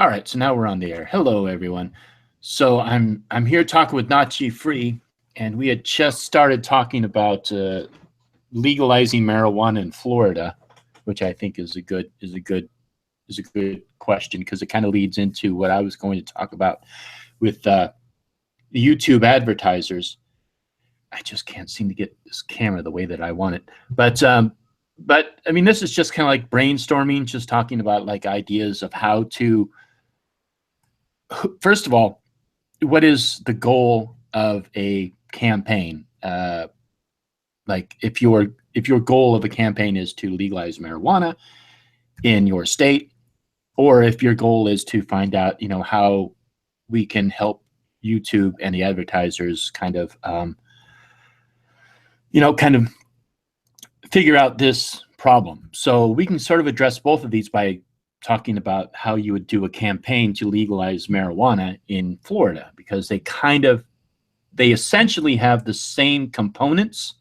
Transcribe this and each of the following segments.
All right, so now we're on the air. Hello, everyone. So I'm here talking with Nachi Free, and we had just started talking about legalizing marijuana in Florida, which I think is a good question because it kind of leads into what I was going to talk about with the YouTube advertisers. I just can't seem to get this camera the way that I want it, but I mean, this is just kind of like brainstorming, just talking about like ideas of how to. First of all, what is the goal of a campaign? Like if your goal of a campaign is to legalize marijuana in your state, or if your goal is to find out, how we can help YouTube and the advertisers kind of figure out this problem. So we can sort of address both of these by talking about how you would do a campaign to legalize marijuana in Florida, because they essentially have the same components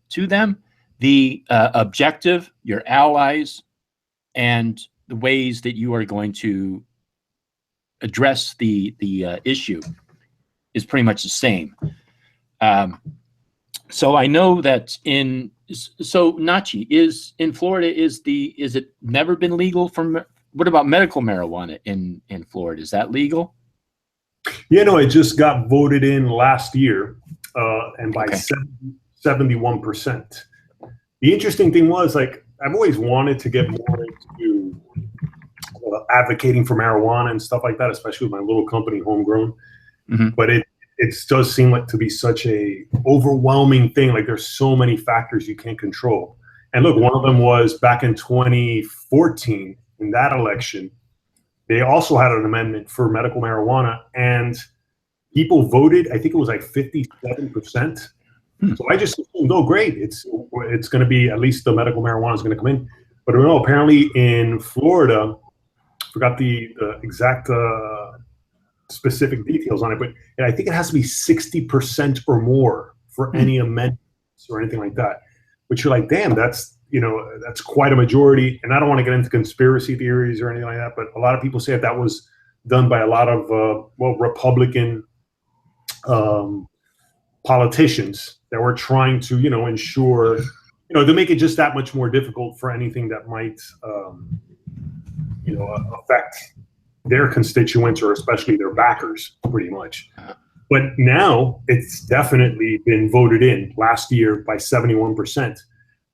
to them: the objective, your allies, and the ways that you are going to address the issue is pretty much the same. So I know that Nachi, is in Florida, is it never been legal for? What about medical marijuana in Florida? Is that legal? Yeah, no, it just got voted in last year, and by 71%. The interesting thing was, like, I've always wanted to get more into advocating for marijuana and stuff like that, especially with my little company, Homegrown. Mm-hmm. But it does seem like to be such a overwhelming thing. Like, there's so many factors you can't control. And look, one of them was back in 2014, in that election, they also had an amendment for medical marijuana, and people voted, I think it was like 57%. So I just assumed, oh, great, it's going to be, at least the medical marijuana is going to come in. But no, apparently in Florida, I forgot the exact specific details on it, but I think it has to be 60% or more for any amendments or anything like that, which you're like, damn, that's quite a majority. And I don't want to get into conspiracy theories or anything like that, but a lot of people say that was done by a lot of Republican politicians that were trying to ensure to make it just that much more difficult for anything that might affect their constituents, or especially their backers, pretty much. But now it's definitely been voted in last year by 71%.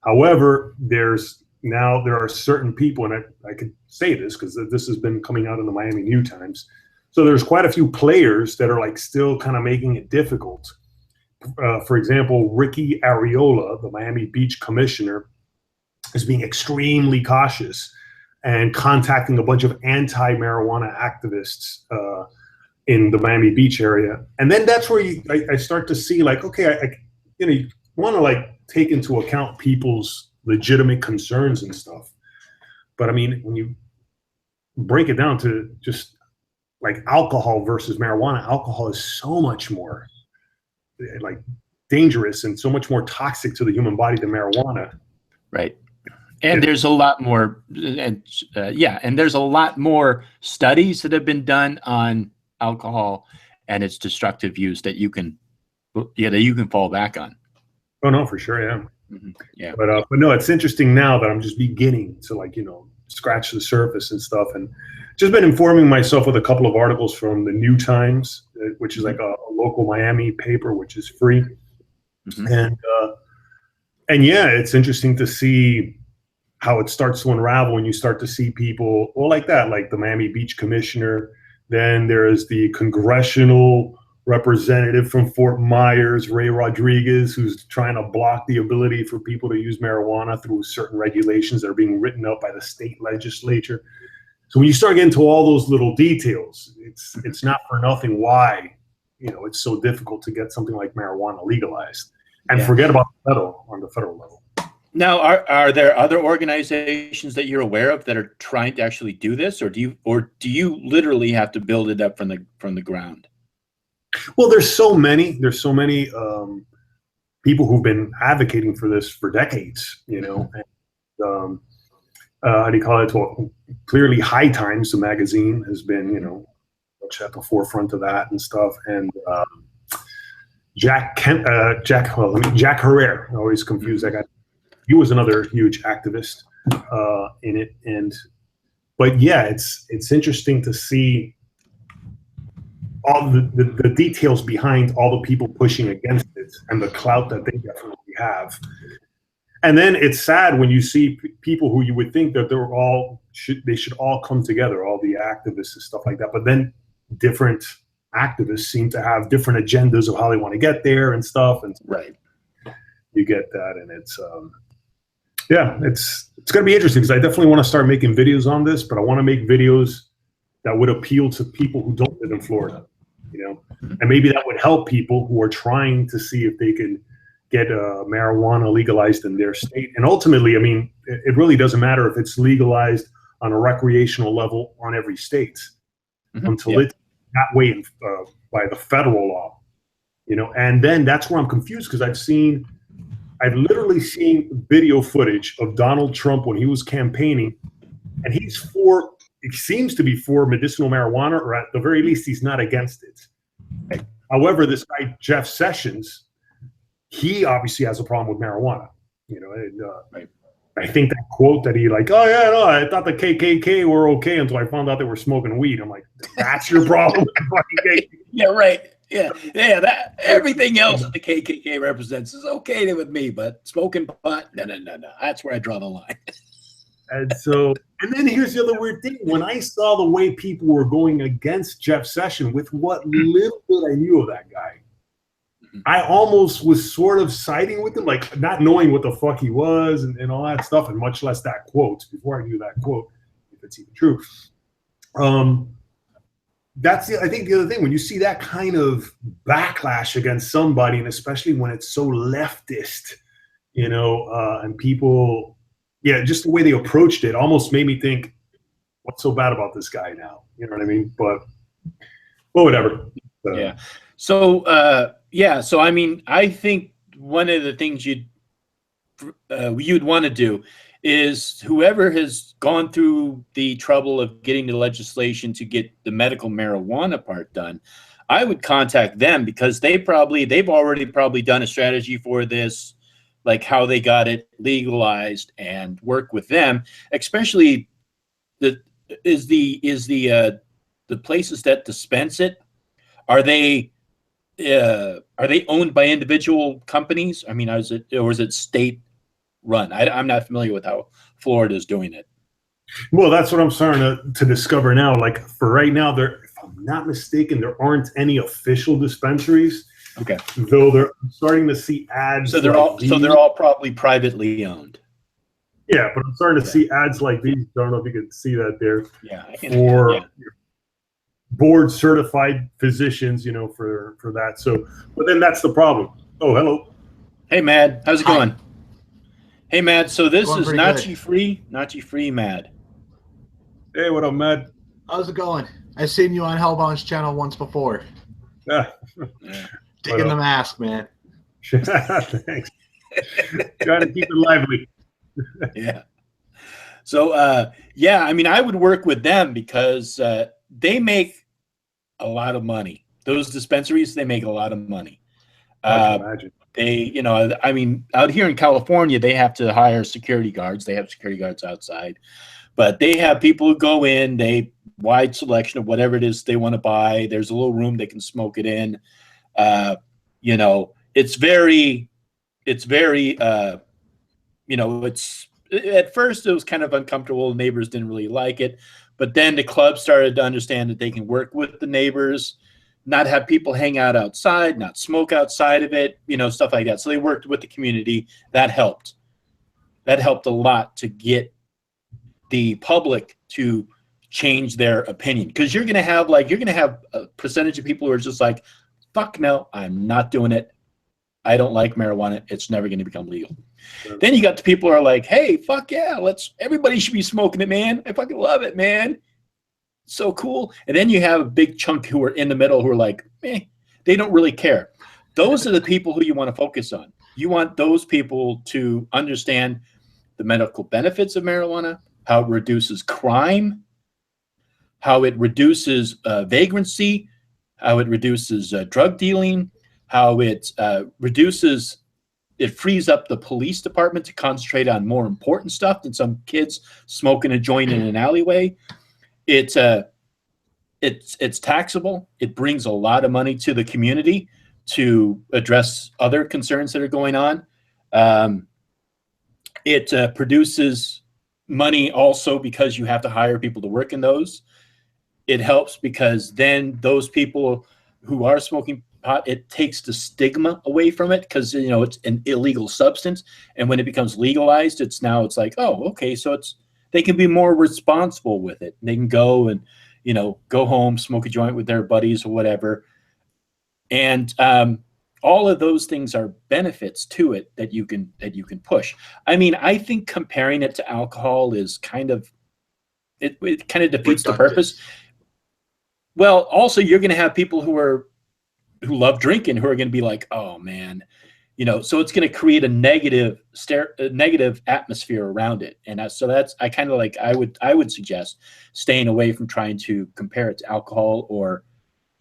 However, there are certain people, and I could say this because this has been coming out in the Miami New Times. So there's quite a few players that are like still kind of making it difficult. For example, Ricky Arriola, the Miami Beach commissioner, is being extremely cautious and contacting a bunch of anti-marijuana activists in the Miami Beach area. And then that's where I start to see, like, okay, you want to like take into account people's legitimate concerns and stuff. But I mean, when you break it down to just like alcohol versus marijuana, alcohol is so much more like dangerous and so much more toxic to the human body than marijuana. Right. And there's a lot more, and there's a lot more studies that have been done on alcohol and its destructive use that you can fall back on. Oh no, for sure, yeah. Mm-hmm. Yeah. But no, it's interesting now that I'm just beginning to scratch the surface and stuff, and just been informing myself with a couple of articles from the New Times, which is like a local Miami paper, which is free. Mm-hmm. And yeah, it's interesting to see how it starts to unravel when you start to see people, like that, like the Miami Beach commissioner. Then there's the congressional representative from Fort Myers, Ray Rodriguez, who's trying to block the ability for people to use marijuana through certain regulations that are being written up by the state legislature. So when you start getting to all those little details, it's not for nothing why it's so difficult to get something like marijuana legalized. And forget about on the federal level. Now, are there other organizations that you're aware of that are trying to actually do this, or do you literally have to build it up from the ground? Well, there's so many people who've been advocating for this for decades, And, how do you call it? Well, clearly High Times, the magazine, has been, much at the forefront of that and stuff. And Jack Herrera, I always confuse that guy. He was another huge activist in it. But yeah, it's interesting to see all the details behind all the people pushing against it and the clout that they definitely have. And then it's sad when you see people who you would think that they should all come together, all the activists and stuff like that. But then different activists seem to have different agendas of how they want to get there and stuff. And right, you get that, and it's it's going to be interesting because I definitely want to start making videos on this, but I want to make videos that would appeal to people who don't live in Florida, and maybe that would help people who are trying to see if they can get marijuana legalized in their state. And ultimately, I mean, it really doesn't matter if it's legalized on a recreational level on every state until it's that way by the federal law, and then that's where I'm confused because I've literally seen video footage of Donald Trump when he was campaigning, and it seems to be for medicinal marijuana, or at the very least, he's not against it. However, this guy, Jeff Sessions, he obviously has a problem with marijuana, and, I think that quote that he oh yeah, no, I thought the KKK were okay until I found out they were smoking weed. I'm like, that's your problem. Yeah, right. Yeah, that everything else that the KKK represents is okay with me, but smoking pot, no. That's where I draw the line. And then here's the other weird thing. When I saw the way people were going against Jeff Sessions with what little bit I knew of that guy, I almost was sort of siding with him, like not knowing what the fuck he was and all that stuff, and much less that quote before I knew that quote, if it's even true. I think the other thing, when you see that kind of backlash against somebody, and especially when it's so leftist, and people, just the way they approached it almost made me think, what's so bad about this guy now? You know what I mean? But whatever. So I mean, I think one of the things you'd want to do is whoever has gone through the trouble of getting the legislation to get the medical marijuana part done, I would contact them because they've already done a strategy for this, like how they got it legalized, and work with them, especially the places that dispense it. Are they owned by individual companies? I mean, or is it state run? I'm not familiar with how Florida is doing it. Well, that's what I'm starting to discover now. Like for right now, if I'm not mistaken, there aren't any official dispensaries. Okay. Though they're starting to see ads. So they're all probably privately owned. Yeah, but I'm starting to see ads like these. I don't know if you can see that there. Yeah. For board certified physicians, for that. So, but then that's the problem. Oh, hello. Hey, Mad. How's it going? Hey, Mad. So this is Nachi Free Mad. Hey, what up, Mad? How's it going? I've seen you on Hellbound's channel once before. Yeah. Digging the mask, man. Thanks. Trying to keep it lively. Yeah. So, I mean, I would work with them because they make a lot of money. Those dispensaries, they make a lot of money. I can imagine. They, I mean, out here in California, they have to hire security guards. They have security guards outside, but they have people who go in, wide selection of whatever it is they want to buy. There's a little room they can smoke it in. It's very, it's at first it was kind of uncomfortable. Neighbors didn't really like it, but then the club started to understand that they can work with the neighbors, not have people hang out outside, not smoke outside of it, stuff like that. So they worked with the community. That helped. That helped a lot to get the public to change their opinion. Because you're gonna have a percentage of people who are just like, fuck no, I'm not doing it. I don't like marijuana. It's never going to become legal. Sure. Then you got the people who are like, hey, fuck yeah, everybody should be smoking it, man. I fucking love it, man. It's so cool. And then you have a big chunk who are in the middle who are like, they don't really care. Those are the people who you want to focus on. You want those people to understand the medical benefits of marijuana, how it reduces crime, how it reduces vagrancy, how it reduces drug dealing, how it frees up the police department to concentrate on more important stuff than some kids smoking a joint in an alleyway. It's taxable. It brings a lot of money to the community to address other concerns that are going on. It produces money also because you have to hire people to work in those. It helps because then those people who are smoking pot, it takes the stigma away from it because, you know, it's an illegal substance. And when it becomes legalized, it's like, oh, okay, so they can be more responsible with it. They can go and, you know, go home, smoke a joint with their buddies or whatever. And all of those things are benefits to it that you can push. I mean, I think comparing it to alcohol is kind of defeats the purpose. Well, also you're going to have people who love drinking who are going to be like, oh man, you know, so it's going to create a negative atmosphere around it. And so I kind of like, I would suggest staying away from trying to compare it to alcohol or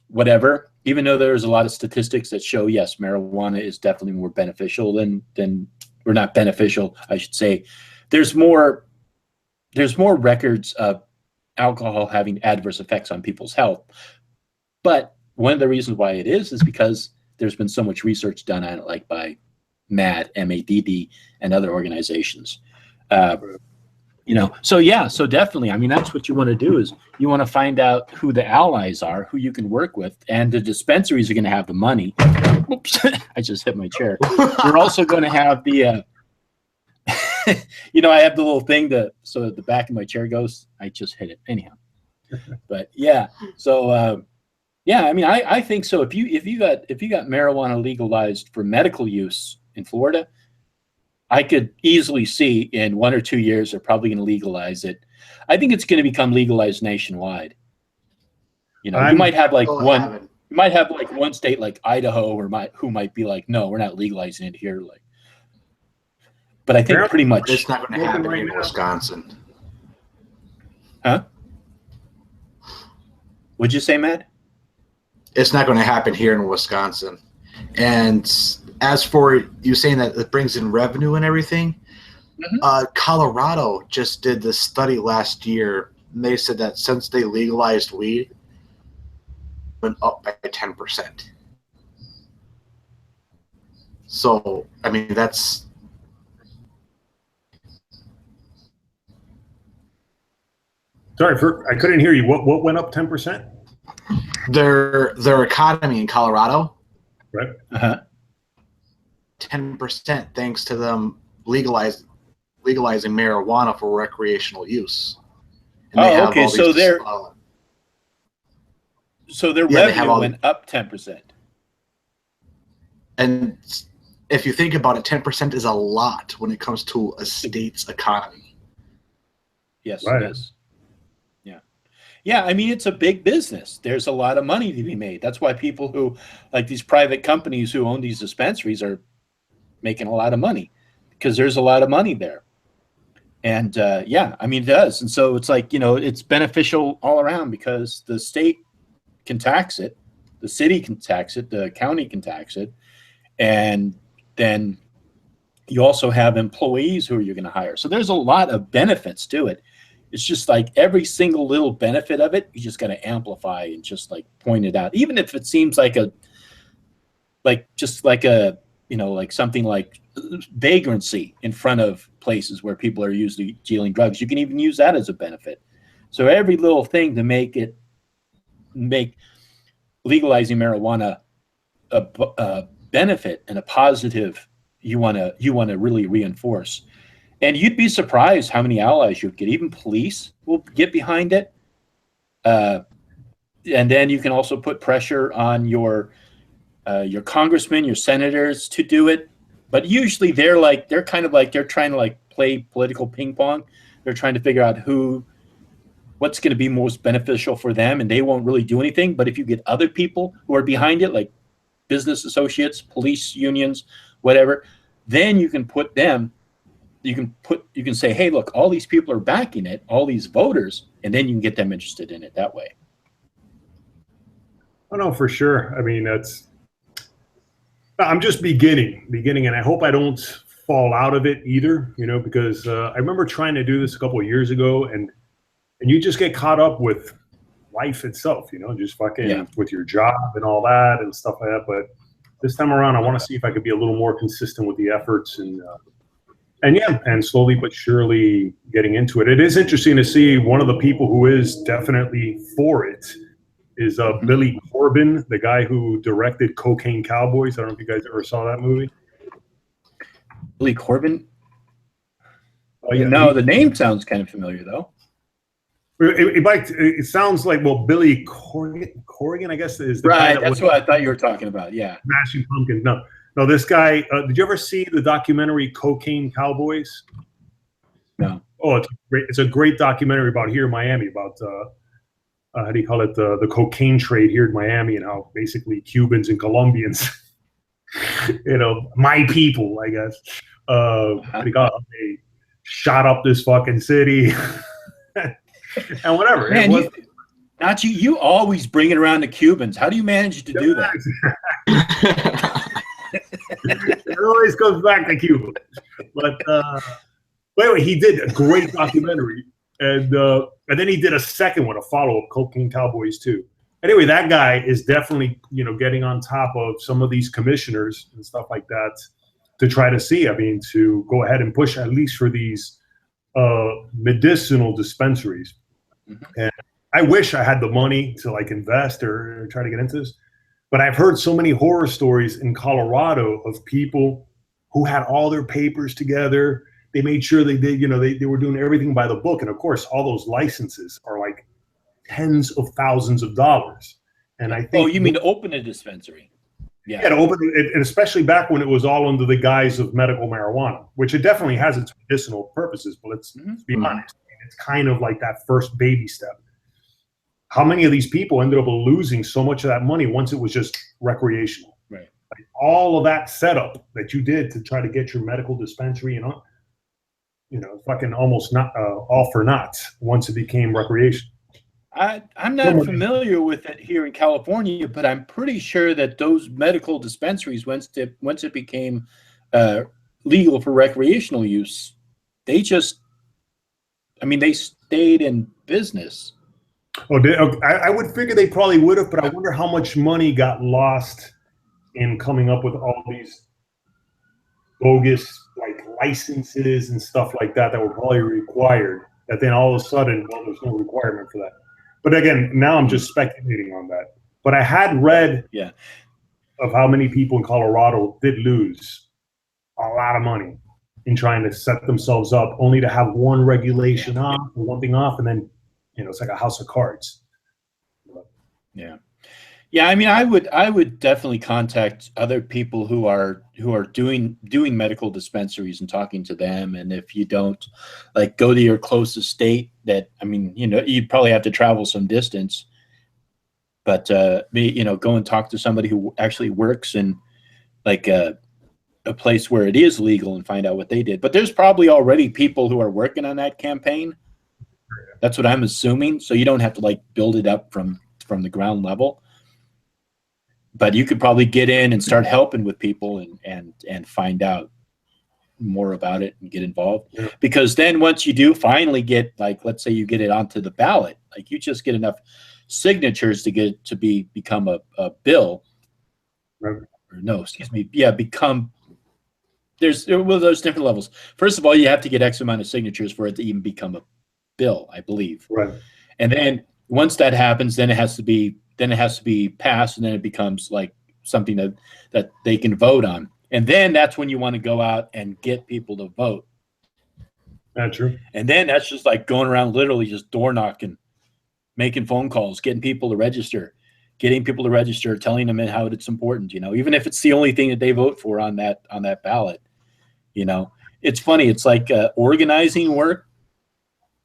whatever, even though there's a lot of statistics that show, yes, marijuana is definitely more beneficial than or not beneficial, I should say. There's more records of alcohol having adverse effects on people's health. But one of the reasons why it is because there's been so much research done on it, like by MADD, M-A-D-D, and other organizations. You know, so yeah, so definitely, I mean, that's what you want to do is you want to find out who the allies are, who you can work with, and the dispensaries are going to have the money. Oops, I just hit my chair. You're also going to have the, you know, I have the little thing so the back of my chair goes. I just hit it anyhow. But yeah, so yeah, I mean, I think so. If you got marijuana legalized for medical use in Florida, I could easily see in 1 or 2 years they're probably going to legalize it. I think it's going to become legalized nationwide. You know, you might have like one state like Idaho who might be like, no, we're not legalizing it here. Like, but I think pretty much it's not going to happen in Wisconsin. Huh? What'd you say, Matt? It's not going to happen here in Wisconsin. And as for you saying that it brings in revenue and everything, Colorado just did this study last year. And they said that since they legalized weed, it went up by 10%. So, I mean, that's... Sorry, I couldn't hear you. What went up 10%? Their economy in Colorado. Right. 10% thanks to them legalizing marijuana for recreational use. And okay. So their revenue went up 10%. And if you think about it, 10% is a lot when it comes to a state's economy. Yes, right. It is. Yeah, I mean, it's a big business. There's a lot of money to be made. That's why people who, like these private companies who own these dispensaries are making a lot of money because there's a lot of money there. And yeah, I mean, it does. And so it's like, you know, it's beneficial all around because the state can tax it, the city can tax it, the county can tax it. And then you also have employees who you're going to hire. So there's a lot of benefits to it. It's just like every single little benefit of it, you just got to amplify and just like point it out. Even if it seems like you know, like something like vagrancy in front of places where people are usually dealing drugs, you can even use that as a benefit. So every little thing to make legalizing marijuana a benefit and a positive, you want to really reinforce. And you'd be surprised how many allies you'd get. Even police will get behind it. And then you can also put pressure on your congressmen, your senators to do it. But usually they're trying to like play political ping pong. They're trying to figure out what's going to be most beneficial for them, and they won't really do anything. But if you get other people who are behind it, like business associates, police unions, whatever, then you can put them you can say, hey, look, all these people are backing it, all these voters, and then you can get them interested in it that way. Oh no, for sure. I mean, I'm just beginning, and I hope I don't fall out of it either, because I remember trying to do this a couple of years ago, and you just get caught up with life itself, just fucking with your job and all that and stuff like that. But this time around, I want to see if I could be a little more consistent with the efforts and slowly but surely getting into it. It is interesting to see one of the people who is definitely for it is Billy Corbin, the guy who directed Cocaine Cowboys. I don't know if you guys ever saw that movie. Billy Corbin? Oh, yeah. No, the name sounds kind of familiar, though. It sounds like, well, Billy Corrigan, I guess, is the right. guy That's what I thought you were talking about. Yeah. Smashing Pumpkins. No, this guy. Did you ever see the documentary Cocaine Cowboys? No. Oh, it's a great documentary about here in Miami, about how do you call it, the cocaine trade here in Miami, and how basically Cubans and Colombians, my people, I guess, they shot up this fucking city and whatever. Man, you always bring it around to Cubans. How do you manage to do that? It always comes back to Cuba. But anyway, he did a great documentary. And then he did a second one, a follow-up, Cocaine Cowboys 2. Anyway, that guy is definitely, getting on top of some of these commissioners and stuff like that to try to see, to go ahead and push at least for these medicinal dispensaries. Mm-hmm. And I wish I had the money to invest or try to get into this. But I've heard so many horror stories in Colorado of people who had all their papers together. They made sure they did, they were doing everything by the book. And of course, all those licenses are like tens of thousands of dollars. And I think. Oh, you mean to open a dispensary? Yeah, to open it, and especially back when it was all under the guise of medical marijuana, which it definitely has its medicinal purposes. But let's be honest, it's kind of like that first baby step. How many of these people ended up losing so much of that money once it was just recreational? Right. Like all of that setup that you did to try to get your medical dispensary, fucking almost not all for naught once it became recreational. I'm not familiar with it here in California, but I'm pretty sure that those medical dispensaries, once it became legal for recreational use, they stayed in business. I would figure they probably would have, but I wonder how much money got lost in coming up with all these bogus licenses and stuff like that were probably required, that then all of a sudden, there's no requirement for that. But again, now I'm just speculating on that. But I had read of how many people in Colorado did lose a lot of money in trying to set themselves up, only to have one regulation off or one thing off, and then it's like a house of cards. Yeah. I would definitely contact other people who are doing medical dispensaries and talking to them. And if you don't go to your closest state, that you'd probably have to travel some distance. But go and talk to somebody who actually works in a place where it is legal and find out what they did. But there's probably already people who are working on that campaign. That's what I'm assuming. So you don't have to build it up from the ground level. But you could probably get in and start helping with people and find out more about it and get involved. Yeah. Because then once you do finally get, let's say you get it onto the ballot, you just get enough signatures to get it to become a bill. Right. Or no, excuse me. Yeah, there's different levels. First of all, you have to get X amount of signatures for it to even become a bill, I believe. Right. And then once that happens, then it has to be passed, and then it becomes something that they can vote on. And then that's when you want to go out and get people to vote. That's true. And then that's just going around literally just door knocking, making phone calls, getting people to register, telling them how it's important, even if it's the only thing that they vote for on that ballot. It's funny. It's organizing work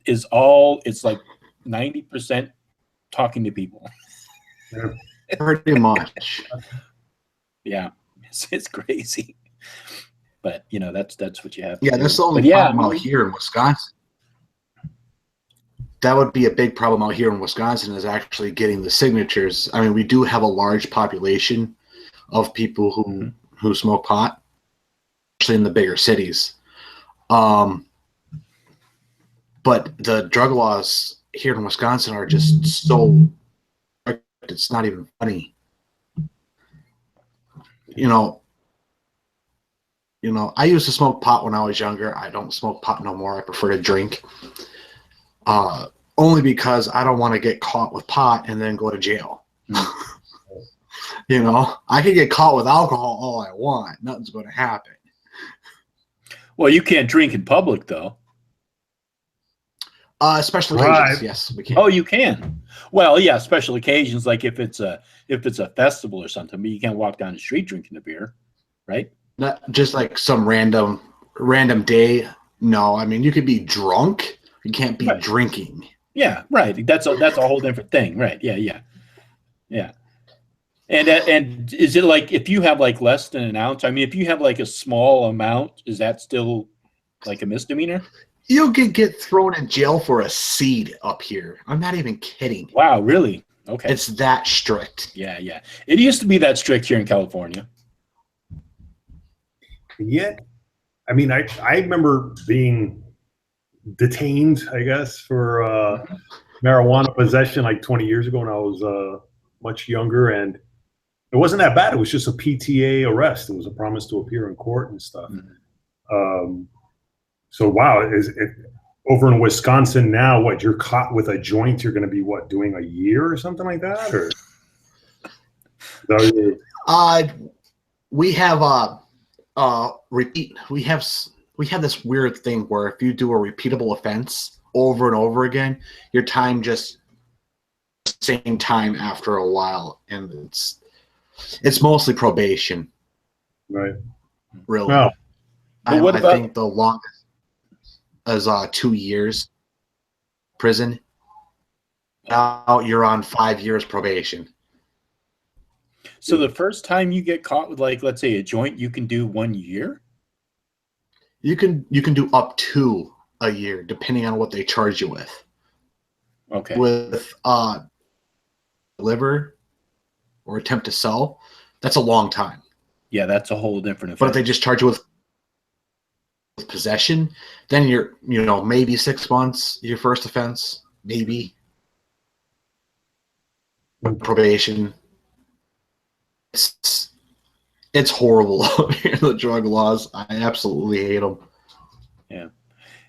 is 90% talking to people. Yeah. Pretty much. Yeah, it's crazy. But that's what you have. Yeah, that's the only problem out here in Wisconsin. That would be a big problem out here in Wisconsin, is actually getting the signatures. I mean, we do have a large population of people who smoke pot, especially in the bigger cities. But the drug laws here in Wisconsin are just so, it's not even funny. I used to smoke pot when I was younger. I don't smoke pot no more. I prefer to drink. Only because I don't want to get caught with pot and then go to jail. I could get caught with alcohol all I want. Nothing's going to happen. Well, you can't drink in public, though. Special occasions, yes, we can. Oh, you can. Well, yeah, special occasions, like if it's a festival or something, but you can't walk down the street drinking a beer, right? Not just like some random day. No, I mean, you could be drunk. You can't be drinking. Yeah, right. That's a whole different thing, right? Yeah. And is it like if you have like less than an ounce? I mean, if you have like a small amount, is that still like a misdemeanor? You could get thrown in jail for a seed up here. I'm not even kidding. Wow, really? Okay. It's that strict. Yeah. It used to be that strict here in California. Yet, I mean, I remember being detained, I guess, for marijuana possession like 20 years ago when I was much younger, and it wasn't that bad. It was just a PTA arrest. It was a promise to appear in court and stuff. So wow, is it over in Wisconsin now? What, you're caught with a joint? You're going to be doing a year or something like that, or? We have repeat. We have this weird thing where if you do a repeatable offense over and over again, your time just same time after a while, and it's mostly probation. Right. Really. No. I think the longest is 2 years prison. Now you're on 5 years probation. So the first time you get caught with, like, let's say a joint, you can do 1 year? You can do up to a year, depending on what they charge you with. Okay. With deliver or attempt to sell, that's a long time. Yeah, that's a whole different offense. But if they just charge you with possession, then you're maybe 6 months, your first offense, maybe probation. It's horrible the drug laws. I absolutely hate them.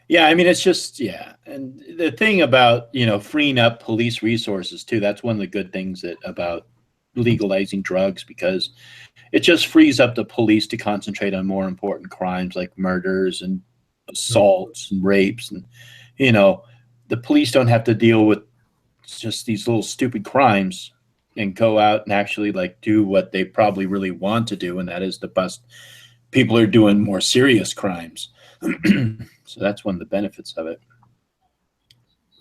Yeah, I mean, it's just, and the thing about freeing up police resources too, that's one of the good things about legalizing drugs, because it just frees up the police to concentrate on more important crimes like murders and assaults and rapes, and the police don't have to deal with just these little stupid crimes and go out and actually like do what they probably really want to do, and that is to bust people who are doing more serious crimes. So that's one of the benefits of it.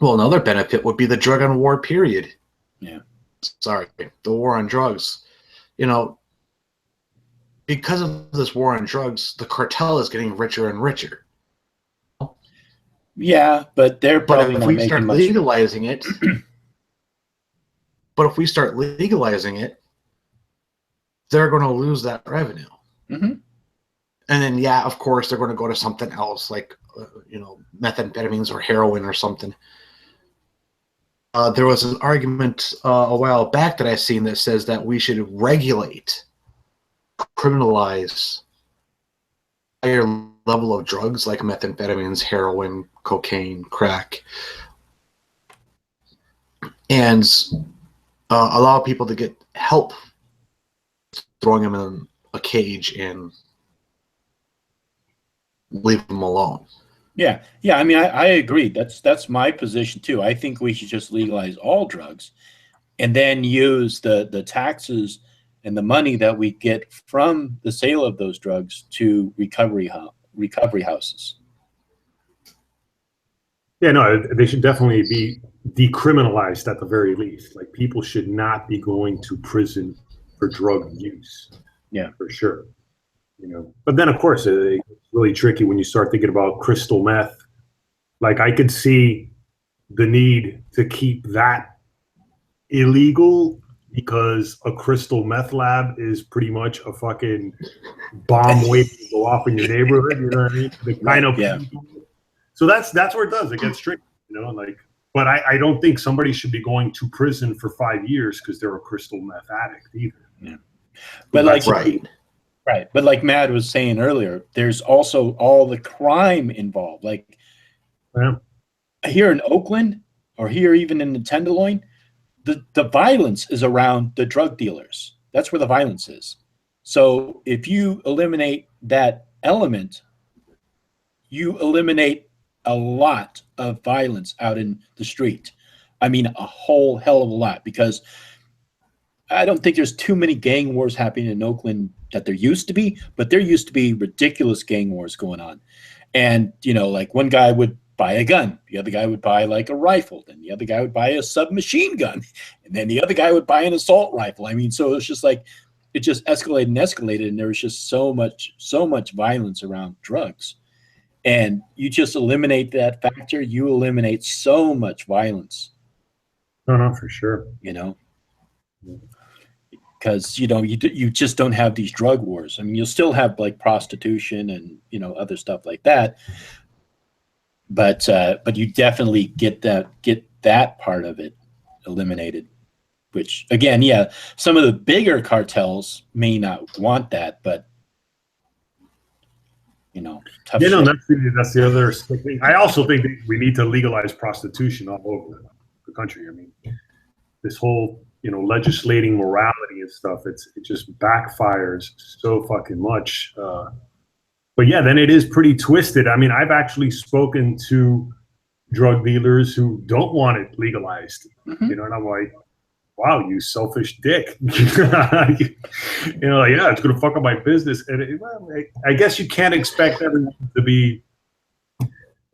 Well, another benefit would be the drug on war period. Yeah. Sorry, the war on drugs. Because of this war on drugs, the cartel is getting richer and richer. Yeah, but they're probably if not we making start much. legalizing it, they're going to lose that revenue. Mm-hmm. And then, of course, they're going to go to something else like, methamphetamines or heroin or something. There was an argument a while back that I seen that says that we should regulate, criminalize higher level of drugs like methamphetamines, heroin, cocaine, crack, and allow people to get help throwing them in a cage and leave them alone. Yeah. I mean, I agree. That's my position too. I think we should just legalize all drugs, and then use the taxes and the money that we get from the sale of those drugs to recovery houses. Yeah, no, they should definitely be decriminalized at the very least. Like, people should not be going to prison for drug use. Yeah, for sure. You know, but then of course it's really tricky when you start thinking about crystal meth. Like I could see the need to keep that illegal because a crystal meth lab is pretty much a fucking bomb waiting to go off in your neighborhood. You know what I mean? The kind of so that's where it does. It gets tricky, you know. Like, but I don't think somebody should be going to prison for 5 years because they're a crystal meth addict either. Yeah, but like right. But like Matt was saying earlier, there's also all the crime involved. Like here in Oakland, or here even in the Tenderloin, the violence is around the drug dealers. That's where the violence is. So if you eliminate that element, you eliminate a lot of violence out in the street. I mean, a whole hell of a lot, because I don't think there's too many gang wars happening in Oakland that there used to be, but there used to be ridiculous gang wars going on. And, you know, like one guy would buy a gun, the other guy would buy like a rifle, then the other guy would buy a submachine gun, and then the other guy would buy an assault rifle. I mean, so it's just like, it just escalated and escalated, and there was just so much violence around drugs. And you just eliminate that factor, you eliminate so much violence. No, for sure. You know, because you know you just don't have these drug wars. I mean, you'll still have like prostitution and, you know, other stuff like that, but you definitely get that part of it eliminated. Which again, yeah, some of the bigger cartels may not want that, but you know, tough shit. No, that's the other thing. I also think that we need to legalize prostitution all over the country. I mean, this whole, you know, legislating morality and stuff, it just backfires so fucking much. But yeah, then it is pretty twisted. I mean, I've actually spoken to drug dealers who don't want it legalized, you know, and I'm like, wow, you selfish dick. You know, like, yeah, it's going to fuck up my business. And well, I guess you can't expect everyone to be,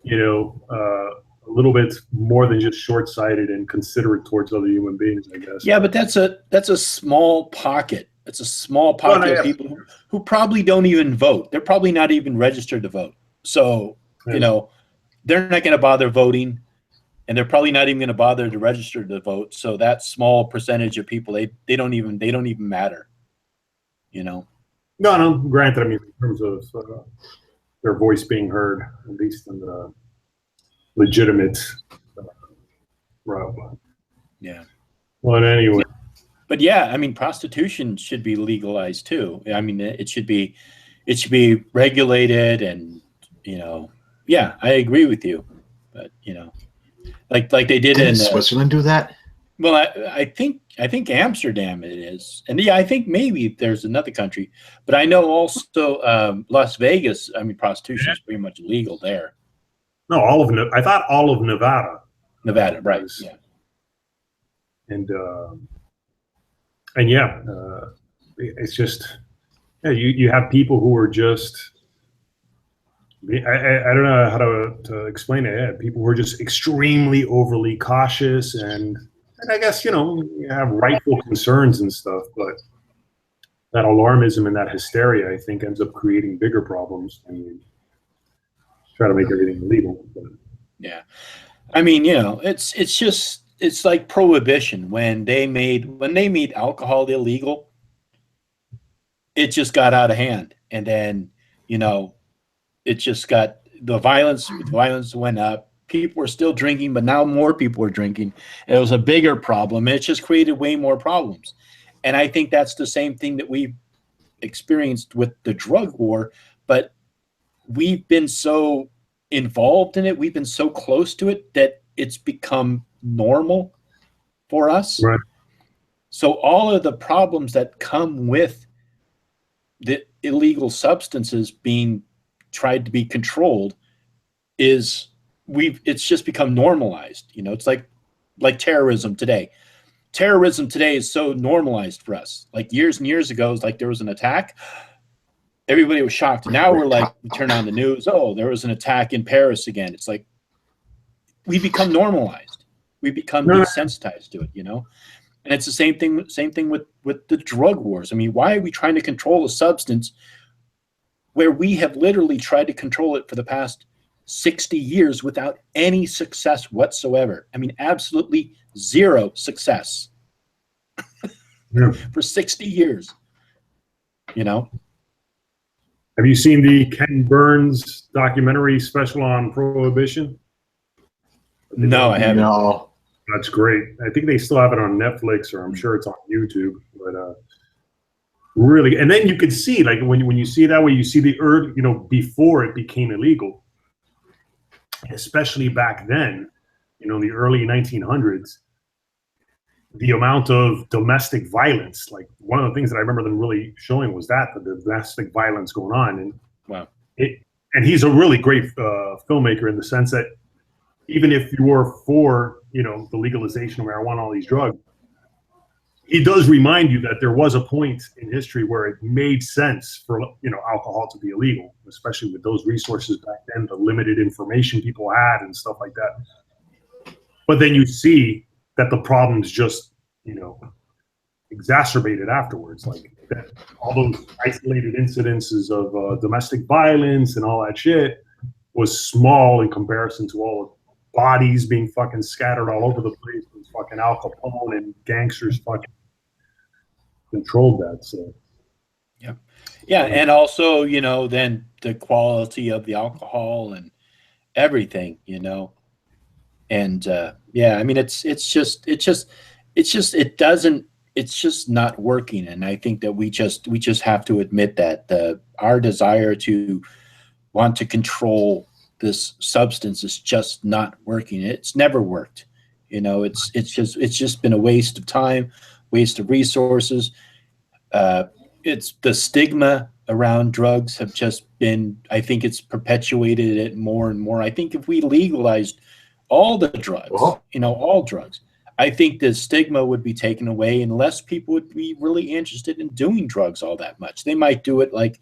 you know, a little bit more than just short-sighted and considerate towards other human beings, I guess. Yeah, but that's a small pocket. It's a small pocket of people who probably don't even vote. They're probably not even registered to vote. So, you know, they're not going to bother voting, and they're probably not even going to bother to register to vote. So that small percentage of people, they don't even matter, you know? No, granted, I mean, in terms of their voice being heard, at least in the legitimate route. Yeah. Well, anyway. But yeah, I mean, prostitution should be legalized too. I mean, it should be regulated, and, you know, yeah, I agree with you. But, you know, like they did in Switzerland do that? Well, I think Amsterdam it is, and yeah, I think maybe there's another country, but I know also Las Vegas. I mean, prostitution is pretty much legal there. No, I thought all of Nevada. Nevada, right? Yeah. And yeah, it's just, yeah, you have people who are just, I don't know how to explain it. Yeah, people who are just extremely overly cautious, and I guess, you know, you have rightful concerns and stuff, but that alarmism and that hysteria, I think, ends up creating bigger problems. I mean, try to make everything illegal. But. Yeah, I mean, you know, it's like prohibition. When they made alcohol illegal, it just got out of hand, and then, you know, it just got the violence went up. People were still drinking, but now more people were drinking. It was a bigger problem. It just created way more problems. And I think that's the same thing that we've experienced with the drug war, but we've been so involved in it, we've been so close to it, that it's become normal for us. Right. So all of the problems that come with the illegal substances being tried to be controlled it's just become normalized. You know, it's like terrorism today. Terrorism today is so normalized for us. Like years and years ago, it's like there was an attack, everybody was shocked. Now we're like, we turn on the news, oh, there was an attack in Paris again. It's like we become normalized. We become desensitized to it, you know? And it's the same thing with the drug wars. I mean, why are we trying to control a substance where we have literally tried to control it for the past 60 years without any success whatsoever. I mean, absolutely zero success for 60 years, you know? Have you seen the Ken Burns documentary special on prohibition? No, I haven't. No. That's great. I think they still have it on Netflix, or I'm sure it's on YouTube. But really, and then you can see, like, when you see it that way, you see the early, before it became illegal, especially back then, the early 1900s, the amount of domestic violence. Like, one of the things that I remember them really showing was the domestic violence going on. And wow. And he's a really great filmmaker in the sense that even if you're for, the legalization of marijuana, all these drugs, he does remind you that there was a point in history where it made sense for, alcohol to be illegal, especially with those resources back then, the limited information people had and stuff like that. But then you see that the problems just, exacerbated afterwards. Like that, all those isolated incidences of domestic violence and all that shit was small in comparison to all the bodies being fucking scattered all over the place. With fucking Al Capone and gangsters fucking controlled that. So yeah, and also, then the quality of the alcohol and everything, and I mean, it's just not working. And I think that we just have to admit that our desire to want to control this substance is just not working. It's never worked. It's just been a waste of time, waste of resources. It's the stigma around drugs have just been, I think it's perpetuated it more and more. I think if we legalized all the drugs, all drugs, I think the stigma would be taken away and less people would be really interested in doing drugs all that much. They might do it like,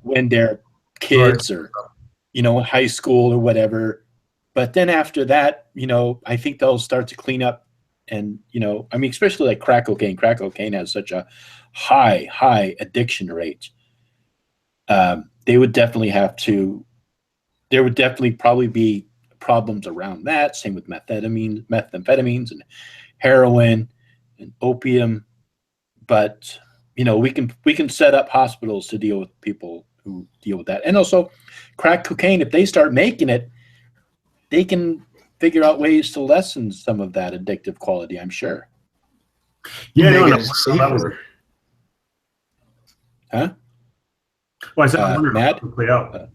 when they're kids or, high school or whatever. But then after that, I think they'll start to clean up. And, I mean, especially like crack cocaine. Crack cocaine has such a high addiction rate. There would definitely probably be problems around that. Same with methamphetamines and heroin and opium. But, we can set up hospitals to deal with people who deal with that. And also crack cocaine, if they start making it, they can figure out ways to lessen some of that addictive quality, I'm sure. Yeah, Huh? Well, I said, I wonder how to play out.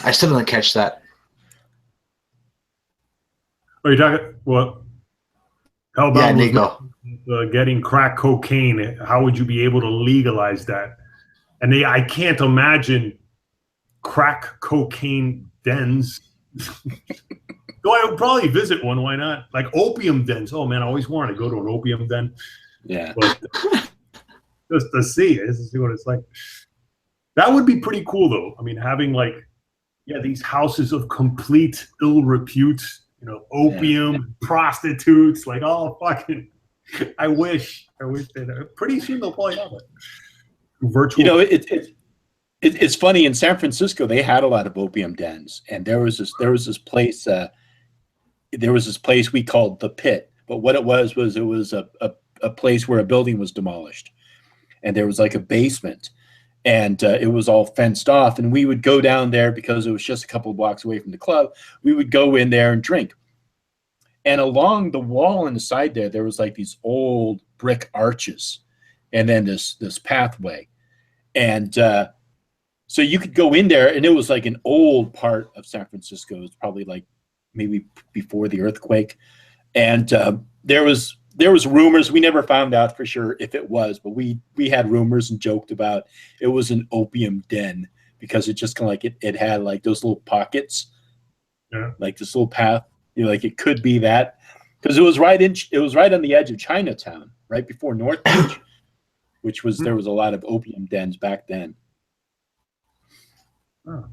I still didn't catch that. Are you talking? What? How about Nico? Getting crack cocaine? How would you be able to legalize that? And I can't imagine crack cocaine dens. Though I would probably visit one. Why not? Like opium dens. Oh man, I always wanted to go to an opium den. Yeah. But just to see what it's like. That would be pretty cool, though. I mean, having these houses of complete ill repute, opium, prostitutes, fucking. I wish that. Pretty soon they'll probably have it. Virtual. It's funny, in San Francisco they had a lot of opium dens, and there was this place we called the Pit. But what it was a place where a building was demolished, and there was like a basement. And it was all fenced off, and we would go down there because it was just a couple of blocks away from the club. We would go in there and drink. And along the wall on the side there was like these old brick arches, and then this pathway. And so you could go in there, and it was like an old part of San Francisco. It was probably like maybe before the earthquake. And there was rumors. We never found out for sure if it was, but we had rumors and joked about it was an opium den because it just kind of like it had like those little pockets, like this little path. Like it could be that because it was right on the edge of Chinatown, right before North Beach, which was there was a lot of opium dens back then. Oh.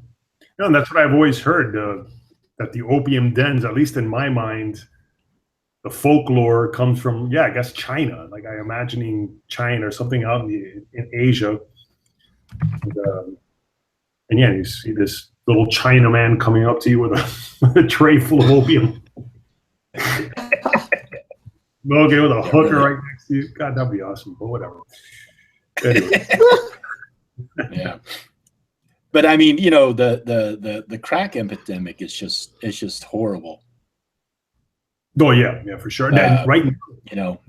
No, and that's what I've always heard, that the opium dens, at least in my mind, the folklore comes from, yeah, I guess China. Like I imagining China or something out in Asia. And yeah, you see this little Chinaman coming up to you with with a tray full of opium. Okay, with a hooker right next to you. God, that'd be awesome. But whatever. Anyway. Yeah. But I mean, you know, the crack epidemic is just horrible. Oh yeah, for sure. Right. You know.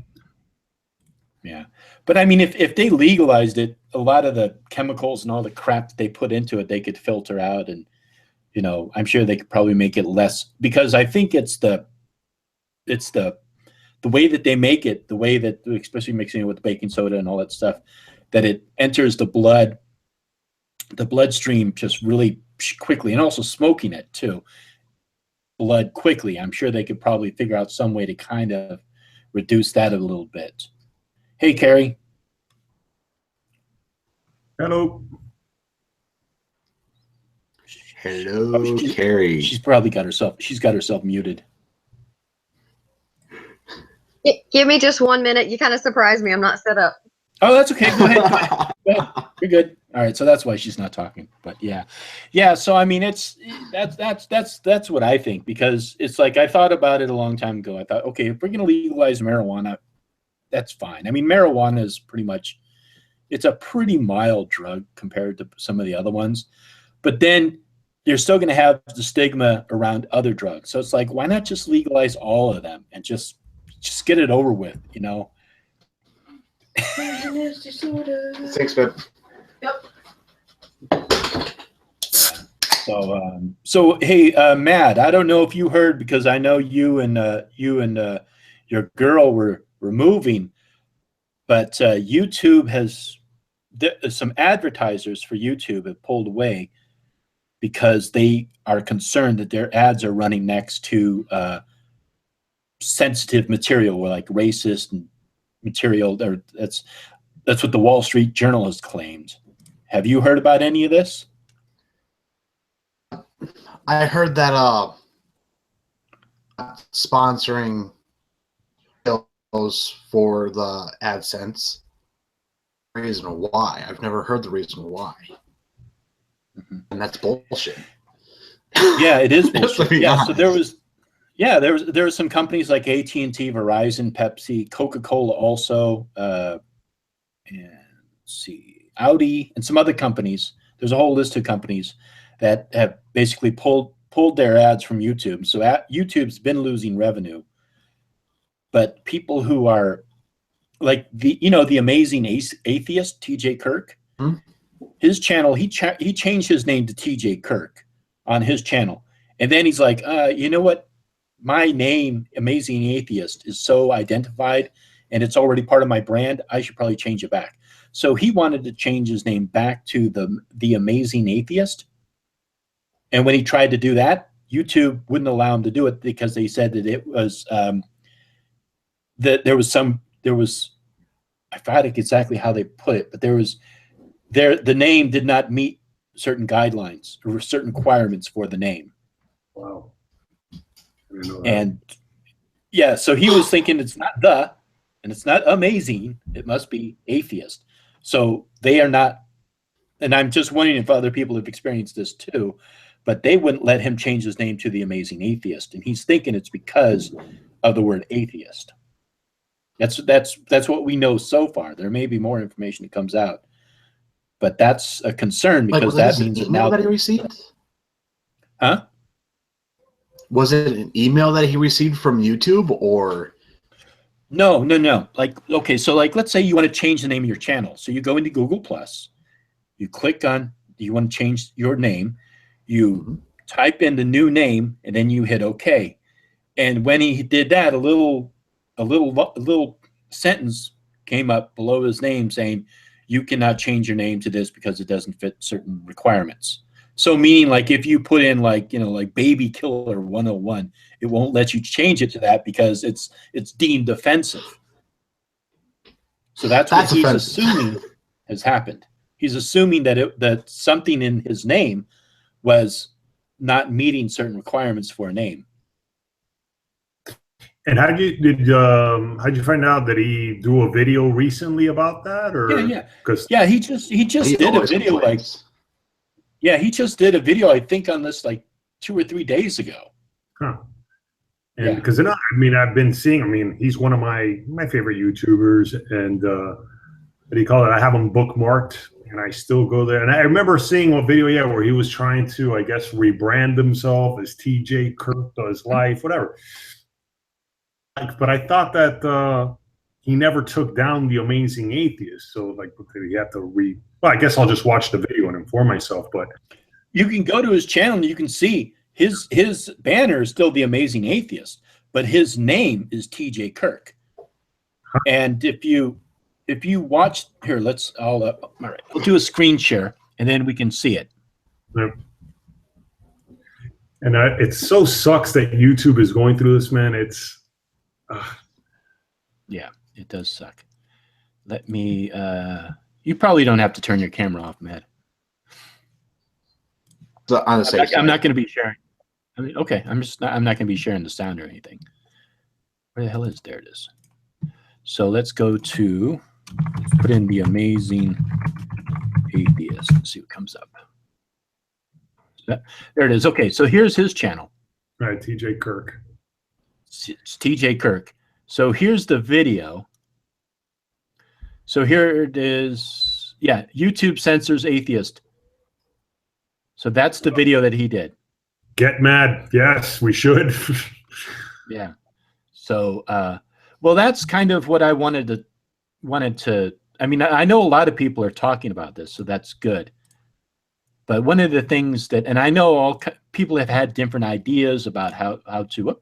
Yeah. But I mean, if they legalized it, a lot of the chemicals and all the crap that they put into it, they could filter out, and you know, I'm sure they could probably make it less, because I think it's the way that they make it, the way that, especially mixing it with baking soda and all that stuff, that it enters the bloodstream just really quickly, and also smoking it too, blood quickly. I'm sure they could probably figure out some way to kind of reduce that a little bit. Hey, Carrie. Hello. Hello, Carrie. She's probably got herself muted. Give me just 1 minute. You kind of surprised me. I'm not set up. Oh, that's okay. Go ahead. Go ahead. You're good. All right. So that's why she's not talking. But yeah. So I mean, that's what I think, because it's like, I thought about it a long time ago. I thought, okay, if we're going to legalize marijuana, that's fine. I mean, marijuana is it's a pretty mild drug compared to some of the other ones, but then you're still going to have the stigma around other drugs. So it's like, why not just legalize all of them and just get it over with, you know? Thanks, babe. Yep. So hey, Matt, I don't know if you heard, because I know you and your girl were moving, but YouTube has some advertisers for YouTube have pulled away because they are concerned that their ads are running next to sensitive material, or like racist material. Or that's what the Wall Street Journal has claimed. Have you heard about any of this? I heard that sponsoring those for the AdSense. Reason why. I've never heard the reason why. Mm-hmm. And that's bullshit. Yeah, it is bullshit. Yeah, honest. so there was some companies like AT&T, Verizon, Pepsi, Coca-Cola also, and let's see, Audi, and some other companies. There's a whole list of companies that have basically pulled their ads from YouTube. So YouTube's been losing revenue, but people who are like the amazing atheist, TJ Kirk, his channel, he changed his name to TJ Kirk on his channel. And then he's like, you know what? My name, Amazing Atheist, is so identified and it's already part of my brand. I should probably change it back. So he wanted to change his name back to the Amazing Atheist. And when he tried to do that, YouTube wouldn't allow him to do it, because they said that it was that there was I forgot exactly how they put it, but the name did not meet certain guidelines or certain requirements for the name. Wow. I didn't know that. And yeah, so he was thinking it's not and it's not amazing, it must be atheist. So they are not, and I'm just wondering if other people have experienced this too, but they wouldn't let him change his name to the Amazing Atheist, and he's thinking it's because of the word atheist. That's what we know so far. There may be more information that comes out, but that's a concern, because that means that now that he received. Huh? Was it an email that he received from YouTube, or? No. Like, okay, so like, let's say you want to change the name of your channel. So you go into Google Plus, you click on, you want to change your name, you type in the new name, and then you hit OK. And when he did that, a little sentence came up below his name saying, you cannot change your name to this because it doesn't fit certain requirements. So meaning, like, if you put in like Baby Killer 101, it won't let you change it to that because it's deemed offensive. So that's what he's assuming has happened. He's assuming that something in his name was not meeting certain requirements for a name. And how'd you find out that he do a video recently about that, or he just did a video like he just did a video I think on this like 2 or 3 days ago. Huh. And because I mean I've been seeing, I mean he's one of my favorite YouTubers, and what do you call it? I have him bookmarked, and I still go there. And I remember seeing a video where he was trying to, I guess, rebrand himself as TJ Kirk Does Life, whatever. But I thought that he never took down The Amazing Atheist. So, like, he had to well, I guess I'll just watch the video and inform myself. But you can go to his channel and you can see his banner is still The Amazing Atheist, but his name is TJ Kirk. Huh. And if you watch here, all right, we'll do a screen share and then we can see it. Yeah. And it so sucks that YouTube is going through this, man. It's yeah, it does suck. Let me you probably don't have to turn your camera off, Matt. So on the I'm not going to be sharing. I mean, okay, I'm not going to be sharing the sound or anything. Where the hell is there? It is. So let's go to put in The Amazing Atheist and see what comes up. There it is. Okay, so here's his channel. All right, TJ Kirk. It's TJ Kirk. So here's the video. So here it is. Yeah, YouTube censors atheist. So that's the video that he did. Get mad. Yes, we should. Yeah. So, well, that's kind of what I wanted to. I mean, I know a lot of people are talking about this, so that's good. But one of the things that, and I know all people have had different ideas about how to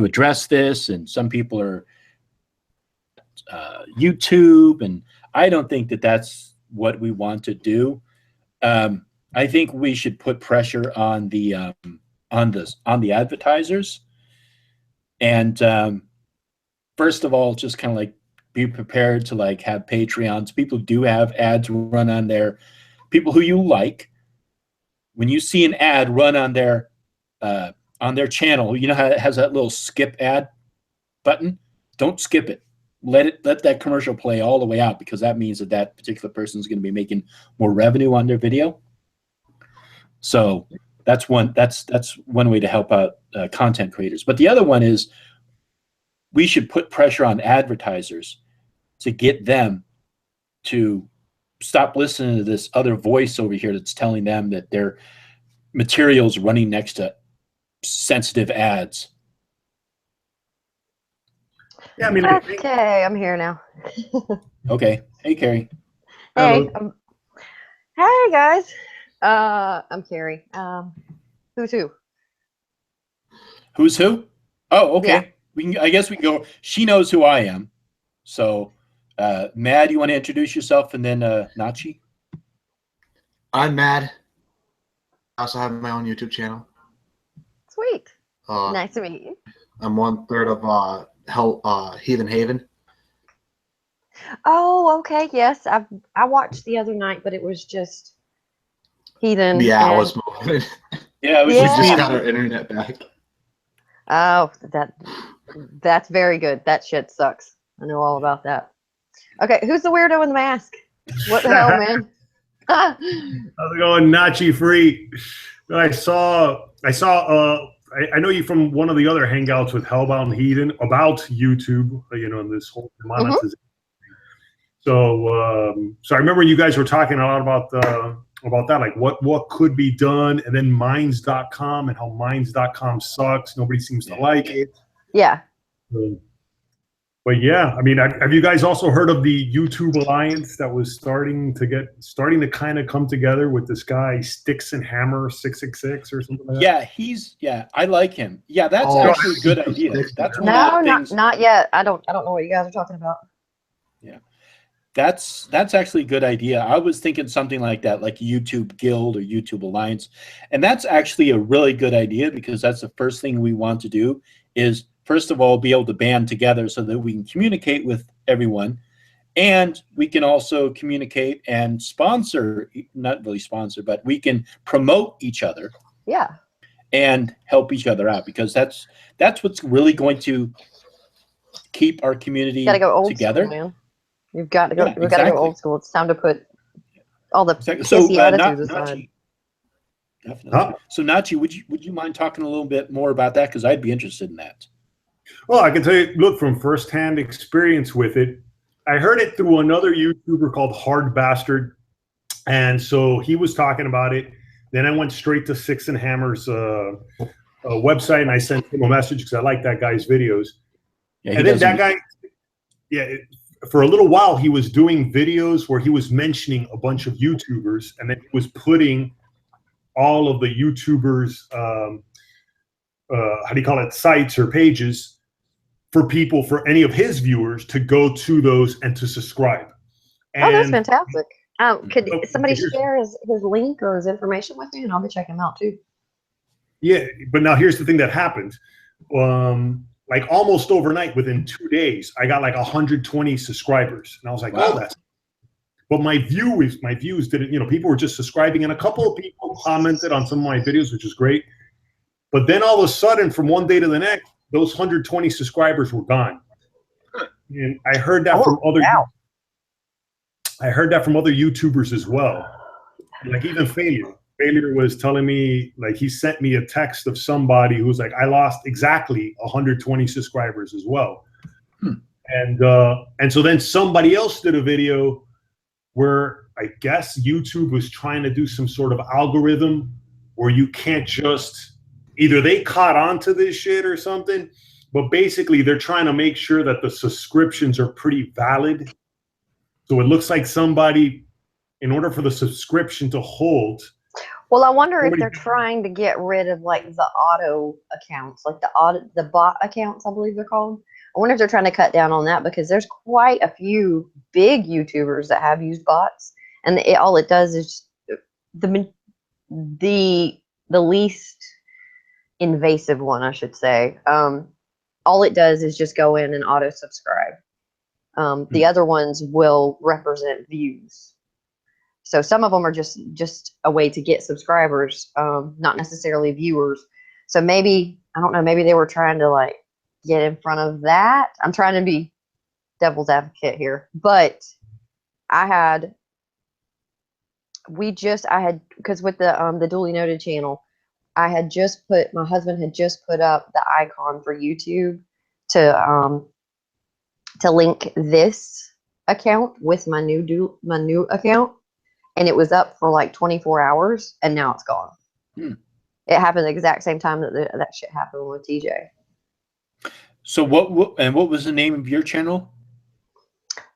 address this, and some people are YouTube, and I don't think that that's what we want to do. I think we should put pressure on the advertisers, and first of all, just kind of like be prepared to like have Patreons. People do have ads run on there. People who you like, when you see an ad run on their channel, you know how it has that little skip ad button? Don't skip it. Let that commercial play all the way out, because that means that particular person is going to be making more revenue on their video. So that's one way to help out content creators. But the other one is we should put pressure on advertisers to get them to stop listening to this other voice over here that's telling them that their material's running next to sensitive ads. Yeah, I mean, okay, I'm here now. Okay. Hey, Carrie. Hey. Hey, guys. I'm Carrie. Who's who? Who's who? Oh, okay. Yeah. I guess we can go. She knows who I am. So, Mad, you want to introduce yourself, and then Nachi? I'm Mad. I also have my own YouTube channel. Sweet. Nice to meet you. I'm 1/3 of Heathen Haven. Oh, okay. Yes, I watched the other night, but it was just Heathen. Yeah, I was moving. Yeah, it was We just got our internet back. Oh, that's very good. That shit sucks. I know all about that. Okay, who's the weirdo in the mask? What the hell, man? How's it going, Nachi Free? I know you from one of the other hangouts with Hellbound Heathen about YouTube, and this whole monetization. So I remember you guys were talking a lot about that, like what could be done, and then Minds.com and how Minds.com sucks. Nobody seems to like it. Yeah. But yeah, I mean, have you guys also heard of the YouTube Alliance that was starting to kind of come together with this guy Sticks and Hammer 666 or something like that? Yeah, I like him. Yeah, that's actually a good idea. That's one of the things. not yet. I don't know what you guys are talking about. Yeah. That's actually a good idea. I was thinking something like that, like YouTube Guild or YouTube Alliance. And that's actually a really good idea, because that's the first thing we want to do is, first of all, be able to band together so that we can communicate with everyone. And we can also communicate and sponsor, not really sponsor, but we can promote each other. Yeah. and help each other out, because that's what's really going to keep our community Gotta go old together. school, man. You've got to go. Yeah, We've got to go exactly. old school. It's time to put all the Exactly. pissy So, attitudes aside. Nachi, definitely. So, Nachi, would you mind talking a little bit more about that? Because I'd be interested in that. Well, I can tell you, look, from firsthand experience with it, I heard it through another YouTuber called Hard Bastard. And so he was talking about it. Then I went straight to Six and Hammer's website, and I sent him a message because I like that guy's videos. Yeah, and then that guy, for a little while, he was doing videos where he was mentioning a bunch of YouTubers, and then he was putting all of the YouTubers, how do you call it, sites or pages for people, for any of his viewers to go to those and to subscribe. And, Oh, that's fantastic. Could somebody here's- share his link or his information with me, and I'll be checking him out too. Yeah, but now here's the thing that happened. Like almost overnight, within 2 days, I got like 120 subscribers, and I was like, wow. "Oh, that's." But my views didn't. People were just subscribing, and a couple of people commented on some of my videos, which is great. But then all of a sudden, from one day to the next, those 120 subscribers were gone, and I heard that from other. Wow. I heard that from other YouTubers as well. Like even Failure was telling me, like, he sent me a text of somebody who was like, I lost exactly 120 subscribers as well. And so then somebody else did a video where I guess YouTube was trying to do some sort of algorithm where you can't just, either they caught on to this shit or something, but basically they're trying to make sure that the subscriptions are pretty valid. So it looks like somebody, in order for the subscription to hold. Well, I wonder if they're trying to get rid of like the auto accounts, like the bot accounts, I believe they're called. I wonder if they're trying to cut down on that, because there's quite a few big YouTubers that have used bots, and all it does is the least invasive one, I should say. All it does is just go in and auto subscribe. The other ones will represent views. So some of them are just a way to get subscribers, not necessarily viewers. So maybe, I don't know, maybe they were trying to like get in front of that. I'm trying to be devil's advocate here, but I had, because with the Duly Noted channel, my husband had just put up the icon for YouTube to link this account with my new account, and it was up for like 24 hours, and now it's gone. It happened the exact same time that shit happened with TJ. So what was the name of your channel?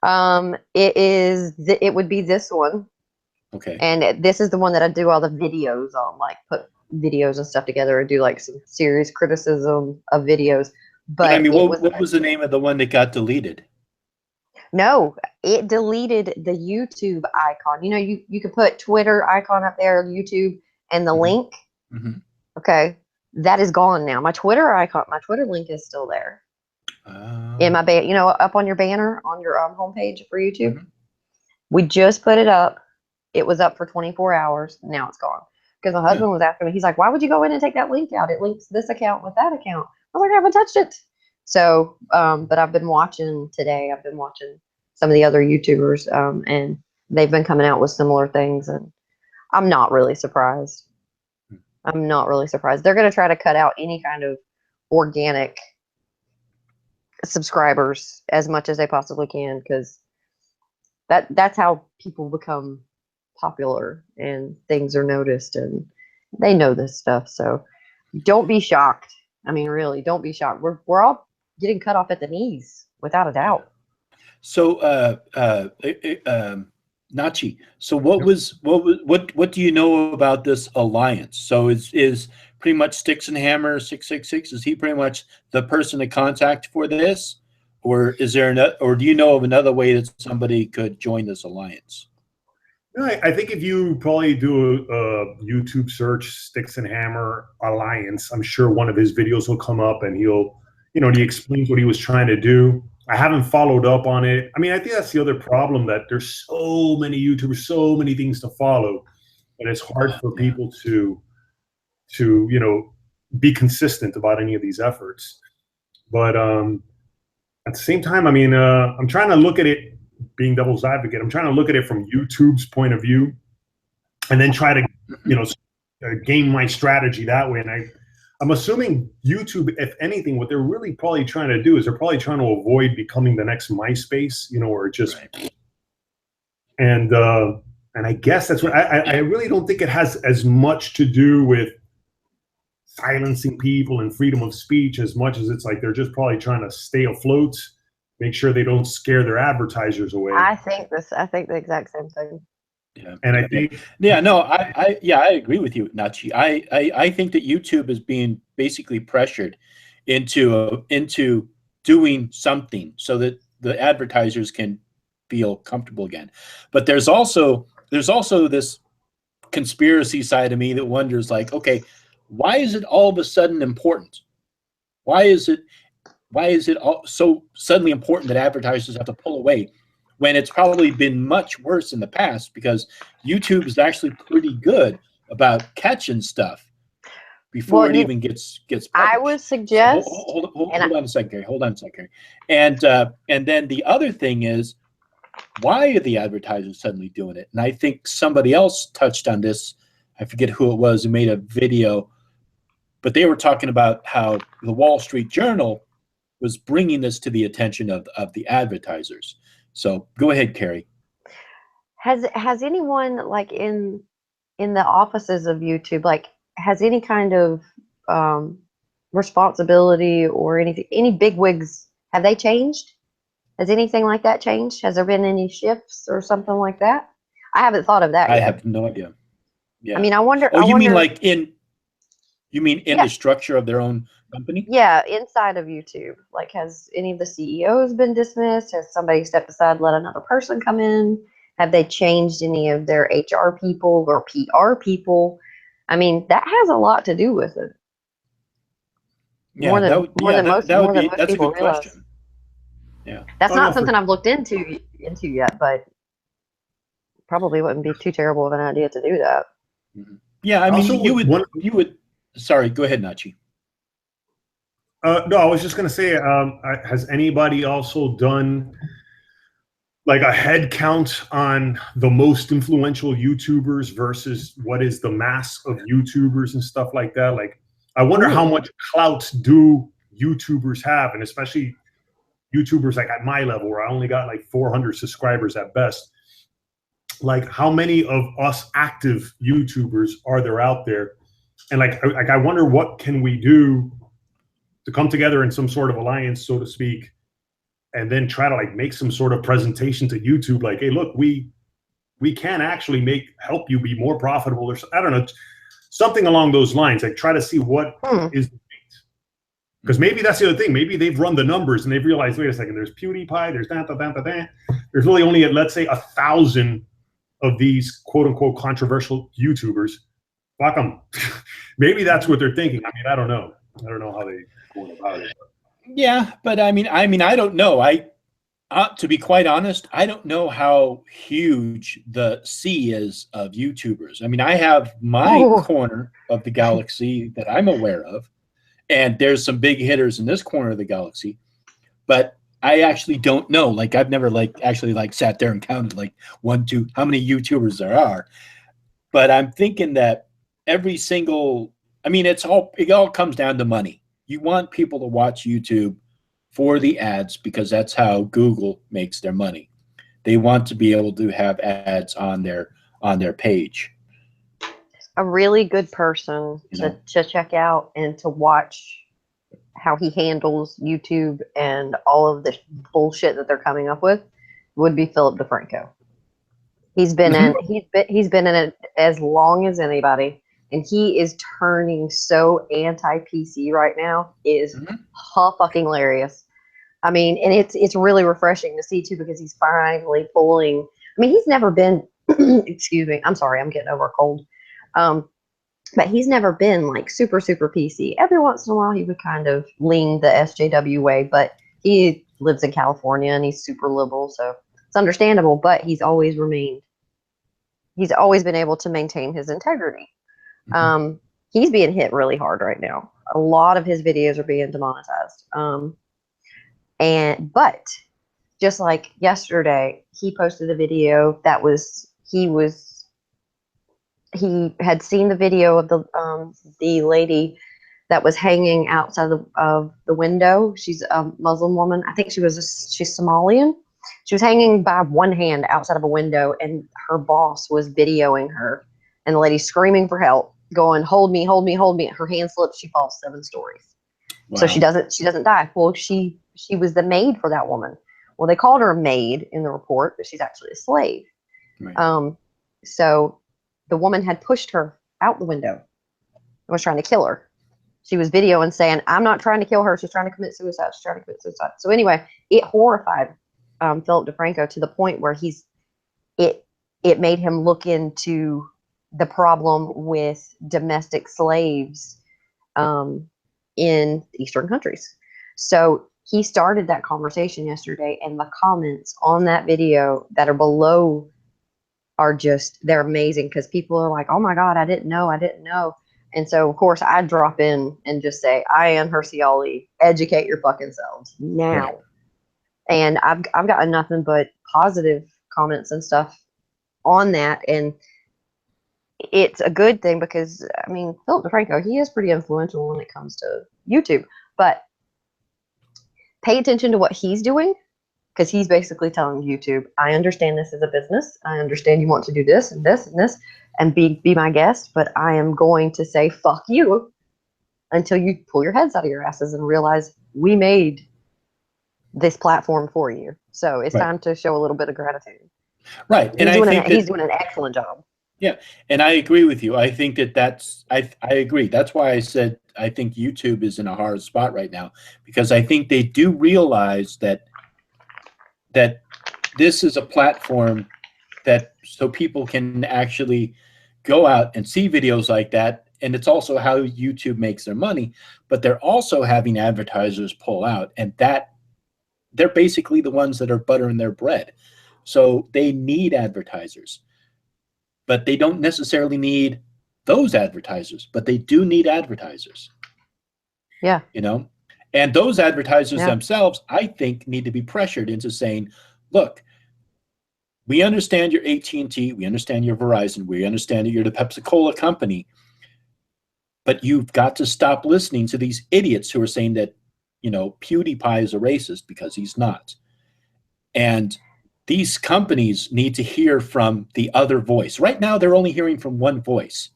It would be this one. Okay. And this is the one that I do all the videos on, like put videos and stuff together and do like some serious criticism of videos. But I mean, what was the name of the one that got deleted? No, it deleted the YouTube icon. You know, you could put Twitter icon up there, YouTube, and the link. Okay, that is gone now. My Twitter icon, my Twitter link is still there. In my up on your banner on your homepage for YouTube. We just put it up. It was up for 24 hours. Now it's gone. Because my husband was asking me, he's like, why would you go in and take that link out? It links this account with that account. I was like, I haven't touched it. So, but I've been watching today. I've been watching some of the other YouTubers, and they've been coming out with similar things, and I'm not really surprised. I'm not really surprised. They're going to try to cut out any kind of organic subscribers as much as they possibly can, because that's how people become popular and things are noticed, and they know this stuff. So don't be shocked. I mean, really, don't be shocked. We're all getting cut off at the knees, without a doubt. So, Nachi, so what do you know about this alliance? So is pretty much Sticks and Hammer 666, is he pretty much the person to contact for this, or is there or do you know of another way that somebody could join this alliance? I think if you probably do a YouTube search, Sticks and Hammer Alliance, I'm sure one of his videos will come up, and he explains what he was trying to do. I haven't followed up on it. I mean, I think that's the other problem, that there's so many YouTubers, so many things to follow, and it's hard for people to be consistent about any of these efforts. But at the same time, I mean, I'm trying to look at it, being devil's advocate, I'm trying to look at it from YouTube's point of view, and then try to, you know, game my strategy that way. And I'm assuming YouTube, if anything, what they're really probably trying to do is they're probably trying to avoid becoming the next MySpace, you know, or just, right. And I guess that's what I really don't think it has as much to do with silencing people and freedom of speech as much as it's like they're just probably trying to stay afloat, make sure they don't scare their advertisers away. I think the exact same thing. Yeah, and I think I agree with you, Nachi. I think that YouTube is being basically pressured into doing something so that the advertisers can feel comfortable again. But there's also this conspiracy side of me that wonders, like, okay, why is it all of a sudden important? Why is it all so suddenly important that advertisers have to pull away when it's probably been much worse in the past? Because YouTube is actually pretty good about catching stuff before it even gets published. I would suggest. So hold on a second, Gary. Hold on a second, Gary. And then the other thing is, why are the advertisers suddenly doing it? And I think somebody else touched on this. I forget who it was who made a video, but they were talking about how the Wall Street Journal was bringing this to the attention of the advertisers. So go ahead, Carrie. Has anyone, like, in the offices of YouTube, like, has any kind of responsibility or anything, any bigwigs, have they changed? Has anything like that changed? Has there been any shifts or something like that? I haven't thought of that yet. I have no idea. Yeah. I mean, I wonder. Oh, you mean like in the structure of their own company? Yeah, inside of YouTube. Like, has any of the CEOs been dismissed? Has somebody stepped aside, let another person come in? Have they changed any of their HR people or PR people? I mean, that has a lot to do with it. Yeah, that's a good question. Yeah, that's not something I've looked into yet, but probably wouldn't be too terrible of an idea to do that. Yeah, I mean, you would. Sorry, go ahead, Nachi. No, I was just going to say, has anybody also done like a head count on the most influential YouTubers versus what is the mass of YouTubers and stuff like that? Like, I wonder how much clout do YouTubers have, and especially YouTubers like at my level, where I only got like 400 subscribers at best. Like, how many of us active YouTubers are there out there? And like I wonder, what can we do to come together in some sort of alliance, so to speak, and then try to like make some sort of presentation to YouTube, like, hey, look, we can actually help you be more profitable, or I don't know, something along those lines. Like, try to see what is the fate. Because maybe that's the other thing. Maybe they've run the numbers and they've realized, wait a second, there's PewDiePie, there's that. There's really only, let's say, 1,000 of these quote unquote controversial YouTubers. Fuck them. Maybe that's what they're thinking. I mean, I don't know. I don't know how they go about it. Yeah, but I mean, I don't know. To be quite honest, I don't know how huge the sea is of YouTubers. I mean, I have my corner of the galaxy that I'm aware of, and there's some big hitters in this corner of the galaxy, but I actually don't know. Like, I've never actually sat there and counted like 1, 2, how many YouTubers there are. But I'm thinking that every single, I mean, it all comes down to money. You want people to watch YouTube for the ads because that's how Google makes their money. They want to be able to have ads on their page. A really good person to check out and to watch how he handles YouTube and all of the bullshit that they're coming up with would be Philip DeFranco. He's been in it as long as anybody. And he is turning so anti-PC right now. It is fucking hilarious. I mean, and it's really refreshing to see too, because he's finally pulling. I mean, he's never been. Excuse me. I'm sorry. I'm getting over a cold. But he's never been like super PC. Every once in a while, he would kind of lean the SJW way. But he lives in California and he's super liberal, so it's understandable. But he's always been able to maintain his integrity. he's being hit really hard right now. A lot of his videos are being demonetized. But just like yesterday, he posted a video that he had seen the video of the lady that was hanging outside of the window. She's a Muslim woman. I think she's Somalian. She was hanging by one hand outside of a window, and her boss was videoing her, and the lady screaming for help, going, "Hold me, hold me, hold me." Her hand slips. She falls 7 stories. Wow. So she doesn't die. Well, she was the maid for that woman. Well, they called her a maid in the report, but she's actually a slave. Right. So the woman had pushed her out the window and was trying to kill her. She was videoing saying, "I'm not trying to kill her. She's trying to commit suicide. She's trying to commit suicide." So anyway, it horrified Philip DeFranco to the point where it made him look into the problem with domestic slaves in Eastern countries. So he started that conversation yesterday, and the comments on that video that are below they're amazing, because people are like, "Oh my God, I didn't know. And so, of course, I drop in and just say, "Ayan Hirsi Ali, educate your fucking selves now." Right. And I've gotten nothing but positive comments and stuff on that. And it's a good thing because, I mean, Philip DeFranco, he is pretty influential when it comes to YouTube. But pay attention to what he's doing, because he's basically telling YouTube, "I understand this is a business. I understand you want to do this and this and this and be my guest, but I am going to say fuck you until you pull your heads out of your asses and realize we made this platform for you. So it's time to show a little bit of gratitude." Right. And he's doing an excellent job. Yeah. And I agree with you. I think I agree. That's why I said I think YouTube is in a hard spot right now, because I think they do realize that this is a platform so people can actually go out and see videos like that. And it's also how YouTube makes their money, but they're also having advertisers pull out, and that they're basically the ones that are buttering their bread. So they need advertisers, but they don't necessarily need those advertisers, but they do need advertisers. Yeah. And those advertisers themselves, I think, need to be pressured into saying, "Look, we understand you're AT&T, we understand you're Verizon, we understand that you're the Pepsi-Cola company, but you've got to stop listening to these idiots who are saying that, PewDiePie is a racist, because he's not. And these companies need to hear from the other voice. Right now, they're only hearing from one voice.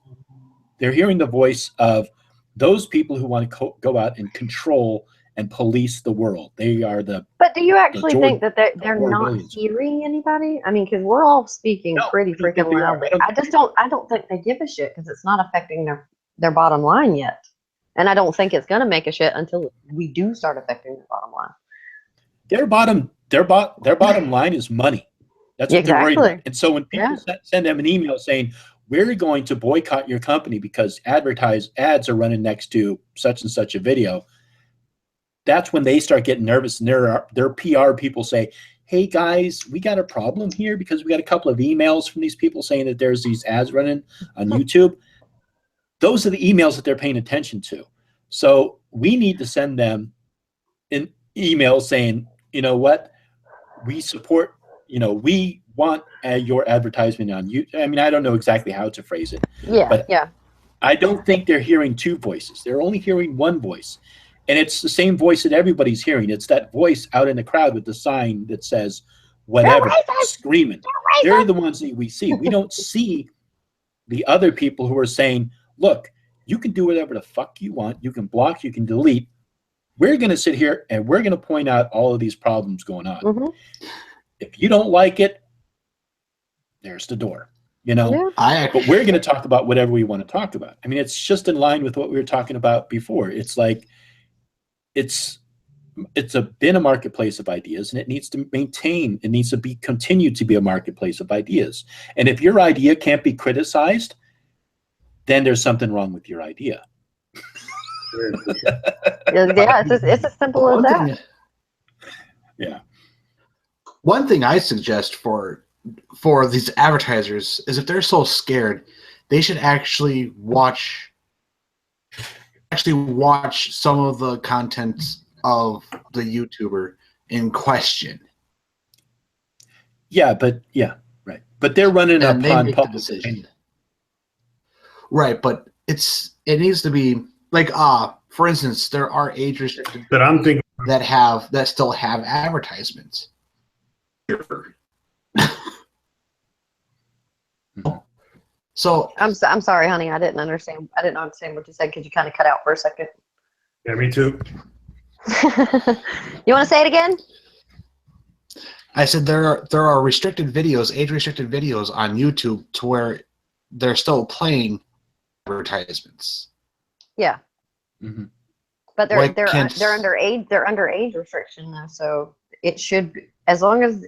They're hearing the voice of those people who want to go out and control and police the world. They are the. But do you actually think that they're not hearing anybody? I mean, because we're all speaking pretty freaking loudly. I don't think they give a shit, because it's not affecting their bottom line yet. And I don't think it's going to make a shit until we do start affecting their bottom line. Their bottom line is money. That's what they're worried about. And so when people send them an email saying, "We're going to boycott your company because ads are running next to such and such a video," that's when they start getting nervous, and their PR people say, "Hey guys, we got a problem here because we got a couple of emails from these people saying that there's these ads running on YouTube." Those are the emails that they're paying attention to. So we need to send them an email saying, "You know what? We support, we want your advertisement on YouTube." I mean, I don't know exactly how to phrase it. But I don't think they're hearing two voices. They're only hearing one voice. And it's the same voice that everybody's hearing. It's that voice out in the crowd with the sign that says whatever, screaming. They're the ones that we see. We don't see the other people who are saying, "Look, you can do whatever the fuck you want. You can block, you can delete. We're going to sit here and we're going to point out all of these problems going on. Mm-hmm. If you don't like it, there's the door, But we're going to talk about whatever we want to talk about." I mean, it's just in line with what we were talking about before. It's like it's been a marketplace of ideas, and it needs to continue to be a marketplace of ideas. And if your idea can't be criticized, then there's something wrong with your idea. It's as simple as that. Yeah. One thing I suggest for these advertisers is, if they're so scared, they should actually watch actually watch some of the content of the YouTuber in question. Yeah, right. But they're running And they upon make the public decision. opinion. Right, but it needs to be like for instance, there are age restricted That I'm thinking. that still have advertisements. So I'm sorry, honey. I didn't understand what you said because you kind of cut out for a second. Yeah, me too. You want to say it again? I said there are restricted videos, age restricted videos on YouTube to where they're still playing advertisements. Yeah. Mm-hmm. But they're under age restriction though, so it should be, as long as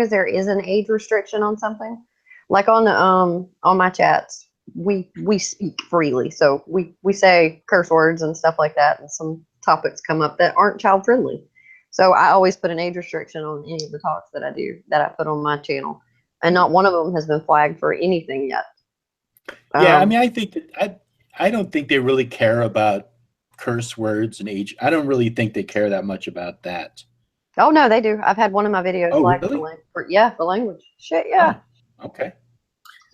there is an age restriction on something, like on my chats, we speak freely, so we say curse words and stuff like that, and some topics come up that aren't child friendly. So I always put an age restriction on any of the talks that I put on my channel, and not one of them has been flagged for anything yet. Yeah, I mean, I think that I don't think they really care about curse words and age. I don't really think they care that much about that. Oh no, they do. I've had one of my videos flagged really? for language. Shit, yeah. Oh, okay.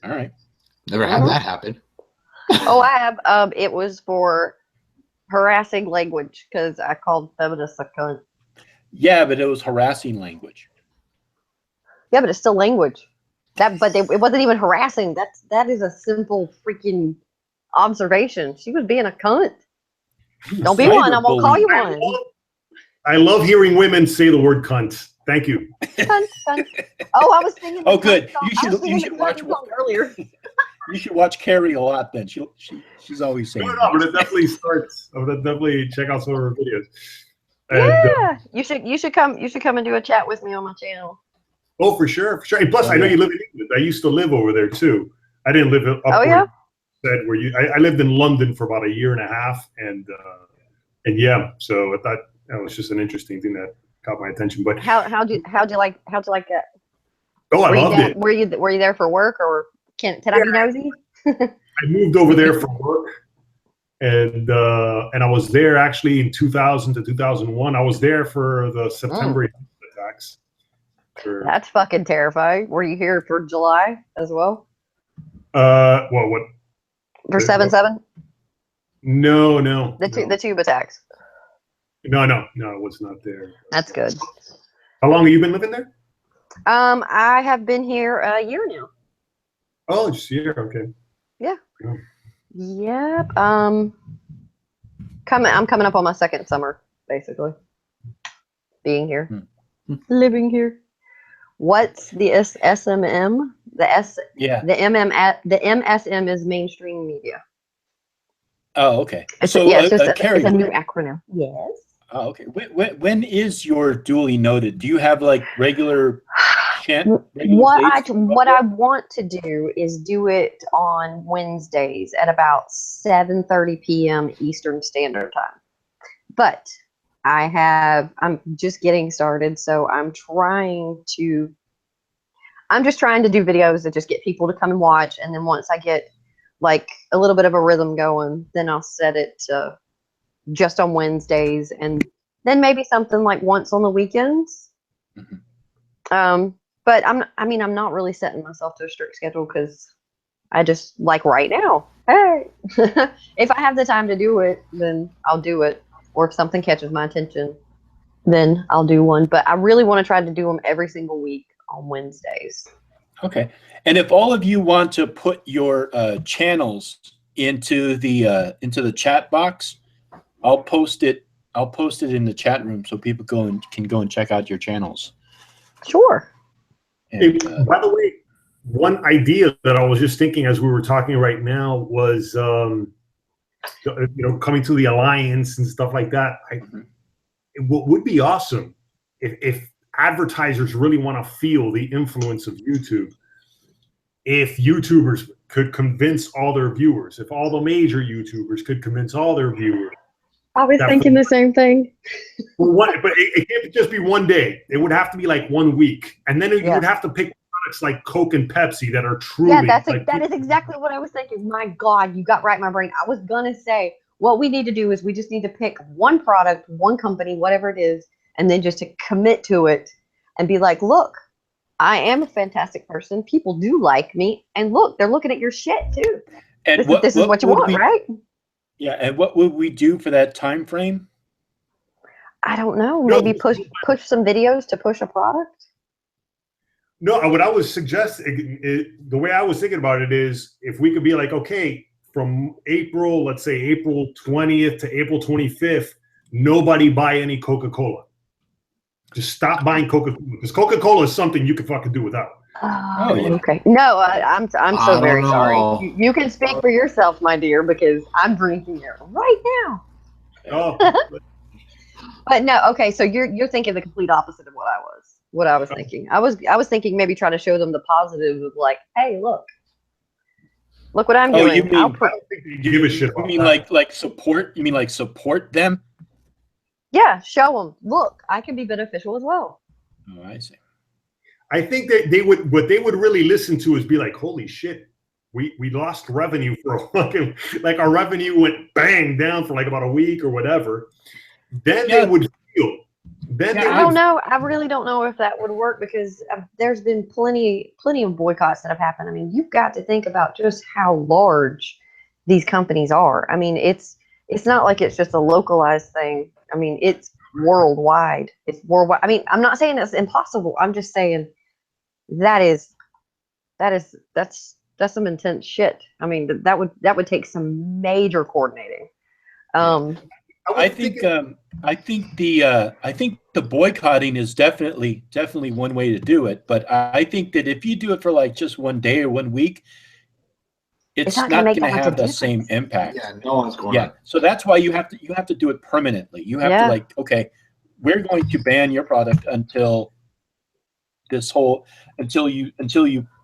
All right. Never had that happen. Oh, I have. It was for harassing language because I called feminists a cunt. Yeah, but it was harassing language. Yeah, but it's still language. It wasn't even harassing. That is a simple freaking observation. She was being a cunt. Don't be one. I'm gonna call you one. I love hearing women say the word cunt. Thank you. Cunt, cunt. Oh, I was thinking. Oh, good. You should watch earlier. You should watch Carrie a lot. Then she's always saying. No, but it definitely starts. I would definitely check out some of her videos. Yeah, you should come. You should come and do a chat with me on my channel. Oh, for sure, for sure. And plus, I know you live in England. I used to live over there too. I didn't live up where you. I lived in London for about a year and a half, and yeah. So I thought that was just an interesting thing that caught my attention. But how'd you like that? Oh, I loved it. Were you there for work, or can I be nosy? I moved over there for work, and I was there actually in 2000 to 2001. I was there for the September attacks. That's fucking terrifying. Were you here for July as well? What? For 7/7? No. The tube attacks. No, I was not there. That's good. How long have you been living there? I have been here a year now. Oh, just a year. Okay. Yeah. Yep. I'm coming up on my second summer, basically. Being here, living here. What's the SMM? The MSM is mainstream media. Oh, okay. It's a new acronym. Yes. Oh, okay. When is your duly noted? Do you have like regular What I want to do is do it on Wednesdays at about 7:30 p.m. Eastern Standard Time. But I'm just getting started, so I'm just trying to do videos that just get people to come and watch, and then once I get like a little bit of a rhythm going, then I'll set it to just on Wednesdays, and then maybe something like once on the weekends. Mm-hmm. But I'm not really setting myself to a strict schedule because I just like right now. Hey, if I have the time to do it, then I'll do it. Or if something catches my attention, then I'll do one. But I really want to try to do them every single week on Wednesdays. Okay. And if all of you want to put your channels into the chat box, I'll post it in the chat room so people can go and check out your channels. Sure. And, by the way, one idea that I was just thinking as we were talking right now was, coming to the alliance and stuff like that. It would be awesome if advertisers really want to feel the influence of YouTube. If YouTubers could convince all their viewers, if all the major YouTubers could convince all their viewers. I was thinking the same thing. But it can't just be one day. It would have to be like 1 week. And then you would have to pick products like Coke and Pepsi that are truly. Yeah, that is exactly what I was thinking. My God, you got right in my brain. I was going to say, what we need to do is we just need to pick one product, one company, whatever it is, and then just to commit to it and be like, look, I am a fantastic person. People do like me. And look, they're looking at your shit too. And this is what you want, right? Yeah. And what would we do for that time frame? I don't know. Maybe push some videos to push a product. No, what I was suggesting, the way I was thinking about it is if we could be like, okay, from April, let's say April 20th to April 25th, nobody buy any Coca-Cola. Just stop buying Coca-Cola, because Coca-Cola is something you can fucking do without. Oh, yeah. Okay. No, I'm so very sorry. You can speak for yourself, my dear, because I'm drinking it right now. Oh. But no, okay. So you're thinking the complete opposite of what I was thinking. I was thinking maybe trying to show them the positives of like, hey, look what I'm doing. You mean, I don't think they give a shit about you mean that. like support? You mean like support them? Yeah, show them. Look, I can be beneficial as well. Oh, I see. I think that what they would really listen to is be like, holy shit, we lost revenue for a fucking, like our revenue went bang down for like about a week or whatever. Then they would feel. Then I don't know. I really don't know if that would work because there's been plenty of boycotts that have happened. I mean, you've got to think about just how large these companies are. I mean, it's not like it's just a localized thing. I mean, it's worldwide. It's worldwide. I mean, I'm not saying it's impossible. I'm just saying that's some intense shit. I mean, that would take some major coordinating. I think the boycotting is definitely one way to do it. But I think that if you do it for like just one day or 1 week, it's not going to have the same impact. Yeah, no one's going. Yeah, so that's why you have to do it permanently. You have to like, okay, we're going to ban your product until you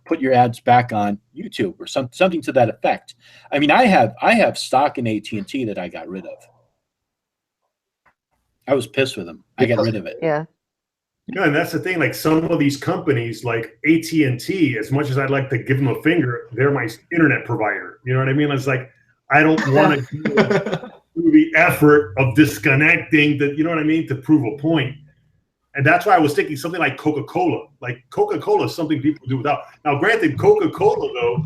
put your ads back on YouTube or something to that effect. I mean, I have stock in AT&T that I got rid of. I was pissed with them. I got rid of it. Yeah. Yeah, and that's the thing. Like some of these companies, like AT&T, as much as I'd like to give them a finger, they're my internet provider. You know what I mean? It's like I don't want to do the effort of disconnecting. You know what I mean? To prove a point. And that's why I was thinking something like Coca-Cola. Like Coca-Cola is something people do without. Now, granted, Coca-Cola though,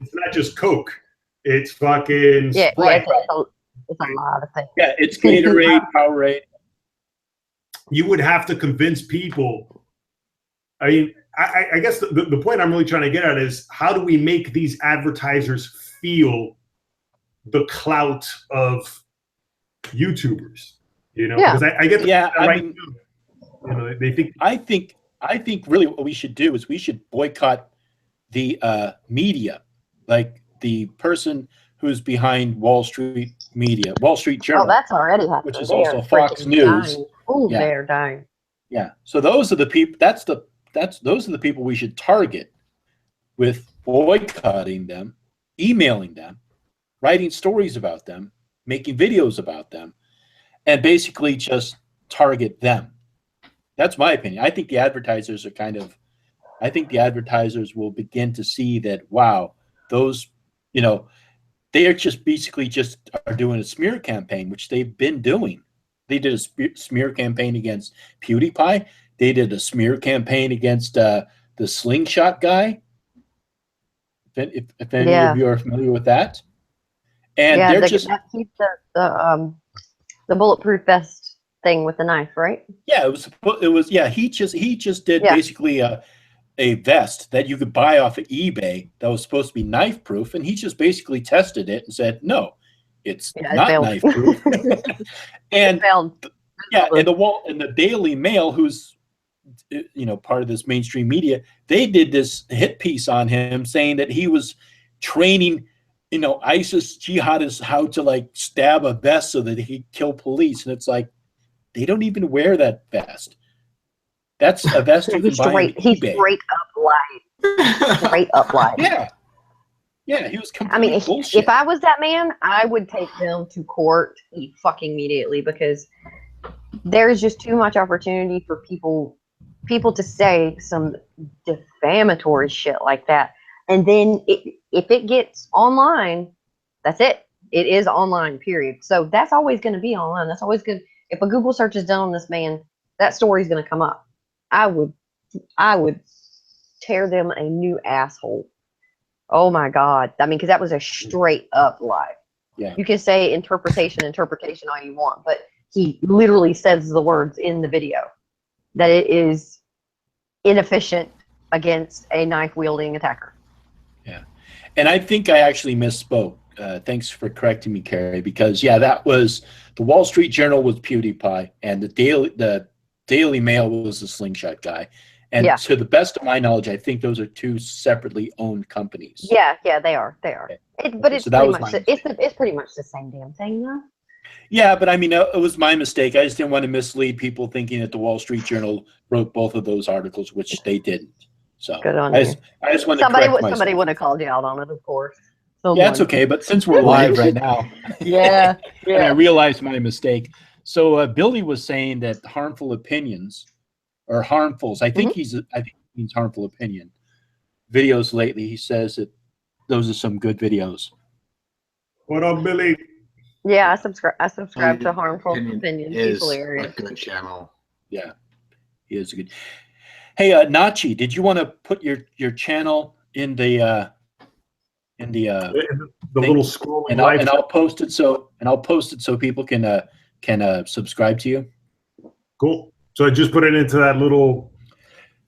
it's not just Coke. It's fucking Sprite. Yeah, it's a lot of things. Yeah, it's Gatorade, Powerade. You would have to convince people. I mean, I guess the point I'm really trying to get at is how do we make these advertisers feel the clout of YouTubers? You know, because I get you know, they think. I think really what we should do is we should boycott the media, like the person who's behind Wall Street Media, Wall Street Journal. Oh, that's already happening. Which is also Fox News. Oh, yeah. They're dying. Yeah. So those are the people. Those are the people we should target with boycotting them, emailing them, writing stories about them, making videos about them, and basically just target them. That's my opinion. I think the advertisers will begin to see that, wow, those, you know, they are just basically are doing a smear campaign, which they've been doing. They did a smear campaign against PewDiePie. They did a smear campaign against the slingshot guy. If any of you are familiar with that. And they're the bulletproof vest thing with the knife, right? Yeah, it was. Yeah, he just did basically a vest that you could buy off of eBay that was supposed to be knife proof, and he just basically tested it and said, no, it's not knife proof. And and the Daily Mail, who's part of this mainstream media, they did this hit piece on him saying that he was training ISIS jihadists how to like stab a vest so that he could kill police. And it's like, they don't even wear that vest. That's a vest you can buy on eBay. He's straight up lying. Straight up lying. Yeah, he was completely bullshit. If I was that man, I would take them to court fucking immediately, because there's just too much opportunity for people to say some defamatory shit like that. And then if it gets online, that's it. It is online, period. So that's always going to be online. That's always good. If a Google search is done on this man, that story is going to come up. I would tear them a new asshole. Oh my God. I mean, because that was a straight up lie. Yeah. You can say interpretation all you want, but he literally says the words in the video that it is inefficient against a knife wielding attacker. Yeah. And I think I actually misspoke. Thanks for correcting me, Carrie, because that was the Wall Street Journal was PewDiePie and the Daily Mail was the Slingshot guy. And to the best of my knowledge, I think those are two separately owned companies. Yeah, they are. Okay. But it's pretty much the same damn thing, though. Yeah, but I mean, it was my mistake. I just didn't want to mislead people thinking that the Wall Street Journal wrote both of those articles, which they didn't. So good on you. I just wanted to correct myself. Somebody would have called you out on it, of course. Yeah, it's okay. But since we're live right now, yeah, and I realized my mistake. So Billy was saying that harmful opinions or harmfuls. I think he means harmful opinion videos lately. He says that those are some good videos. What up, Billy? Yeah, I subscribe to Harmful Opinions. Is He's hilarious. a good channel. Yeah, he is a good. Hey, Nachi, did you want to put your channel in the little scrolling and I'll post it so people can subscribe to you. Cool. So I just put it into that little.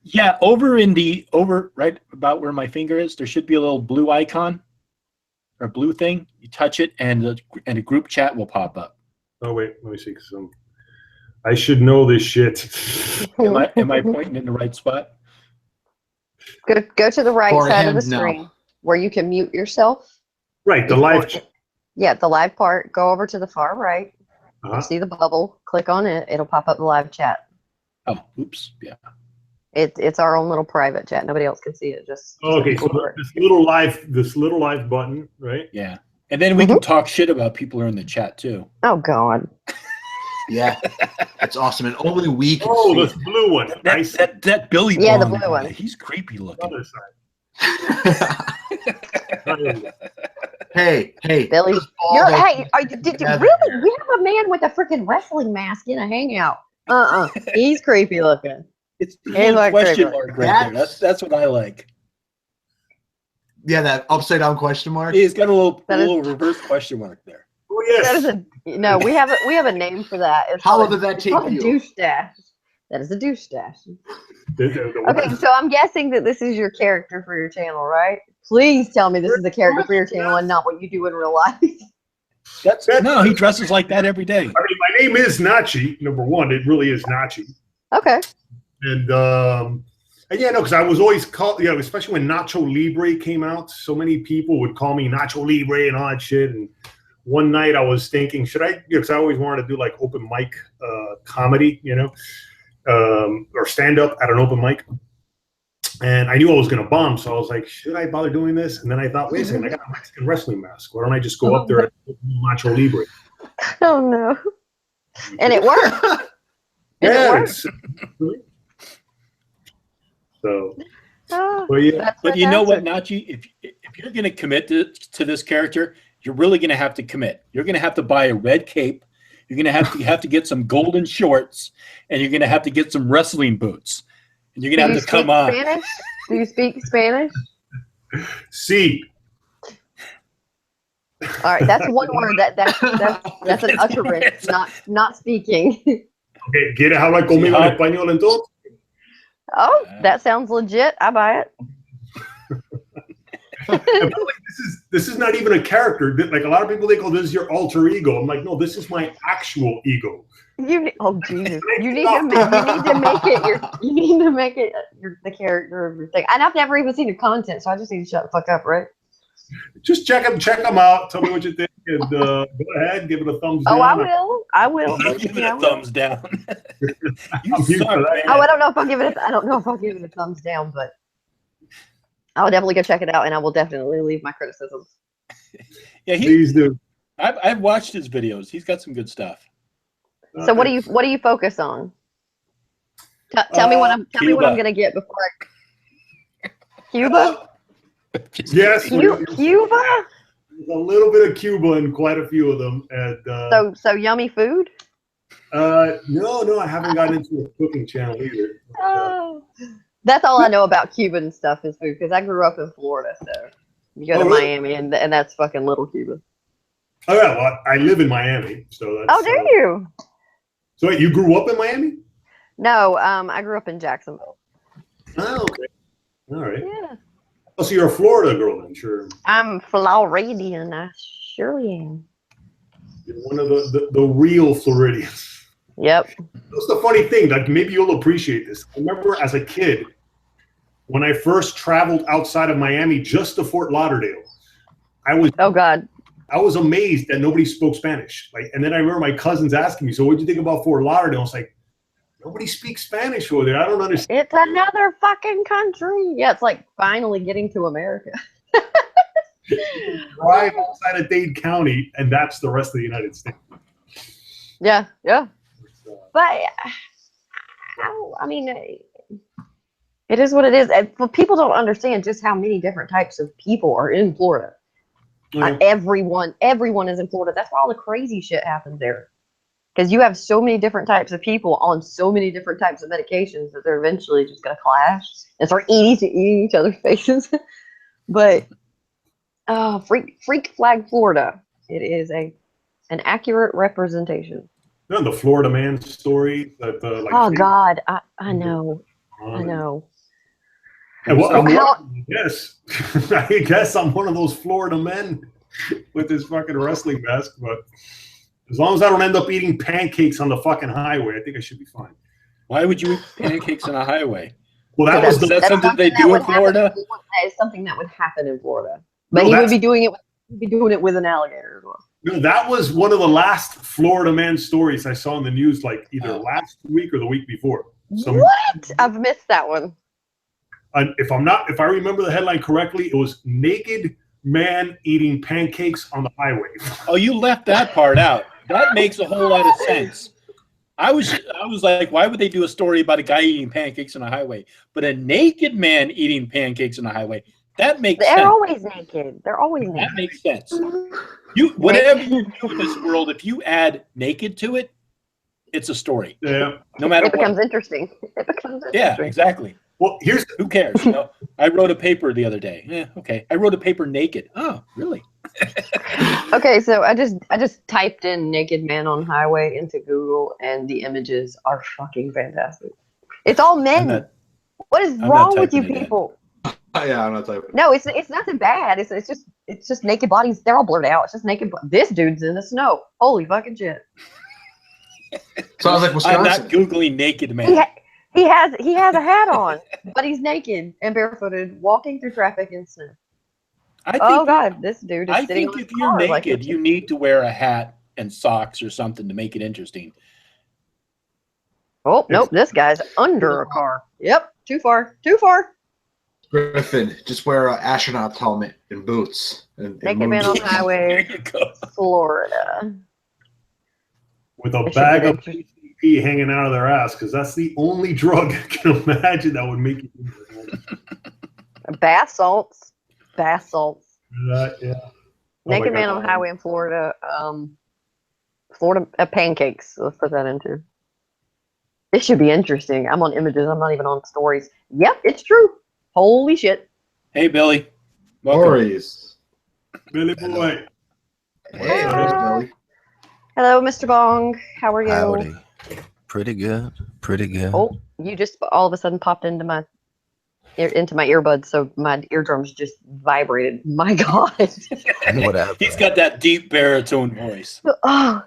Yeah, over right about where my finger is, there should be a little blue icon or blue thing. You touch it, and a group chat will pop up. Oh wait, let me see. I should know this shit. Am I pointing in the right spot? Go to the right side of the screen where you can mute yourself. Right, the live. Yeah, the live part. Go over to the far right. You see the bubble. Click on it. It'll pop up the live chat. Oh, oops. Yeah. It's our own little private chat. Nobody else can see it. Just okay. So this little live button, right? Yeah, and then we can talk shit about people who are in the chat too. Oh God. Yeah, that's awesome, and only we can see this blue one. That Billy. Yeah, the blue one. He's creepy looking. Other side. Hey, Billy. Did you really? We have a man with a freaking wrestling mask in a hangout. He's creepy looking. It's a question mark right there. That's what I like. Yeah, that upside down question mark. He's got a little reverse question mark there. Oh yes. We have a name for that. It's How long did that take you? Douche dash. That is a douche dash. Okay, so I'm guessing that this is your character for your channel, right? Please tell me this is a character for your channel and not what you do in real life. No, he dresses like that every day. I mean, my name is Nachi. Number one, it really is Nachi. Okay. And because I was always called, especially when Nacho Libre came out, so many people would call me Nacho Libre and all that shit. And one night I was thinking, should I? Because I always wanted to do like open mic comedy, or stand up at an open mic. And I knew I was going to bomb, so I was like, should I bother doing this? And then I thought, wait a second, I got a Mexican wrestling mask. Why don't I just go up there and do Nacho Libre? Oh no! And it worked. Yeah. So, but you know what, Nachi? If you're going to commit to this character, you're really going to have to commit. You're going to have to buy a red cape. You're going to have to get some golden shorts, and you're going to have to get some wrestling boots. And you're going to have to come on. Spanish? Do you speak Spanish? Sí. All right, that's one word. That's an utterance, not speaking. Okay, ¿quieres hablar conmigo en español entonces? Oh, that sounds legit. I buy it. This is not even a character. Like a lot of people, they go, "This is your alter ego." I'm like, no, this is my actual ego. Jesus! You need to make it the character of your thing. And I've never even seen your content, so I just need to shut the fuck up, right? Just check them out. Tell me what you think, and go ahead, give it a thumbs down. Oh, I will. Give it a thumbs down. I don't know if I'll give it. I don't know if I'll give it a thumbs down, but I'll definitely go check it out, and I will definitely leave my criticisms. Yeah, please do. I've watched his videos. He's got some good stuff. So what do you focus on? Tell me what I'm gonna get before Cuba. Yes. Cuba? a little bit of Cuba and quite a few of them. And so yummy food. no, I haven't gotten into a cooking channel either. Oh, that's all I know about Cuban stuff is food because I grew up in Florida. So you go to really? Miami and that's fucking little Cuba. Oh yeah, well, I live in Miami, so that's. Oh, do you? So wait, you grew up in Miami? No, I grew up in Jacksonville. Oh, okay. All right. Yeah. Oh, so you're a Florida girl then, sure. I'm Floridian. I surely am. You're one of the real Floridians. Yep. That's the funny thing. Like maybe you'll appreciate this. I remember as a kid when I first traveled outside of Miami, just to Fort Lauderdale. Oh God. I was amazed that nobody spoke Spanish. Like, and then I remember my cousins asking me, "So, what do you think about Fort Lauderdale?" I was like, "Nobody speaks Spanish over there. I don't understand." It's another fucking country. Yeah, it's like finally getting to America. Drive outside of Dade County, and that's the rest of the United States. Yeah. But I mean, it is what it is. And people don't understand just how many different types of people are in Florida. Everyone is in Florida. That's why all the crazy shit happens there. Because you have so many different types of people on so many different types of medications that they're eventually just going to clash and start eating each other's faces. But Freak Flag Florida. It is an accurate representation. You know, the Florida man story. That, oh God, I know. I know. And yes, I guess I'm one of those Florida men with this fucking wrestling mask. But as long as I don't end up eating pancakes on the fucking highway, I think I should be fine. Why would you eat pancakes on a highway? Well, is that something they do in Florida? That is something that would happen in Florida. But he would be doing it with an alligator as well. No, that was one of the last Florida man stories I saw in the news, like either last week or the week before. What? I've missed that one. If I remember the headline correctly, it was naked man eating pancakes on the highway. Oh, you left that part out. That makes a whole lot of sense. I was like, why would they do a story about a guy eating pancakes on a highway? But a naked man eating pancakes on a highway, that makes sense. They're always naked. They're always naked. That makes sense. Whatever you do in this world, if you add naked to it, it's a story. Yeah. No matter what. It becomes interesting. Yeah, exactly. Well, who cares? You know, I wrote a paper the other day. Yeah, okay. I wrote a paper naked. Oh, really? Okay, so I just typed in naked man on highway into Google, and the images are fucking fantastic. It's all men. What is wrong with you people? Yeah, I'm not typing. No, it's nothing bad. It's just naked bodies. They're all blurred out. It's just naked. This dude's in the snow. Holy fucking shit! Sounds like Wisconsin. I'm not googling naked man. He has a hat on, but he's naked and barefooted, walking through traffic in snow. Oh God, this dude is sitting on his if you're car naked, you need to wear a hat and socks or something to make it interesting. Oh nope, this guy's under a car. Yep, too far. Griffin, just wear an astronaut helmet and boots. Naked man on highway, Florida. With a bag of PCP hanging out of their ass, because that's the only drug I can imagine that would make you do that. Bath salts. Yeah. Naked man on highway in Florida. Florida pancakes. Let's put that into. This should be interesting. I'm on images. I'm not even on stories. Yep, it's true. Holy shit. Hey, Billy. Stories. Billy boy. Hey, Billy. Hello, Mr. Bong. How are you? Howdy. Pretty good. Oh, you just all of a sudden popped into my earbuds, so my eardrums just vibrated. My God. What happened? He's got that deep baritone voice. Oh.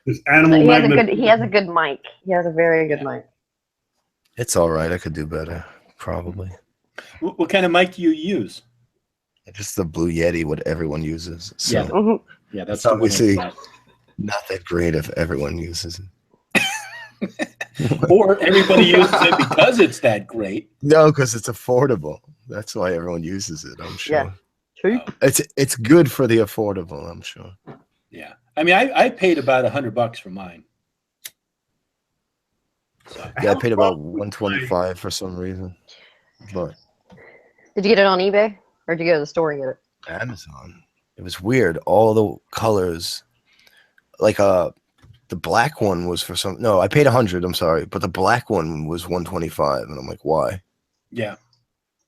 This animal he has a good mic. He has a very good mic. It's all right. I could do better, probably. What kind of mic do you use? Just the Blue Yeti, what everyone uses. So yeah. Mm-hmm. Yeah, that's obviously not that great if everyone uses it. Or everybody uses it because it's that great. No, because it's affordable. That's why everyone uses it, I'm sure. Yeah. Cheap. It's good for the affordable, I'm sure. Yeah. I mean, I paid about $100 for mine. So. Yeah, I paid about $125 for some reason. But did you get it on eBay, or did you go to the store and get it? Amazon. It was weird. All the colors, like the black one was for some. No, I paid 100. I'm sorry, but the black one was 125, and I'm like, why? Yeah.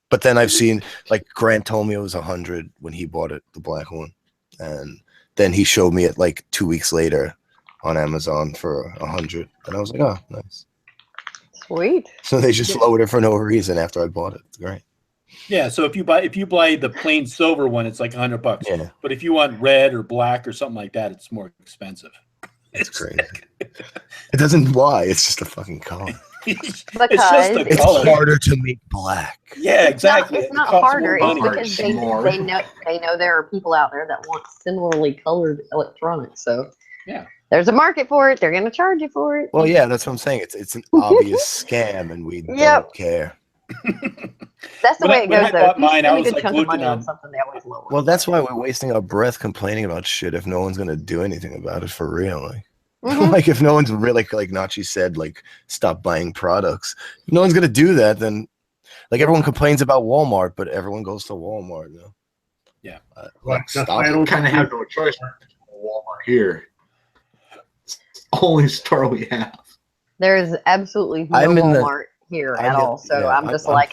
But then I've seen, like, Grant told me it was 100 when he bought it, the black one, and then he showed me it like 2 weeks later on Amazon for 100, and I was like, oh, nice. Sweet. So they just lowered it for no reason after I bought it. It's great. Yeah, so if you buy the plain silver one, it's like $100. Yeah, But if you want red or black or something like that, it's more expensive. it's crazy. It doesn't. Why? It's just a fucking color. It's just a It's color. harder to make black. Yeah, exactly. It's not It costs harder. more It's money. because they know there are people out there that want similarly colored electronics. So yeah, there's a market for it. They're going to charge you for it. Well, yeah, that's what I'm saying. It's an obvious scam, and we don't care. That's the way it goes, I though. bought If you mine, spend I a was good like chunk of looking money on on. something, they always lower. Well, that's why we're wasting our breath complaining about shit if no one's gonna do anything about it for real. Like, like if no one's really, like Nachi said, like, stop buying products. If no one's gonna do that, then like everyone complains about Walmart, but everyone goes to Walmart now. Yeah, like, That's stop why I it. don't Kind of have no choice. Walmart here. It's the only store we have. There is absolutely no I'm in the- Walmart here I'm at in- all. So yeah, I'm just like,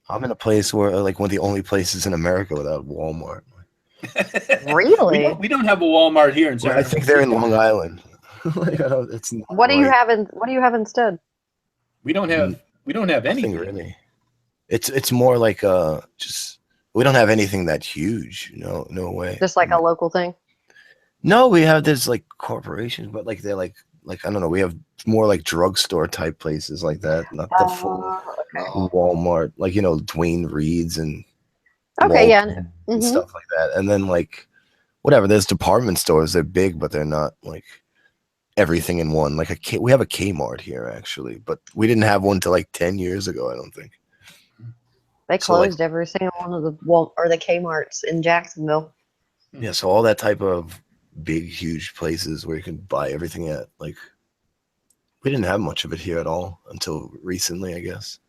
I'm in a place where, like, one of the only places in America without Walmart. really? We don't have a Walmart here in San I think they're in Long Island. Like, it's not What do you right. have in? What do you have instead? We don't have Nothing anything. really. It's more like just we don't have anything that huge. No way. Just like a local thing. No, we have this like corporations, but like they're like I don't know. We have more like drugstore type places like that, not the full Okay. Walmart, like, you know, Dwayne Reed's and Okay. Yeah. Walgreens Mhm. and stuff like that. And then like whatever, there's department stores. They're big, but they're not like everything in one. Like we have a Kmart here actually, but we didn't have one till like 10 years ago. I don't think. They So, like- closed every single one of the the Kmarts in Jacksonville. Yeah, so all that type of big, huge places where you can buy everything at, like, we didn't have much of it here at all until recently, I guess.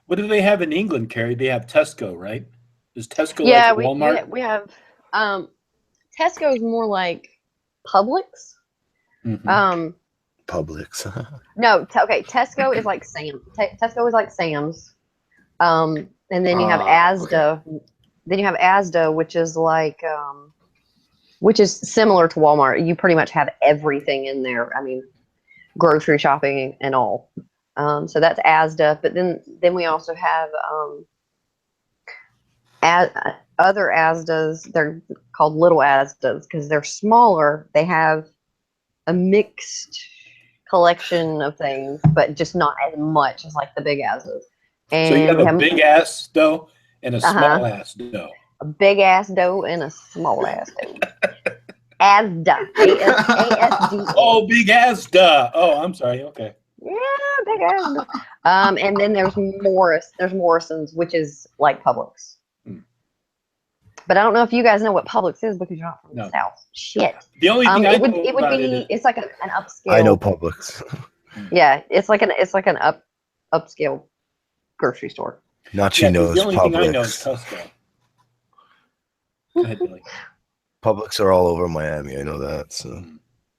What do they have in England, Carrie? They have Tesco, right? Is Tesco Yeah, like Walmart? we have Tesco's more like Publix. Mhm. Publix. No, okay. Tesco is like Tesco is like Sam's. And then you have Asda. Okay. Then you have Asda, which is like which is similar to Walmart. You pretty much have everything in there. I mean, grocery shopping and all. So that's Asda. But then we also have other Asdas. They're called little Asdas because they're smaller. They have a mixed collection of things, but just not as much as like the big Asdas. And So you have we a big ass dough and a small Uh-huh. ass dough. a big ass dough and a small ass dough. Asda. ASD. Oh, big ass duh. Oh, I'm sorry. Okay. Yeah, big ass dough. And then there's Morrison's, which is like Publix. Hmm. But I don't know if you guys know what Publix is because you're not from No. the South. Shit. The only thing I It would know be about it it's like an upscale. I know Publix. Yeah, it's like an upscale grocery store. Nachi knows the only thing I know is Publix. Tesco. Go ahead, Billy. Publix are all over Miami. I know that. So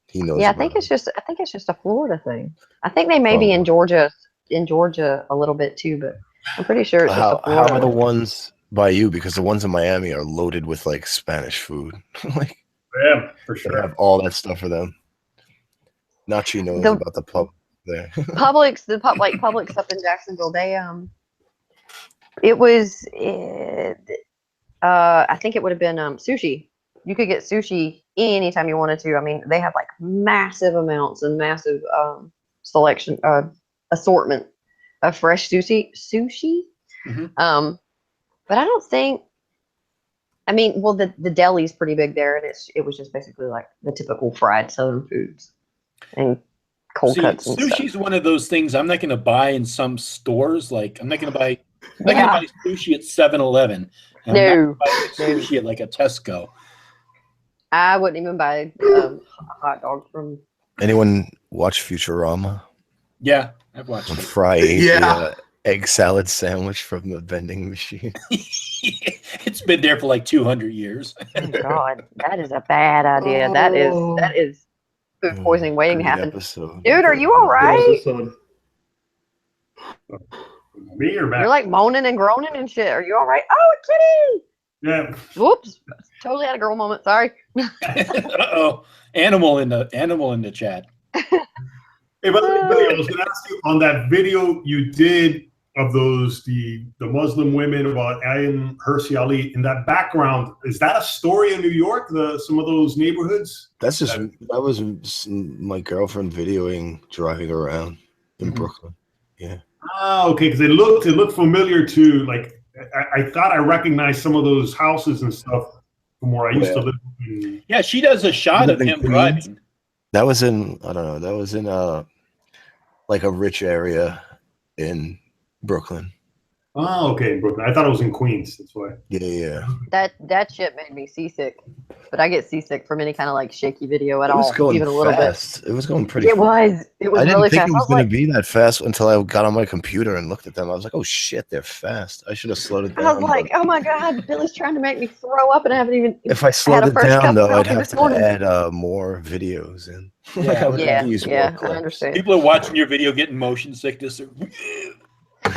he knows. Yeah, I about think it. it's just a Florida thing. I think they may be in Georgia a little bit too, but I'm pretty sure it's just How a Florida. are the ones by you? Because the ones in Miami are loaded with like Spanish food. Like Yeah, for they sure. have all that stuff for them. Nachi knows The- about the pub there. Publix up in Jacksonville, it was I think it would have been sushi. You could get sushi anytime you wanted to. I mean, they have like massive amounts and massive selection assortment of fresh sushi. Mhm. But I don't think. I mean, well, the deli's pretty big there, and it was just basically like the typical fried Southern foods and cold See, cuts and stuff. sushi's one of those things I'm not going to buy in some stores. Like, I'm not going to buy sushi at 7-Eleven. I'm not gonna buy sushi at like a Tesco. I wouldn't even buy a hot dog from. Anyone watch Futurama? Yeah, I've watched When it. Fry ate Yeah. the egg salad sandwich from the vending machine. It's been there for like 200 years. Oh God, that is a bad idea. That is food poisoning waiting to Great happen. episode. Dude, are you all right? Me or Matt? You're like moaning and groaning and shit. Are you all right? Oh, a kitty! Yeah. Whoops! Totally had a girl moment. Sorry. Uh-oh. Animal in the chat. Hey, but I was going to ask you on that video you did of those the Muslim women about Ayan Hirsi Ali. In that background, is that a story in New York? Some of those neighborhoods. That was my girlfriend videoing driving around in Brooklyn. Yeah. Oh, okay. Because it looked familiar too. Like I thought I recognized some of those houses and stuff from where I used to live. Yeah, she does a shot of him driving. That was in that was in like a rich area in Brooklyn. Oh, okay, in Brooklyn. I thought it was in Queens. That's why. Yeah. That shit made me seasick. But I get seasick from any kind of like shaky video at It was all, going even a little fast. It was going bit. pretty It fast. was I didn't really think fast. it was going to be that fast until I got on my computer and looked at them. I was like, "Oh shit, they're fast." I should have slowed it down. I was like, "Oh my God, Billy's trying to make me throw up," and I haven't even. If I slowed had a it first cup down, of though, I'd coffee have this to morning. add more videos in. Like, I would have to use more I clips. understand. People are watching your video getting motion sickness.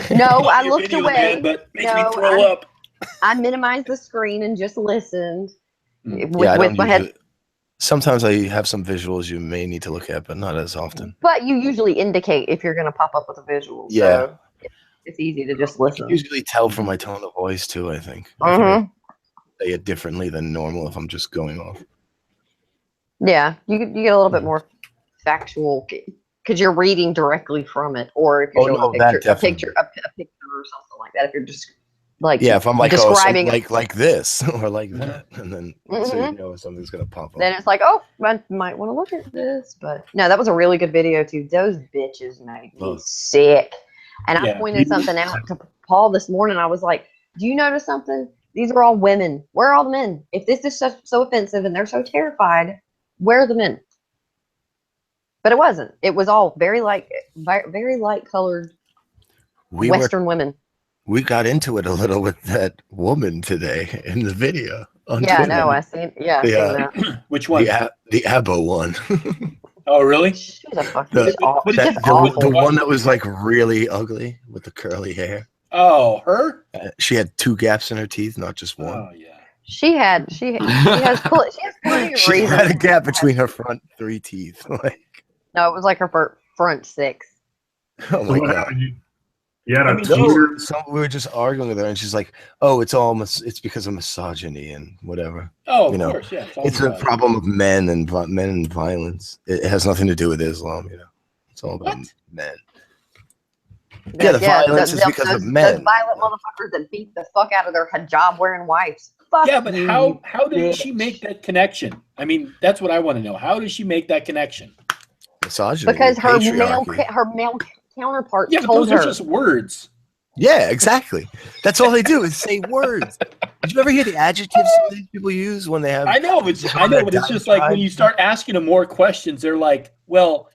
No, I Your looked video's away. good, but makes No, me throw up. I minimized the screen and just listened with, Yeah, I with don't my head. usually. Sometimes I have some visuals you may need to look at, but not as often. But you usually indicate if you're going to pop up with a visual. Yeah. So it's easy to just I listen. can usually tell from my tone of voice too. I think. I Mhm. say it differently than normal if I'm just going off. Yeah, you get a little bit more factual because you're reading directly from it, or if you're showing no, a that picture, definitely. a picture or something like that. If you're just like Yeah, if I'm like describing like this or like that, and then so you Mhm. know something's gonna pop up. then it's like, oh, I might want to look at this. But no, that was a really good video too. Those bitches made me sick. And I Yeah. pointed something out to Paul this morning. I was like, do you notice something? These are all women. Where are all the men? If this is so offensive and they're so terrified, where are the men? But it wasn't. It was all very light colored Western women. We got into it a little with that woman today in the video. On Yeah, Twitter. no, I seen. Yeah, I seen that. Which one? The Abo one. Oh, really? She was a fucking What is just that? awful. The one that was like really ugly with the curly hair. Oh, her? She had 2 gaps in her teeth, not just one. Oh, yeah. She has plenty of She reasons. had a gap between her front 3 teeth. Like, No, it was like her front 6. oh my god. Yeah, I mean, We were just arguing with her, and she's like, "Oh, it's because of misogyny and whatever." Oh, of course, yeah. It's a problem of men and violence. It has nothing to do with Islam, you know. It's all about men. Yeah, the violence is because of men. Those violent motherfuckers that beat the fuck out of their hijab wearing wives. Fuck Yeah, but you, how did she make that connection? I mean, that's what I want to know. How does she make that connection? Misogyny. Because her male patriarchy. counterpart Yeah, but told those her. are just words. Yeah, exactly. That's all they do is say words. Did you ever hear the adjectives some of these people use when they have? I know, but it's just like when you start asking them more questions, they're like, "Well,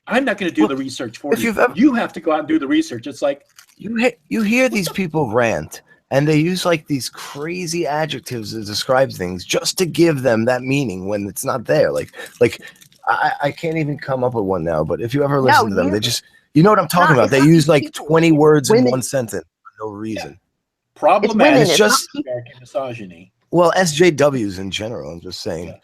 I'm not going to do the research for you. You have to go out and do the research." It's like you hear these people rant, and they use like these crazy adjectives to describe things just to give them that meaning when it's not there. Like I can't even come up with one now. But if you ever listen to them, they just. You know what I'm talking about? They use like 20 words in one sentence for no reason. Yeah. Problematic. It's just misogyny. Well, SJWs in general. I'm just saying,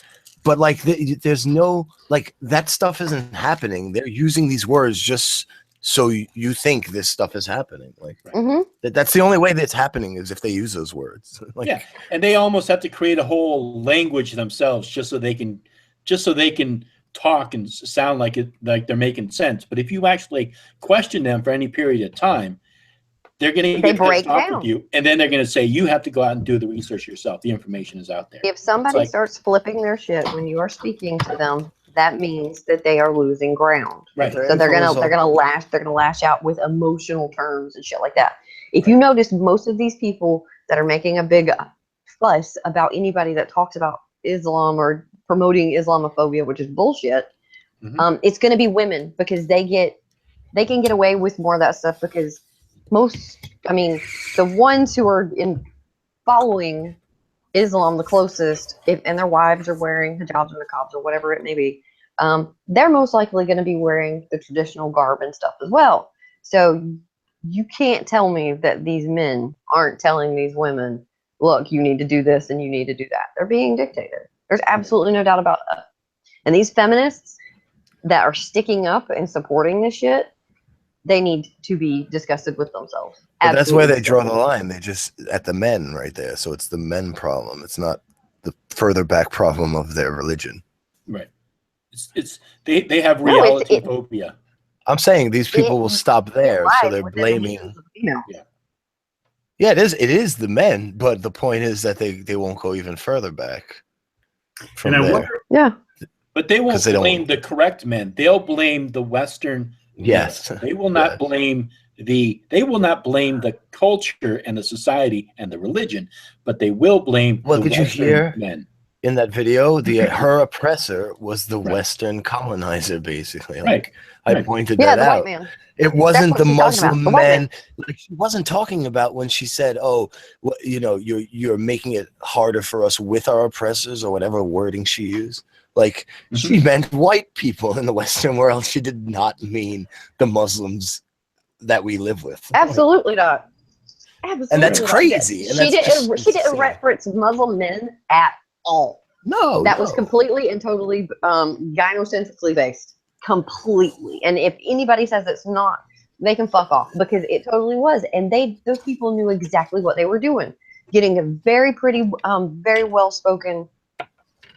but like there's no like that stuff isn't happening. They're using these words just so you think this stuff is happening. Like that's the only way that's happening is if they use those words. Like, yeah, and they almost have to create a whole language themselves just so they can talk and sound like they're making sense. But if you actually question them for any period of time, they're going to get pissed off with you, and then they're going to say you have to go out and do the research yourself. The information is out there. If somebody starts flipping their shit when you are speaking to them, that means that they are losing ground. Right. So they're gonna lash out with emotional terms and shit like that. If you notice, most of these people that are making a big fuss about anybody that talks about Islam or promoting Islamophobia, which is bullshit, it's going to be women because they can get away with more of that stuff because the ones who are following Islam the closest, and their wives are wearing hijabs or niqabs or whatever it may be, they're most likely going to be wearing the traditional garb and stuff as well. So you can't tell me that these men aren't telling these women, look, you need to do this and you need to do that. They're being dictated. There's absolutely no doubt about that. And these feminists that are sticking up and supporting this shit, they need to be disgusted with themselves. But that's where they draw disgusted. the line. They just at the men right there. So it's the men problem. It's not the further back problem of their religion. Right. They have reality phobia. I'm saying these people will stop there, so they're blaming. Yeah. Yeah, it is the men, but the point is that they won't go even further back from And I there. wonder, Yeah. But they won't they don't- blame the correct men. They'll blame the Western. Yes. They will not Yes. blame they will not blame the culture and the society and the religion, but they will blame Well, the did you Western hear- men. In that video, her oppressor was the Western colonizer, basically. Like I Right. pointed Yeah, that the out. white man. It wasn't what the she's talking about, Muslim the white men. Like she wasn't talking about when she said, "Oh, you're making it harder for us with our oppressors," or whatever wording she used. Like she meant white people in the Western world. She did not mean the Muslims that we live with. Absolutely not. Absolutely And that's not. crazy. And She that's didn't. just She didn't insane. reference Muslim men at all. No, That was no. completely and totally gynocentrically based. Completely. And if anybody says it's not, they can fuck off, because it totally was. And those people knew exactly what they were doing. Getting a very pretty, very well spoken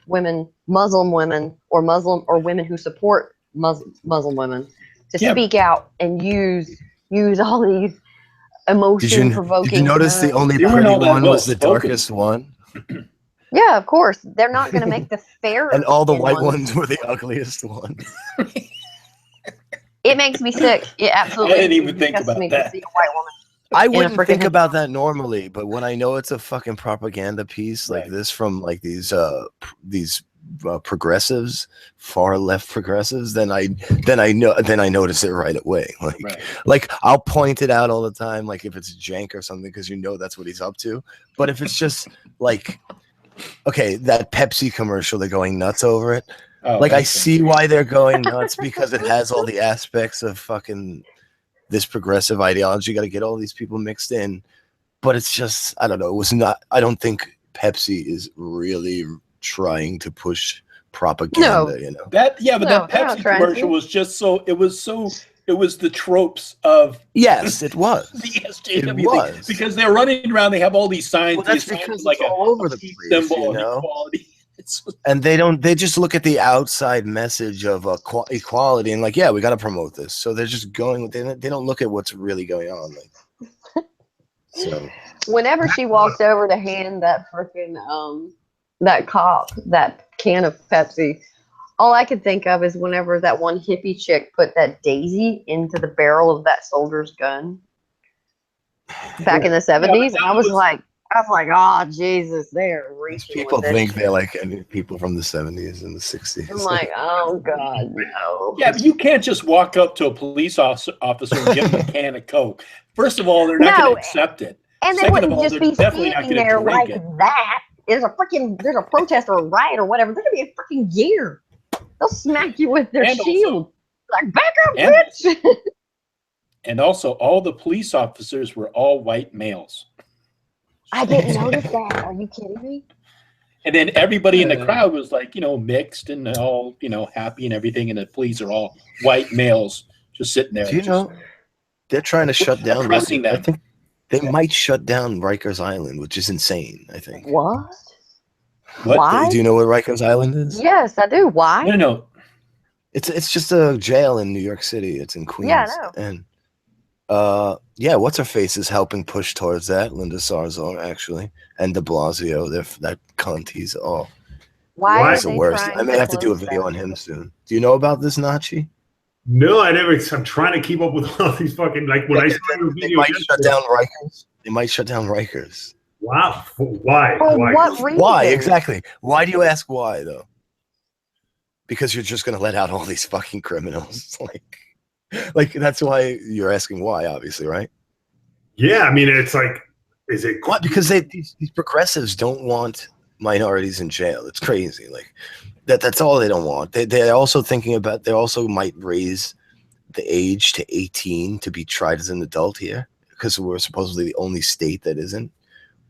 women, Muslim women, or women who support Muslim women to speak out and use all these emotion provoking. Did you notice the only They weren't pretty all that one was the well-spoken. darkest one? Yeah, of course. They're not going to make the fair. And all the white ones. ones were the ugliest ones. It makes me sick. It absolutely. I didn't even think disgusts about me that. To see a white woman. I a wouldn't freaking think hijab. about that normally, but when I know it's a fucking propaganda piece like Right. this from like these progressives, far left progressives, then I notice it right away. Like I'll point it out all the time, like if it's jank or something, because that's what he's up to. But if it's just like, okay, that Pepsi commercial, they're going nuts over it. Oh, Like I that's see why they're going nuts, because it has all the aspects of fucking this progressive ideology. Got to get all these people mixed in, but it's just, I don't know. It was not. I don't think Pepsi is really trying to push propaganda. No. that No, that they're not Pepsi trying commercial to. was just so. It was the tropes of Yes, it was. the It SJW was. thing, because they're running around. They have all these signs. Well, that's these signs because like it's all over the peace place, symbol you of know? equality. And they just look at the outside message of equality and like, yeah, we got to promote this. So they're just going. They don't look at what's really going on. Like, so Whenever she walked over to hand that freaking that cop that can of Pepsi, all I could think of is whenever that one hippie chick put that daisy into the barrel of that soldier's gun back in the 70s. that I was was- like, oh Jesus, they're these reaching. people with this think shit. they're like any people from the 70s and the 60s. I'm like, oh God, no. Yeah, but you can't just walk up to a police officer and give them a can of Coke. First of all, they're not No, going to accept it. And they Second of wouldn't all, just they're be definitely not standing gonna there drink like it. that. There's a protest or a riot or whatever. They're gonna be in freaking gear. They'll smack you with their And also- shield. Like, back up, and- bitch. And also, all the police officers were all white males. I didn't notice that. Are you kidding me? And then everybody in the crowd was like, mixed and all, happy and everything. And the police are all white males just sitting there. Do you know they're trying to shut down? Oppressing I them. think they might shut down Rikers Island, which is insane. I think. What? What? Why? Do you know what Rikers Island is? Yes, I do. Why? No. It's just a jail in New York City. It's in Queens. Yeah, I know. And what's her face is helping push towards that. Linda Sarsour, actually, and De Blasio. That cunt. He's Why are he's the they worst. trying I may to have to do a close video that? on him soon. Do you know about this, Nachi? no, I'm trying to keep up with all these fucking, like when I saw your They video. might shut down Rikers. They might shut down Rikers. Wow. Why? For Why? what reason? Why exactly? Why do you ask why though? Because you're just gonna let out all these fucking criminals. like that's why you're asking why, obviously, right? Yeah, I mean, it's like Is it What? Because these progressives don't want minorities in jail. It's crazy. Like that's all they don't want. They're also thinking about. They also might raise the age to 18 to be tried as an adult here, because we're supposedly the only state that isn't,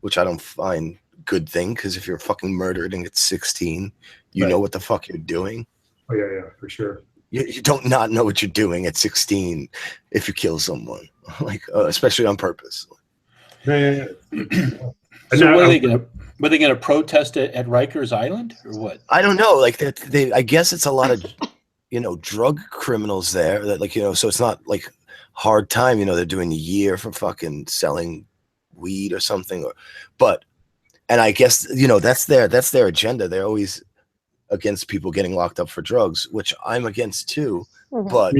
which I don't find a good thing. Because if you're fucking murdered and it's 16, you know what the fuck you're doing. Oh yeah, for sure. You don't not know what you're doing at 16 if you kill someone, like especially on purpose. Yeah. So were they gonna protest it at Rikers Island or what? I don't know. Like I guess it's a lot of, drug criminals there. That so it's not like hard time. They're doing a year for fucking selling weed or something. And I guess that's their agenda. They're always against people getting locked up for drugs, which I'm against too. But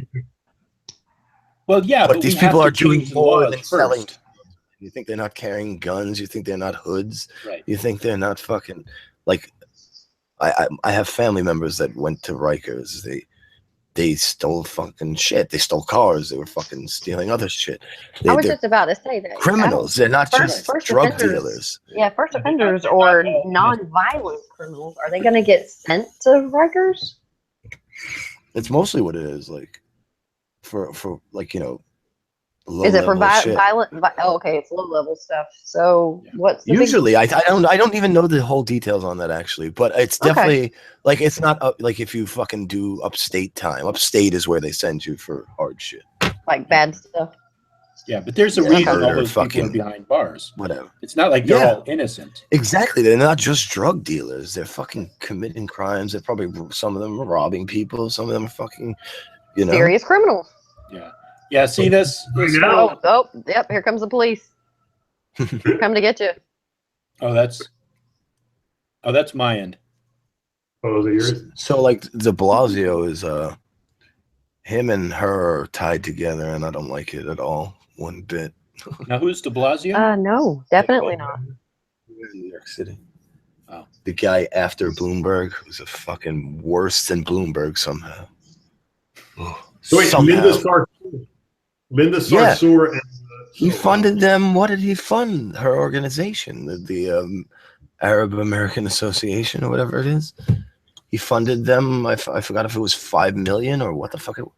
but these people are doing more than selling. You think they're not carrying guns? You think they're not hoods? Right. You think they're not fucking like? I have family members that went to Rikers. They stole fucking shit. They stole cars. They were fucking stealing other shit. I was just about to say that criminals. They're not just drug dealers. Yeah, first offenders or non-violent criminals. Are they going to get sent to Rikers? It's mostly what it is. Like for like is it for violent? Oh, okay, it's low level stuff. So what's the usually? I don't even know the whole details on that actually, but it's definitely like it's not like if you fucking do upstate time. Upstate is where they send you for hard shit, like bad stuff. Yeah, but there's a reason all those people are behind bars. Whatever. It's not like they're all innocent. Exactly. They're not just drug dealers. They're fucking committing crimes. They're probably some of them are robbing people. Some of them are fucking serious criminals. Yeah. Yeah, see this? Yep, here comes the police. Come to get you. Oh, that's my end. Oh, is it yours? So like de Blasio is him and her are tied together, and I don't like it at all, one bit. Now who's de Blasio? No, definitely not. New York City. Oh. The guy after Bloomberg who's a fucking worse than Bloomberg somehow. So wait, Linda Sarsour and he funded them. What did he fund? Her organization, the Arab American Association or whatever it is. He funded them. I forgot if it was $5 million or what the fuck it was.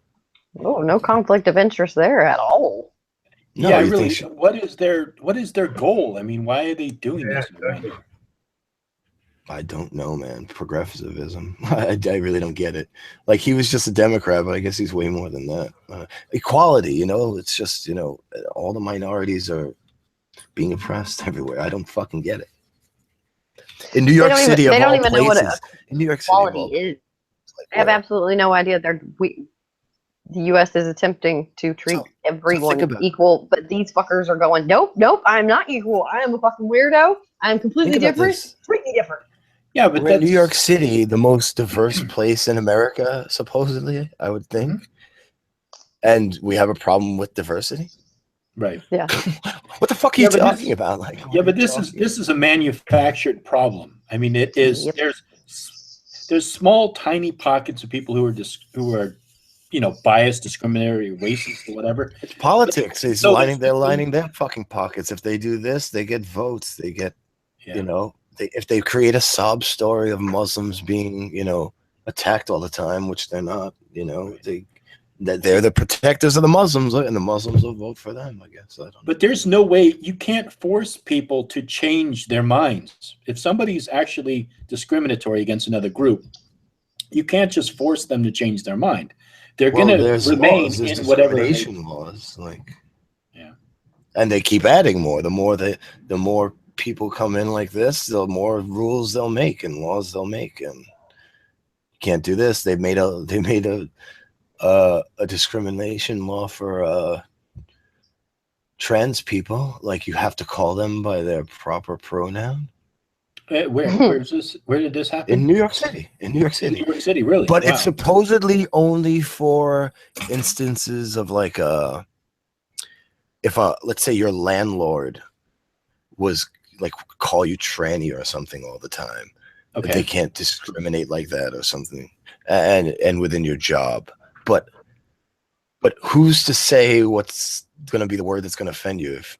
Oh, no conflict of interest there at all. No, yeah, really. What is their goal? I mean, why are they doing this? Exactly. I don't know, man. Progressivism. I really don't get it. Like he was just a Democrat, but I guess he's way more than that. Equality, it's just, all the minorities are being oppressed everywhere. I don't fucking get it. In New York City, of all places, in New York City, equality is. They have absolutely no idea. The U.S. is attempting to treat everyone equal, but these fuckers are going, nope, I'm not equal. I am a fucking weirdo. I am completely different. Treat me different. Yeah, but New York City, the most diverse place in America, supposedly, I would think. And we have a problem with diversity. Right. Yeah. What the fuck are you talking about? Like, but this is a manufactured problem. I mean, it is. There's small, tiny pockets of people who are biased, discriminatory, racist, or whatever. It's politics. They're lining their fucking pockets. If they do this, they get votes. They get, if they create a sob story of Muslims being, attacked all the time, which they're not, they're the protectors of the Muslims, and the Muslims will vote for them, I guess. I don't know. But there's no way you can't force people to change their minds. If somebody's actually discriminatory against another group, you can't just force them to change their mind. They're going to remain in whatever laws, and they keep adding more. The more people come in like this, the more rules they'll make and laws they'll make, and you can't do this. They made a discrimination law for trans people. Like you have to call them by their proper pronoun. Where is this? Where did this happen? In New York City. In New York City. New York City, really? But it's supposedly only for instances of like if let's say your landlord was like call you tranny or something all the time. Okay. They can't discriminate like that or something, and within your job. But who's to say what's going to be the word that's going to offend you? If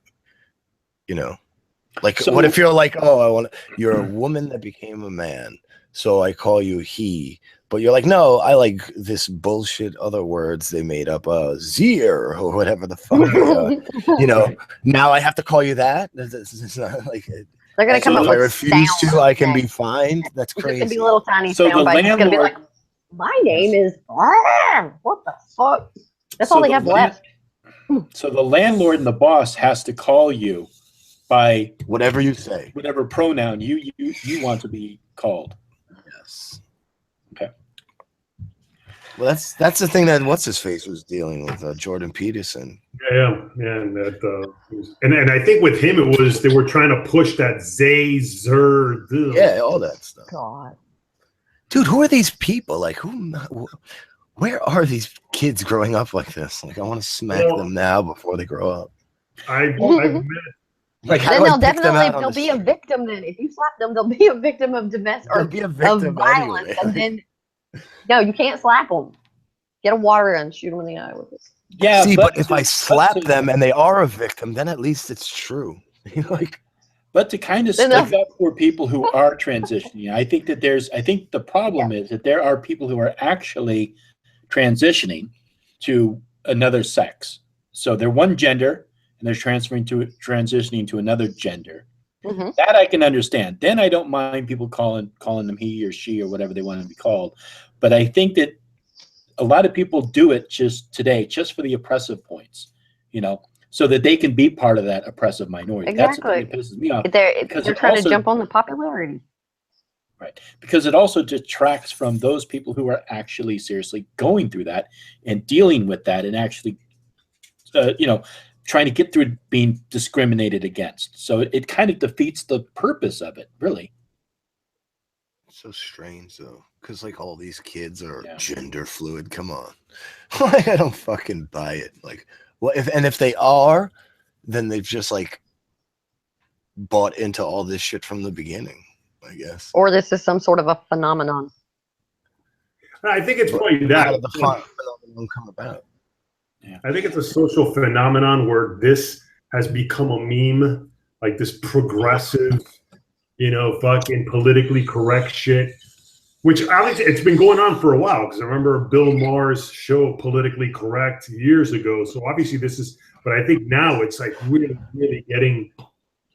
Like, So- what if you're like, oh, you're a woman that became a man, so I call you he. But you're like, no, I like this bullshit other words they made up, Zier or whatever the fuck. You know, now I have to call you that. It's not like They're gonna come So up if I with refuse sound to, I can be effects. fined. That's It's gonna be crazy. little tiny So sound the bites. It's gonna be landlord- like, my name is what the fuck? That's all So they the have land- left. So the landlord and the boss has to call you by Whatever you say. whatever pronoun you want to be called. Yes. Okay. Well, that's the thing that what's his face was dealing with, Jordan Peterson. Yeah, and that, and I think with him it was they were trying to push that Zay Zer. Yeah, all that stuff. God. Dude, who are these people? Like, where are these kids growing up like this? Like, I want to smack them now before they grow up. I've met Like, how Then do I they'll pick them out definitely on they'll the be a street? victim. Then if you slap them, they'll be a victim of domestic They'll or be a of victim violence. anyway. And then no, you can't slap them. Get a water gun, shoot them in the eye with it. Yeah, See, but if I to- slap but to- them and they are a victim, then at least it's true. Like, But to kind of Then stick up for people who are transitioning, I think the problem is that there are people who are actually transitioning to another sex. So they're one gender and they're transitioning to another gender. Mm-hmm. That I can understand. Then I don't mind people calling them he or she or whatever they want to be called. But I think that a lot of people do it just for the oppressive points, so that they can be part of that oppressive minority. That's the thing that pisses me off. They're trying also- to jump on the popularity. Right. Because it also detracts from those people who are actually seriously going through that and dealing with that and actually, trying to get through being discriminated against. So it kind of defeats the purpose of it, really. so strange though, because like all these kids are Yeah. gender fluid. Come on, like I don't fucking buy it. Like, what if they are, then they've just like bought into all this shit from the beginning, I guess. Or this is some sort of a phenomenon. I think it's probably How that. did the phenomenon come about? I think it's a social phenomenon where this has become a meme, like this progressive, fucking politically correct shit. Which obviously it's been going on for a while, because I remember Bill Maher's show Politically Correct years ago. So obviously this is, but I think now it's like really, really getting,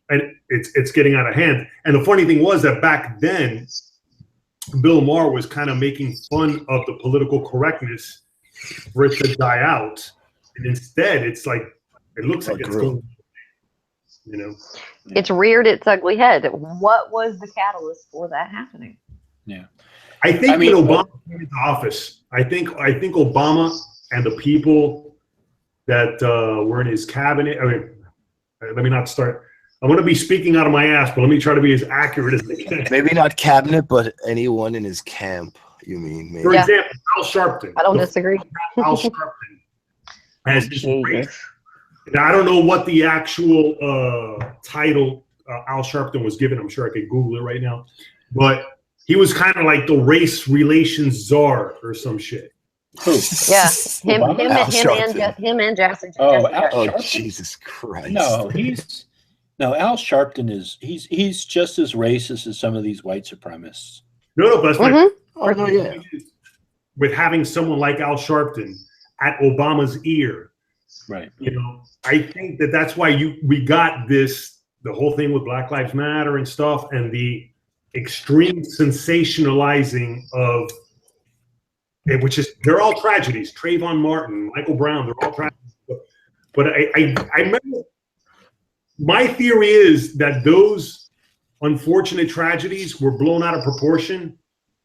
and it's getting out of hand. And the funny thing was that back then, Bill Maher was kind of making fun of the political correctness for it to die out. And instead, it's like, it looks like it's going, It's reared its ugly head. What was the catalyst for that happening? Yeah. I think I mean, when Obama came into office, I think Obama and the people that were in his cabinet, let me not start. I'm going to be speaking out of my ass, but let me try to be as accurate as I can. Maybe not cabinet, but anyone in his camp. You mean maybe? For Yeah. example, Al Sharpton. I don't disagree. Al Sharpton has this great. Now, I don't know what the actual title Al Sharpton was given. I'm sure I could Google it right now. But he was kind of like the race relations czar or some shit. Who? Yeah, him Obama? Al and Jessica. Oh, Jessica. Al Oh, Sharpton? Jesus Christ. No, Al Sharpton he's just as racist as some of these white supremacists. No, but that's Mhm. Oh, no, yeah. with having someone like Al Sharpton at Obama's ear. Right. I think that's why we got the whole thing with Black Lives Matter and stuff, and the extreme sensationalizing of it, which is, they're all tragedies. Trayvon Martin, Michael Brown, they're all tragedies. But I remember, my theory is that those unfortunate tragedies were blown out of proportion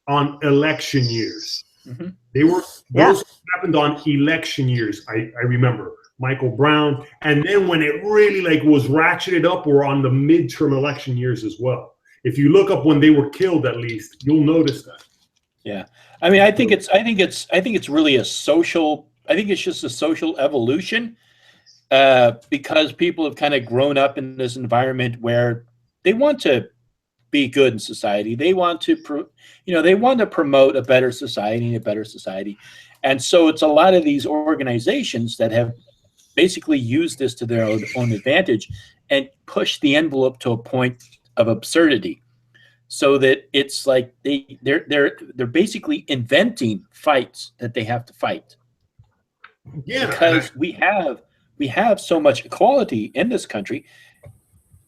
on election years. Mm-hmm. Those happened on election years. I remember Michael Brown, and then when it really was ratcheted up, were on the midterm election years as well. If you look up when they were killed, at least you'll notice that. Yeah, I mean, I think it's really a social. I think it's just a social evolution, because people have kind of grown up in this environment where they want to be good in society. They want to, promote a better society, and so it's a lot of these organizations that have basically used this to their own advantage and push the envelope to a point of absurdity, so that it's like they're basically inventing fights that they have to fight. Yeah, because we have so much equality in this country.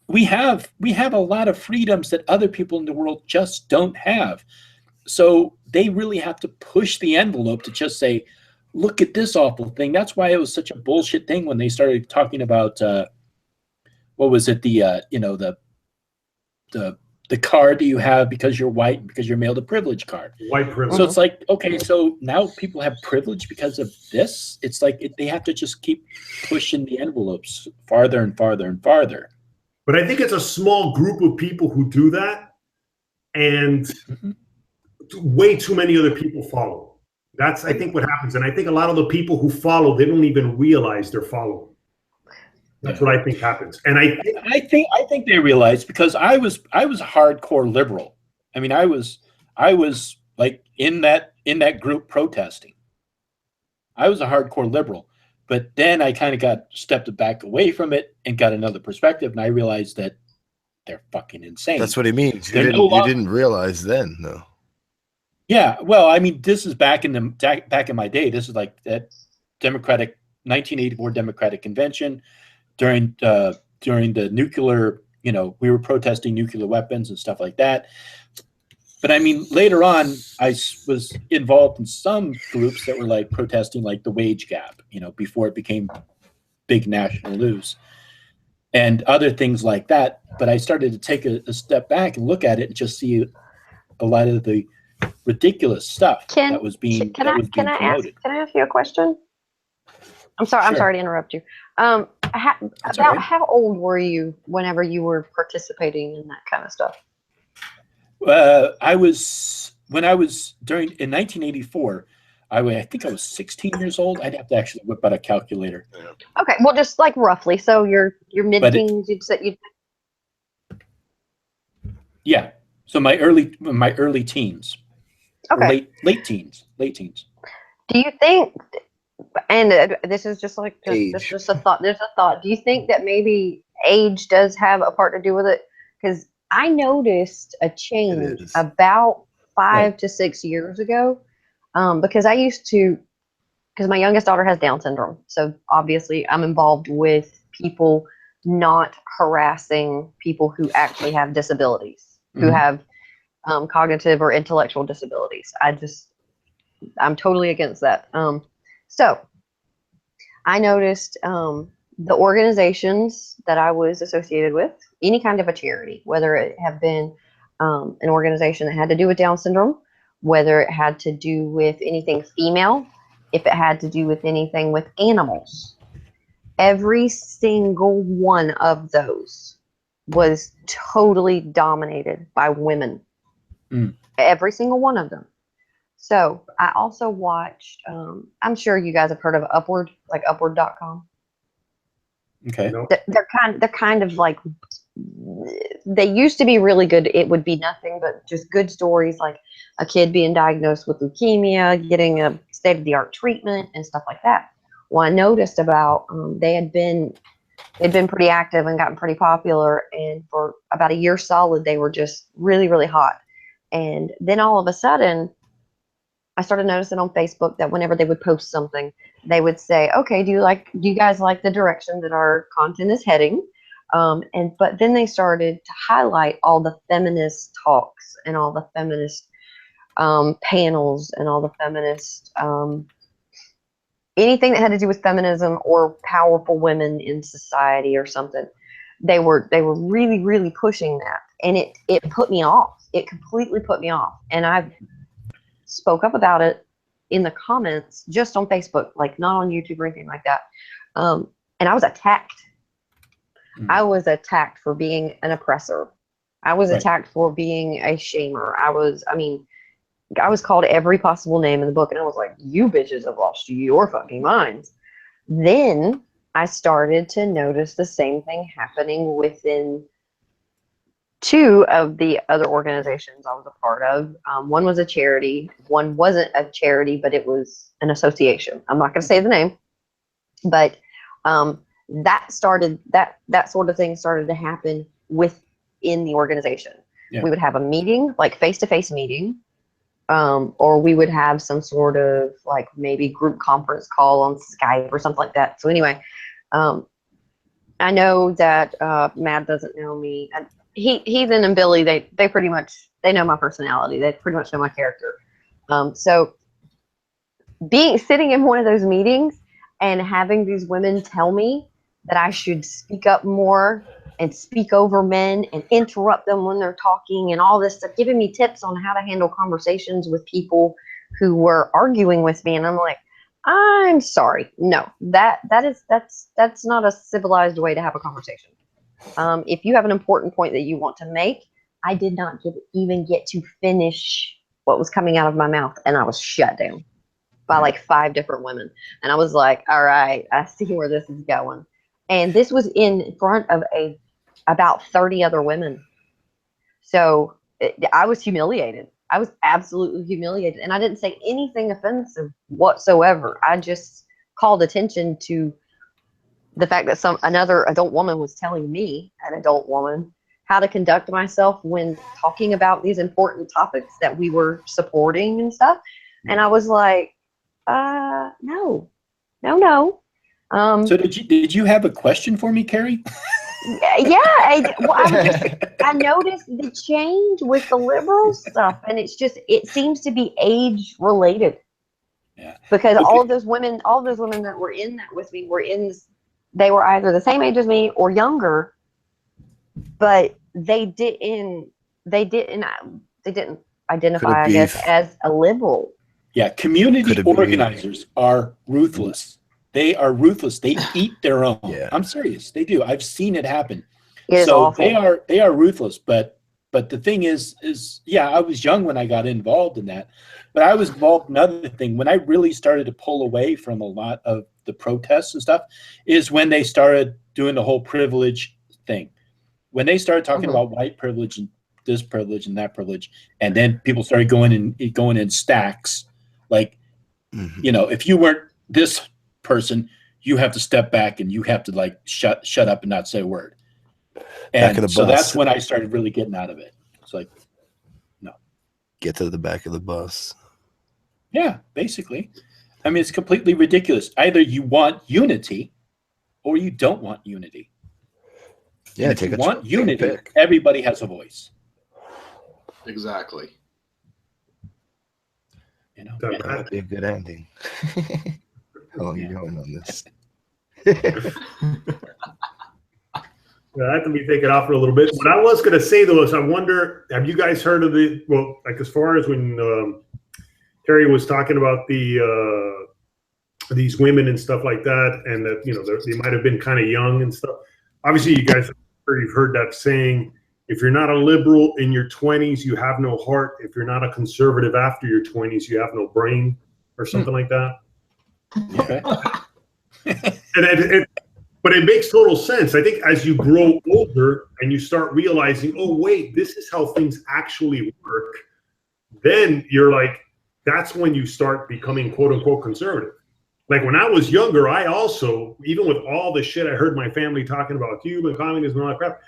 We have a lot of freedoms that other people in the world just don't have. So they really have to push the envelope to just say, look at this awful thing. That's why it was such a bullshit thing when they started talking about what was it, the card that you have because you're white and because you're male, the privilege card. White privilege. So it's like, okay, so now people have privilege because of this. It's like they have to just keep pushing the envelopes farther and farther and farther. But I think it's a small group of people who do that, and way too many other people follow. That's, I think, what happens. And I think a lot of the people who follow, they don't even realize they're following. That's what I think happens. And I think they realize, because I was a hardcore liberal. I mean, I was like in that group protesting. I was a hardcore liberal. But then I kind of stepped back away from it and got another perspective, and I realized that they're fucking insane. That's what he means. You didn't realize then, no. Yeah, well, I mean, this is back in my day. This is like that Democratic 1984 Democratic Convention during the nuclear. We were protesting nuclear weapons and stuff like that. But I mean, later on, I was involved in some groups that were like protesting like the wage gap, before it became big national news and other things like that. But I started to take a step back and look at it and just see a lot of the ridiculous stuff that was being promoted. Can I ask you a question? I'm sorry. Sure. I'm sorry to interrupt you. How old were you whenever you were participating in that kind of stuff? I was in 1984. I think I was 16 years old. I'd have to actually whip out a calculator. Okay, well, just like roughly. So your mid-teens, you'd say Yeah. So my early teens. Okay. Late teens. Do you think? And this is just like just a thought. There's a thought. Do you think that maybe age does have a part to do with it? Because I noticed a change about 5 to 6 years ago, because my youngest daughter has Down syndrome. So obviously I'm involved with people not harassing people who actually have disabilities, who have cognitive or intellectual disabilities. I'm totally against that. So I noticed the organizations that I was associated with, any kind of a charity, whether it have been an organization that had to do with Down syndrome, whether it had to do with anything female, if it had to do with anything with animals, every single one of those was totally dominated by women. Every single one of them. So I also watched, I'm sure you guys have heard of Upward, like upward.com. Okay. They're kind of like, they used to be really good. It would be nothing but just good stories, like a kid being diagnosed with leukemia, getting a state-of-the-art treatment and stuff like that. Well, I noticed about they'd been pretty active and gotten pretty popular, and for about a year solid, they were just really, really hot. And then all of a sudden, I started noticing on Facebook that whenever they would post something, they would say, okay, do you guys like the direction that our content is heading? But then they started to highlight all the feminist talks and all the feminist panels and all the feminist anything that had to do with feminism or powerful women in society or something. They were really, really pushing that, and it put me off. It completely put me off, and I spoke up about it in the comments just on Facebook, like not on YouTube or anything like that. And I was attacked. I was attacked for being an oppressor. I was attacked for being a shamer. I was called every possible name in the book, and I was like, you bitches have lost your fucking minds. Then I started to notice the same thing happening within 2 of the other organizations I was a part of. One was a charity. One wasn't a charity, but it was an association. I'm not going to say the name, but that started that sort of thing started to happen within the organization. Yeah. We would have a meeting, like face-to-face meeting, or we would have some sort of like maybe group conference call on Skype or something like that. So anyway, I know that Matt doesn't know me. And Heathen and Billy, they pretty much, they know my personality. They pretty much know my character. So sitting in one of those meetings and having these women tell me that I should speak up more and speak over men and interrupt them when they're talking and all this stuff, giving me tips on how to handle conversations with people who were arguing with me. And I'm like, I'm sorry. No, that's not a civilized way to have a conversation. If you have an important point that you want to make, I did not even get to finish what was coming out of my mouth, and I was shut down by like 5 different women. And I was like, all right, I see where this is going. And this was in front of about 30 other women. So I was humiliated. I was absolutely humiliated. And I didn't say anything offensive whatsoever. I just called attention to the fact that another adult woman was telling me, an adult woman, how to conduct myself when talking about these important topics that we were supporting and stuff. And I was like, no. So did you have a question for me, Carrie? Yeah. I noticed the change with the liberal stuff, and it seems to be age related. Yeah. Because all of those women that were in that with me they were either the same age as me or younger, but they didn't identify, I guess, as a liberal. Yeah, community organizers are ruthless. They are ruthless. They eat their own. Yeah. I'm serious. They do. I've seen it happen. It is awful. They are ruthless. But the thing is yeah, I was young when I got involved in that. But I was involved in another thing. When I really started to pull away from a lot of the protests and stuff is when they started doing the whole privilege thing. When they started talking about white privilege and this privilege and that privilege, and then people started going in stacks. Like, if you weren't this person, you have to step back and you have to like shut up and not say a word. And so that's when I started really getting out of it. It's like, no. Get to the back of the bus. Yeah, basically. I mean, it's completely ridiculous. Either you want unity or you don't want unity. Yeah, if you want unity, everybody has a voice. Exactly. That would be a good ending. How long are you going on this? I have to be taken off for a little bit. What I was going to say, though, is I wonder, have you guys heard of as far as when Terry was talking about these women and stuff like that, and that, they might have been kind of young and stuff. Obviously, you guys you've heard that saying, if you're not a liberal in your 20s, you have no heart. If you're not a conservative after your 20s, you have no brain, or something like that. Okay. But it makes total sense. I think as you grow older and you start realizing, oh, wait, this is how things actually work, then you're like, that's when you start becoming quote unquote conservative. Like when I was younger, I also, even with all the shit I heard my family talking about Cuba and communism and all that crap,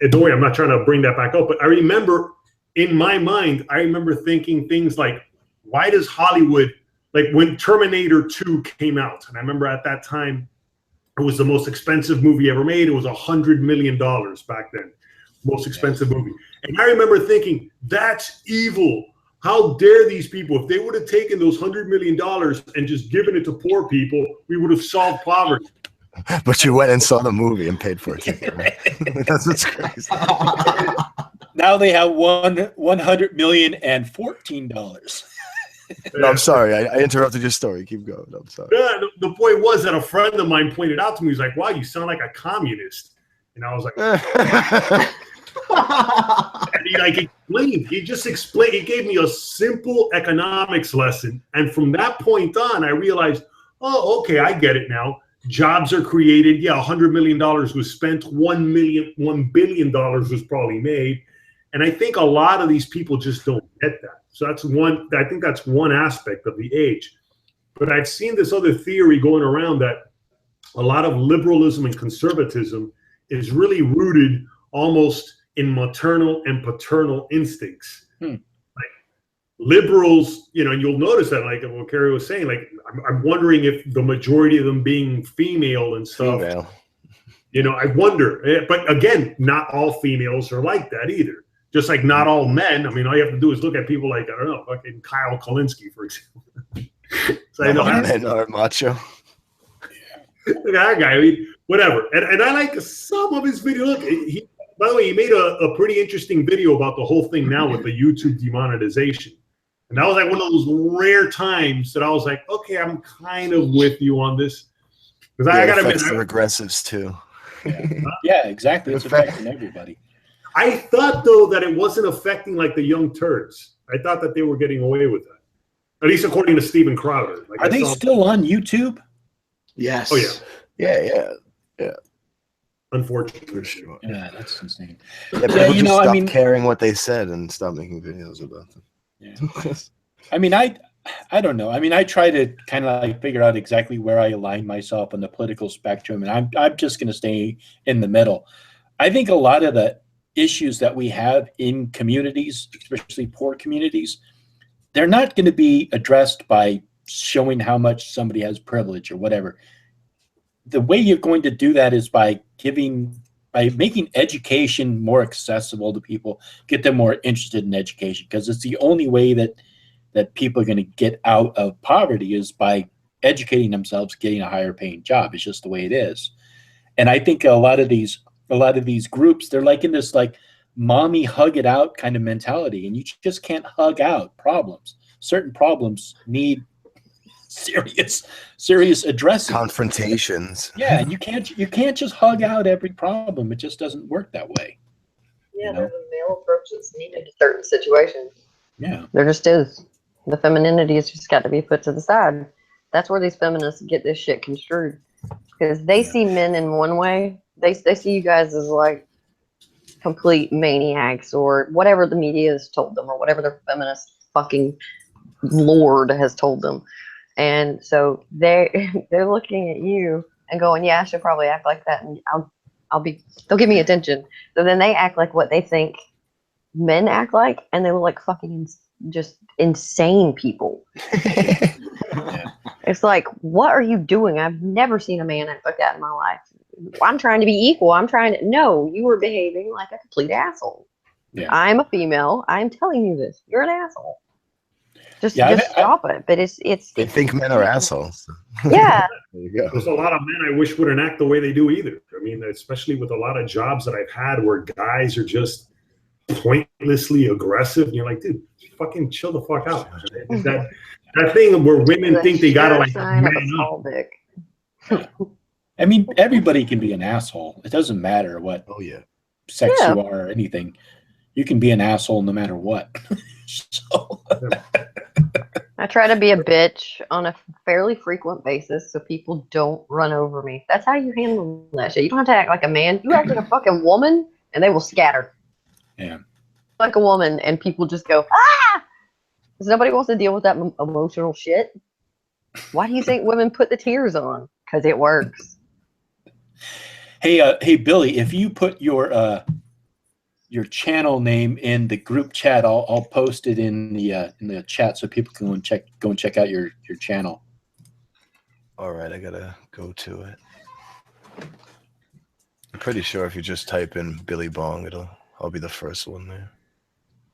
and don't worry, I'm not trying to bring that back up, but I remember in my mind, thinking things like, why does Hollywood, like when Terminator 2 came out, and I remember at that time, it was the most expensive movie ever made. It was $100 million back then, most expensive movie. And I remember thinking, that's evil. How dare these people? If they would have taken those $100 million and just given it to poor people, we would have solved poverty. But you went and saw the movie and paid for it. Right? That's what's crazy. Now they have $100 million and $14. No, I'm sorry. I interrupted your story. Keep going. I'm sorry. Yeah, the point was that a friend of mine pointed out to me, he's like, wow, you sound like a communist. And I was like, and he explained. He just explained. He gave me a simple economics lesson. And from that point on, I realized, oh, okay, I get it now. Jobs are created. Yeah, $100 million was spent. $1 billion was probably made. And I think a lot of these people just don't get that. So I think that's one aspect of the age. But I've seen this other theory going around that a lot of liberalism and conservatism is really rooted almost in maternal and paternal instincts. Like liberals, you know, and you'll notice that, like what Carrie was saying, like I'm wondering if the majority of them being female and stuff, you know, I wonder. But again, not all females are like that either. Just like not all men. I mean, all you have to do is look at people like, I don't know, fucking Kyle Kalinske, for example. So I know men are macho. That guy, I mean, whatever. And I like some of his videos. Look, by the way, he made a pretty interesting video about the whole thing now with the YouTube demonetization. And that was like one of those rare times that I was like, okay, I'm kind of with you on this. Because I got to admit, the regressives too. Yeah, exactly. It's affecting everybody. I thought, though, that it wasn't affecting like the young turds. I thought that they were getting away with that. At least according to Steven Crowder. Like, are they still on YouTube? Yes. Oh, yeah. Yeah. Unfortunately. For sure. Yeah, that's insane. Yeah, people just stop caring what they said and stop making videos about them. Yeah. I mean, I don't know. I mean, I try to kind of like figure out exactly where I align myself on the political spectrum, and I'm just going to stay in the middle. I think a lot of the issues that we have in communities, especially poor communities, they're not going to be addressed by showing how much somebody has privilege or whatever. The way you're going to do that is by making education more accessible to people, get them more interested in education, because it's the only way that people are going to get out of poverty is by educating themselves, getting a higher paying job. It's just the way it is. And I think a lot of these groups, they're like in this like mommy hug it out kind of mentality, and you just can't hug out problems. Certain problems need serious addressing. Confrontations. Yeah, and you can't just hug out every problem. It just doesn't work that way. Yeah, there's a male approach that's needed to certain situations. Yeah. There just is. The femininity has just got to be put to the side. That's where these feminists get this shit construed. Because they see men in one way. They see you guys as like complete maniacs or whatever the media has told them or whatever their feminist fucking lord has told them. And so they're looking at you and going, yeah, I should probably act like that, and they'll give me attention. So then they act like what they think men act like, and they look like fucking just insane people. Yeah. It's like, what are you doing? I've never seen a man act like that in my life. I'm trying to be equal. No, you were behaving like a complete asshole. Yeah. I'm a female. I'm telling you this. You're an asshole. Just stop it. But they think men are assholes. Yeah. There you go. There's a lot of men I wish wouldn't act the way they do either. I mean, especially with a lot of jobs that I've had where guys are just pointlessly aggressive. And you're like, dude, fucking chill the fuck out. That thing where women think they gotta like man up. I mean, everybody can be an asshole. It doesn't matter what sex you are or anything. You can be an asshole no matter what. So. I try to be a bitch on a fairly frequent basis so people don't run over me. That's how you handle that shit. You don't have to act like a man. You act like a fucking woman and they will scatter. Yeah. Like a woman and people just go, ah! Because nobody wants to deal with that emotional shit. Why do you think women put the tears on? Because it works. Hey, Billy, if you put your channel name in the group chat, I'll post it in the chat so people can go and check out your channel. All right, I gotta go to it. I'm pretty sure if you just type in Billy Bong, I'll be the first one there.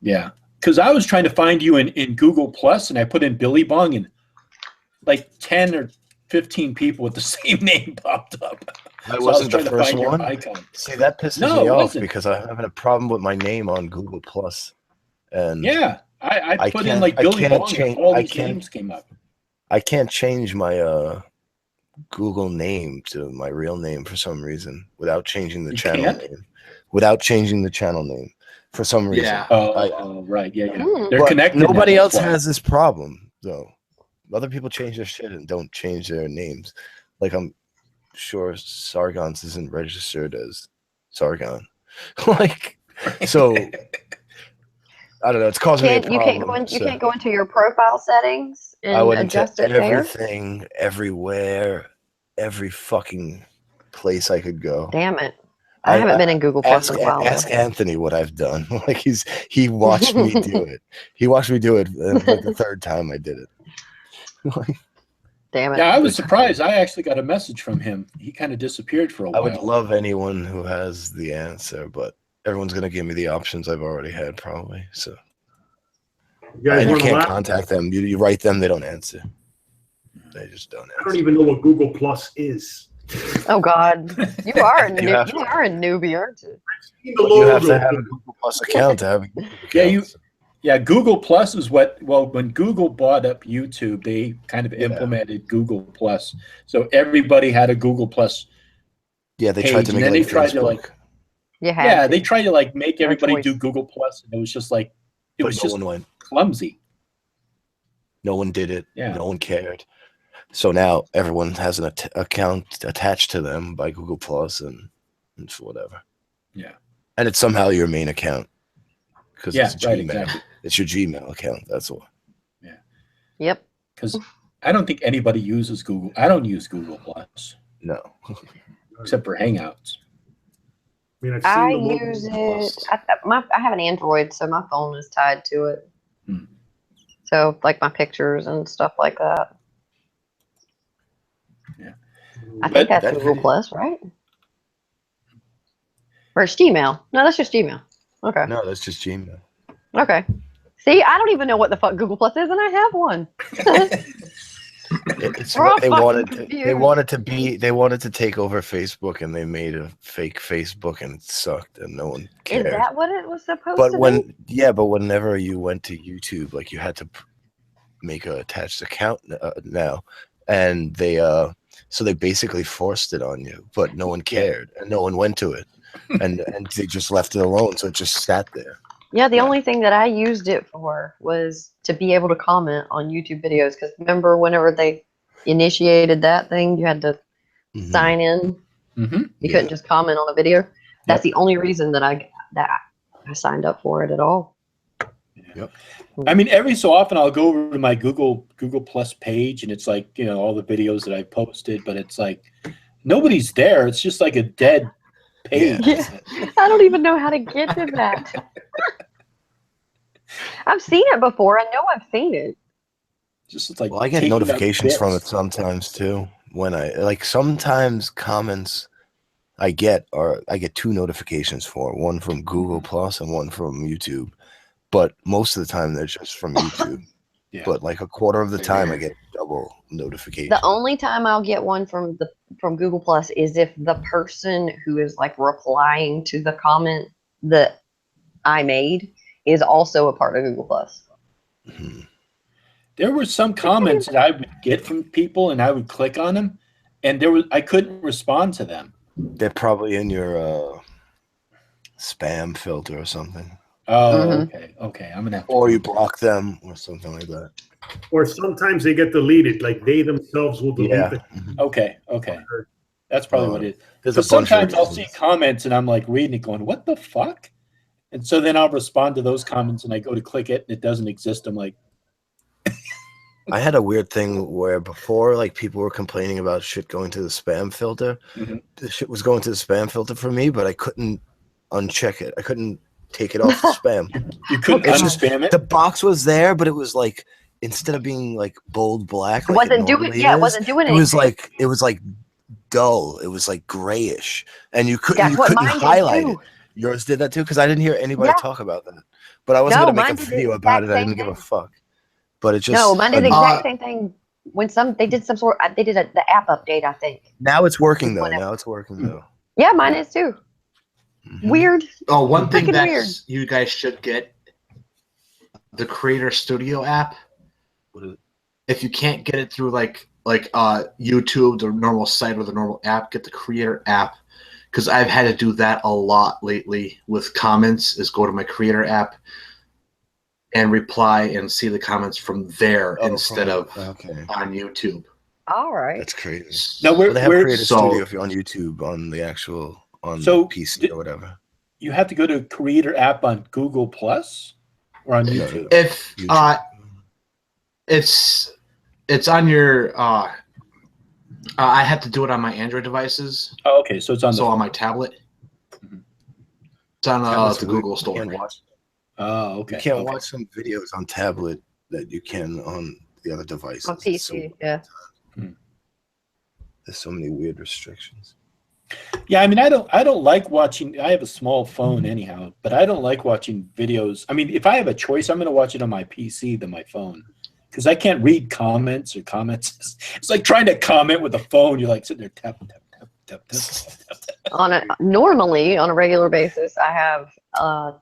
Yeah, because I was trying to find you in Google Plus, and I put in Billy Bong, and like 10 or 15 people with the same name popped up. I wasn't the first one. See, that pisses me off because I'm having a problem with my name on Google Plus. And yeah, I put in like Billy Bong, and all these names came up. I can't change my Google name to my real name for some reason without changing the channel name. Without changing the channel name for some reason. Yeah. Oh, right. Yeah. They're connected. Nobody else has this problem, though. Other people change their shit and don't change their names. Like, I'm sure Sargon's isn't registered as Sargon. Like, so I don't know. It's causing me a problem. You can't go into your profile settings and I went adjust into it there. Everything, everywhere, every fucking place I could go. Damn it. I haven't been in Google Plus in a while. Ask Anthony what I've done. Like he watched me do it. He watched me do it like the third time I did it. Damn it. Yeah, I was surprised. I actually got a message from him. He kind of disappeared for a while. I would love anyone who has the answer, but everyone's gonna give me the options I've already had probably. So and you can't contact them. You write them, they don't answer. They just don't answer. I don't even know what Google Plus is. Oh God, you are a newbie, aren't you? You have to have a Google Plus account to have a Google account. Google Plus is when Google bought up YouTube, they kind of implemented Google Plus, so everybody had a Google Plus. Yeah, they tried to make it like Facebook. They tried to like make everybody do Google Plus, and it was just like it was just clumsy. No one did it. Yeah. No one cared. So now everyone has an account attached to them by Google Plus and whatever. Yeah. And it's somehow your main account. Because it's Gmail. Exactly. It's your Gmail account. That's why. Yeah. Yep. Because I don't think anybody uses Google. I don't use Google Plus. No. Except for Hangouts. I use it. I have an Android, so my phone is tied to it. So like my pictures and stuff like that. Yeah. I think that's Google Plus, right? Or it's Gmail. No, that's just Gmail. Okay. No, that's just Gmail. Okay. See, I don't even know what the fuck Google Plus is, and I have one. It's what they wanted. They wanted to take over Facebook, and they made a fake Facebook, and it sucked, and no one cared. Is that what it was supposed to be? But whenever you went to YouTube, like you had to make an attached account now, and so they basically forced it on you, but no one cared, and no one went to it, and they just left it alone, so it just sat there. Yeah, the only thing that I used it for was to be able to comment on YouTube videos. Because remember, whenever they initiated that thing, you had to sign in. You couldn't just comment on a video. That's the only reason that I signed up for it at all. Yep. I mean, every so often I'll go over to my Google Plus page, and it's like, all the videos that I posted, but it's like nobody's there. It's just like a dead page. Yeah. I don't even know how to get to that. I've seen it before. I know I've seen it. Just like, well, I get notifications from it sometimes too. When sometimes comments I get 2 notifications for, one from Google Plus and one from YouTube. But most of the time they're just from YouTube. But like a quarter of the time I get double notifications. The only time I'll get one from Google Plus is if the person who is like replying to the comment that I made is also a part of Google Plus. There were some comments that I would get from people, and I would click on them, and I couldn't respond to them. They're probably in your spam filter or something. Oh, okay. I'm gonna have to. Or you block them or something like that. Or sometimes they get deleted, like they themselves will delete it. Okay. That's probably what it is. Because sometimes I'll see comments and I'm like reading it going, what the fuck? And so then I'll respond to those comments and I go to click it and it doesn't exist. I'm like, I had a weird thing where before, like, people were complaining about shit going to the spam filter. The shit was going to the spam filter for me, but I couldn't uncheck it. I couldn't take it off the spam. You couldn't unspam it? The box was there, but it was like, instead of being like bold black, it wasn't doing anything. It was like dull. It was like grayish, and you couldn't highlight it. Yours did that too, because I didn't hear anybody talk about that. But I wasn't gonna make a video about it. I didn't give a fuck. But it just mine did the exact same thing. When they did the app update, I think. Now it's working though. Yeah, mine is too. Weird. Oh, one thing that you guys should get, the Creator Studio app. What is it? If you can't get it through like YouTube, the normal site or the normal app, get the Creator app. Because I've had to do that a lot lately with comments, is go to my Creator app and reply and see the comments from there instead of on YouTube. All right. That's crazy. Now, they have Creator Studio if you're on YouTube, on the actual PC or whatever. You have to go to Creator app on Google Plus or on YouTube? If it's on your I have to do it on my Android devices. Oh, okay. So it's on. On my tablet. Mhm. It's on Tablet's the weird. Google You Store. can't watch, Oh, okay. you can't okay. watch some videos on tablet that you can on the other devices. On It's so- PC, yeah. There's so many weird restrictions. Yeah, I mean, I don't like watching. I have a small phone anyhow, but I don't like watching videos. I mean, if I have a choice, I'm going to watch it on my PC than my phone because I can't read comments or comments. It's like trying to comment with a phone. You're like sitting there tap tap tap tap tap tap. Normally on a regular basis, I have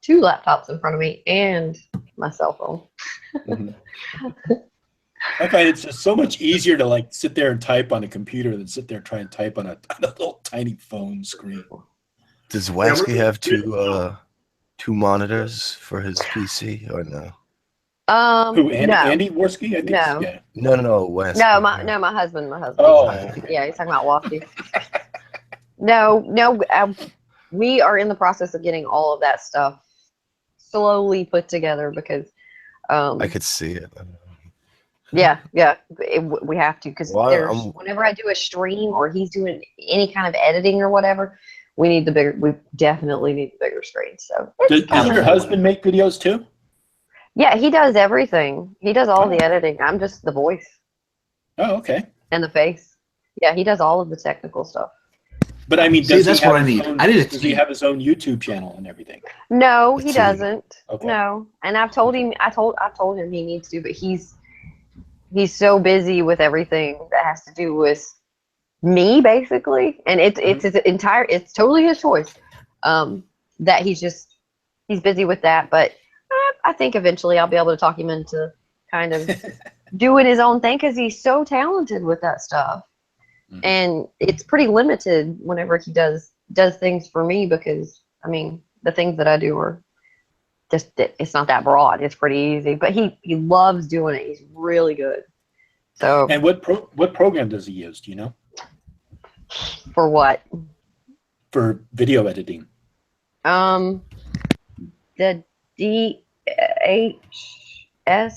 2 laptops in front of me and my cell phone. I find it's just so much easier to like sit there and type on a computer than sit there and try and type on a little tiny phone screen. Does Wasky have two monitors for his PC or no? Who, Andy, No. Andy Worski? I think. No. Yeah. No, Wasky. No, my husband. Oh. Yeah, he's talking about Walkie. No, we are in the process of getting all of that stuff slowly put together because I could see it. yeah, we have to because Well, whenever I do a stream or he's doing any kind of editing or whatever, we definitely need the bigger screen. So Does your husband make videos too? yeah, he does everything. He does all the editing. I'm just the voice Oh, okay. and the face. Yeah, he does all of the technical stuff. But I mean, See, that's what I need. Does he have his own YouTube channel and everything? No, he Let's see. doesn't. Okay. No, and I've told him. I've told him he needs to, but he's so busy with everything that has to do with me, basically, and it's it's totally his choice. That he's busy with that, but I think eventually I'll be able to talk him into kind of doing his own thing because he's so talented with that stuff. And it's pretty limited whenever he does things for me because I mean the things that I do are just it's not that broad. It's pretty easy, but he loves doing it. He's really good. So And what program does he use? Do you know? For what? For video editing. The DHS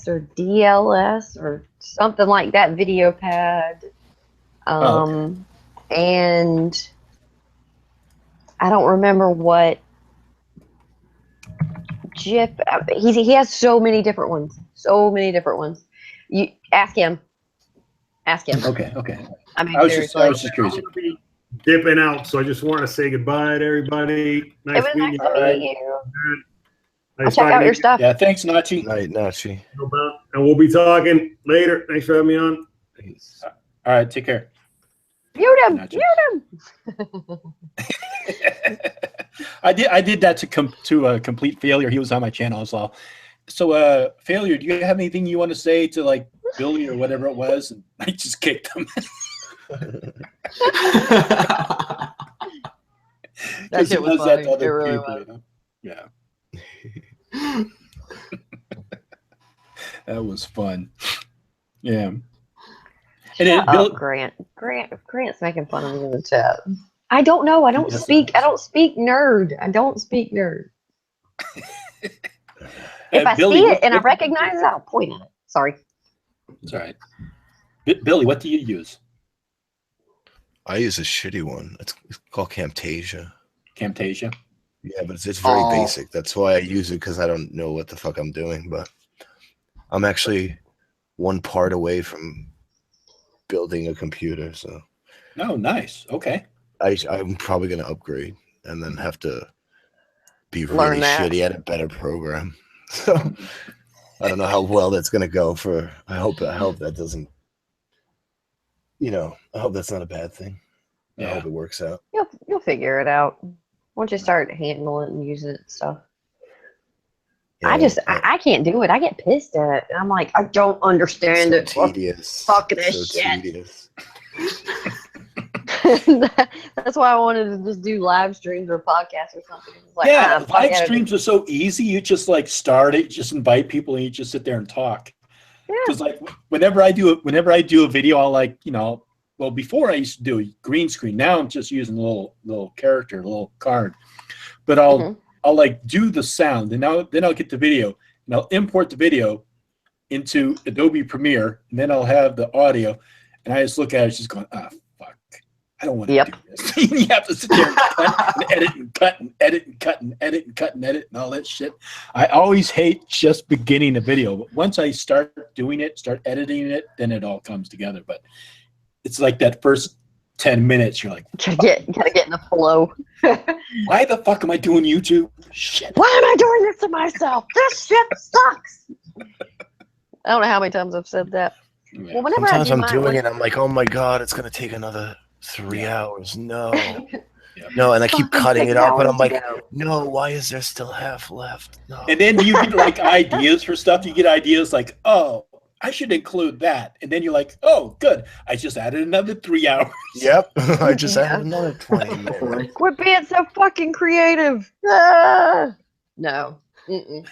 or DLS or something like that. Video pad. Okay. And I don't remember what GIF. He has so many different ones. You ask him. Okay. I mean, I was seriously. just curious. I'm gonna be dipping out, so I just want to say goodbye to everybody. It Nice was meeting nice you. to meet you. I'll Nice check out talking your to stuff. Yeah, thanks, Nachi. Night, Nachi. you, and we'll be talking later. Thanks for having me on. Peace. All right, take care. Mute him. Gotcha. Mute him. I did that to a complete failure. He was on my channel. I was all, so failure. Do you have anything you want to say to like Billy or whatever it was? And I just kicked him. That shit was funny. It really people, was. you know? Yeah. That was fun. Yeah. And then Shut up, Grant. Grant's making fun of me in the chat. I don't know. I don't Yes, speak nerd. I don't speak nerd. If I Billy, see it and I recognize it, I'll point at it. Sorry. It's all right. Billy, what do you use? I use a shitty one. It's called Camtasia. Camtasia? Yeah, but it's very basic. That's why I use it because I don't know what the fuck I'm doing. But I'm actually one part away from building a computer. So Oh, nice. Okay. I'm probably going to upgrade and then have to be Learn really that. shitty at a better program. So I don't know how well that's going to go for. I hope that doesn't, I hope that's not a bad thing. I Yeah. hope it works out. You'll figure it out once you start handling it and using it and stuff. Yeah, I can't do it. I get pissed at it. And I'm like, I don't understand it. so tedious. Fucking this So shit. tedious. That's why I wanted to just do live streams or podcasts or something. It's like, Yeah, fuck live editing. streams are so easy. You just like start it, just invite people, and you just sit there and talk. Yeah. Because like whenever I do a video, I'll like well before I used to do a green screen. Now I'm just using a little character, a little card. But I'll like do the sound, and then I'll get the video, and I'll import the video into Adobe Premiere, and then I'll have the audio, and I just look at it, just going, I don't want to do this. You have to sit there and cut and edit and cut and edit and cut and edit and cut and edit and all that shit. I always hate just beginning a video, but once I start doing it, start editing it, then it all comes together. But it's like that first 10 minutes, you're like, you gotta get in the flow. why the fuck am I doing YouTube? Shit. Why am I doing this to myself? This shit sucks. I don't know how many times I've said that. Yeah. Well, whenever Sometimes I'm doing it, it, I'm like, oh my God, it's going to take another 3 hours. No. No, and I keep cutting it up, and I'm like, no, why is there still half left? No. And then you get like ideas for stuff. You get ideas like, oh, I should include that. And then you're like, oh, good. I just added another 3 hours. Yep. I just added another 20 minutes. Quit being so fucking creative. Ah! No.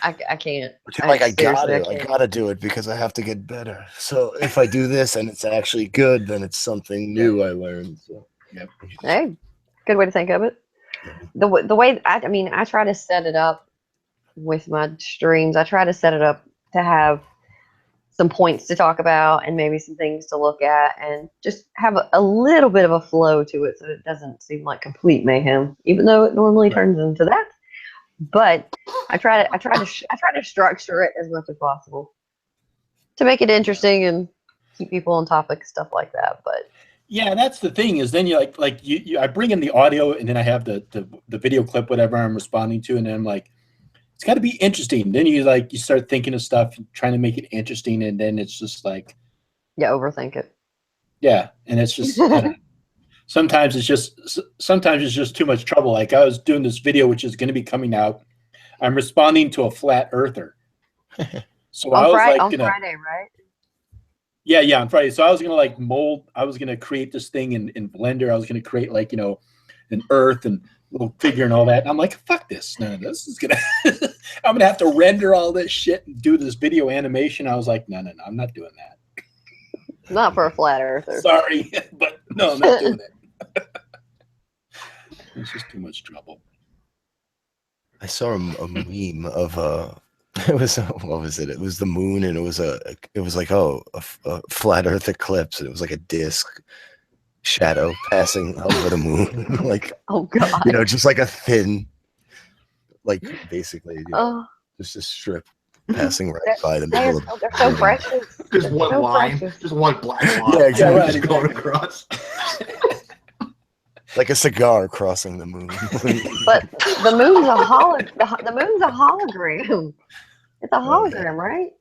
I can't. I gotta do it because I have to get better. So if I do this and it's actually good, then it's something new I learned. So, yep. Hey, good way to think of it. The way I try to set it up with my streams. I try to set it up to have some points to talk about and maybe some things to look at, and just have a little bit of a flow to it, so it doesn't seem like complete mayhem, even though it normally turns into that. But I try to structure it as much as possible to make it interesting and keep people on topic, stuff like that. But yeah, that's the thing is then you I bring in the audio and then I have the video clip, whatever I'm responding to, and then I'm like, it's got to be interesting. Then you start thinking of stuff, trying to make it interesting, and then it's just like, yeah, overthink it. Yeah, and it's just sometimes it's just too much trouble. Like I was doing this video, which is going to be coming out. I'm responding to a flat earther. So on I was Friday, like, on Friday, right? Yeah, on Friday. So I was gonna like mold. I was gonna create this thing in Blender. I was gonna create like an earth and little figure and all that. And I'm like, fuck this. No, this is gonna. I'm gonna have to render all this shit and do this video animation. I was like, no, I'm not doing that. Not for a flat earther. Sorry, but no, I'm not doing it. It's just too much trouble. I saw a meme of it was what was it? It was the moon, and it was like a flat Earth eclipse, and it was like a disc shadow passing over the moon, like oh god, just like a thin, like basically just a strip passing right by the middle of. They're so precious. Just one so line, precious. just one black line. Yeah, exactly. Just going across. Like a cigar crossing the moon. But the moon's the moon's a hologram. It's a hologram, right?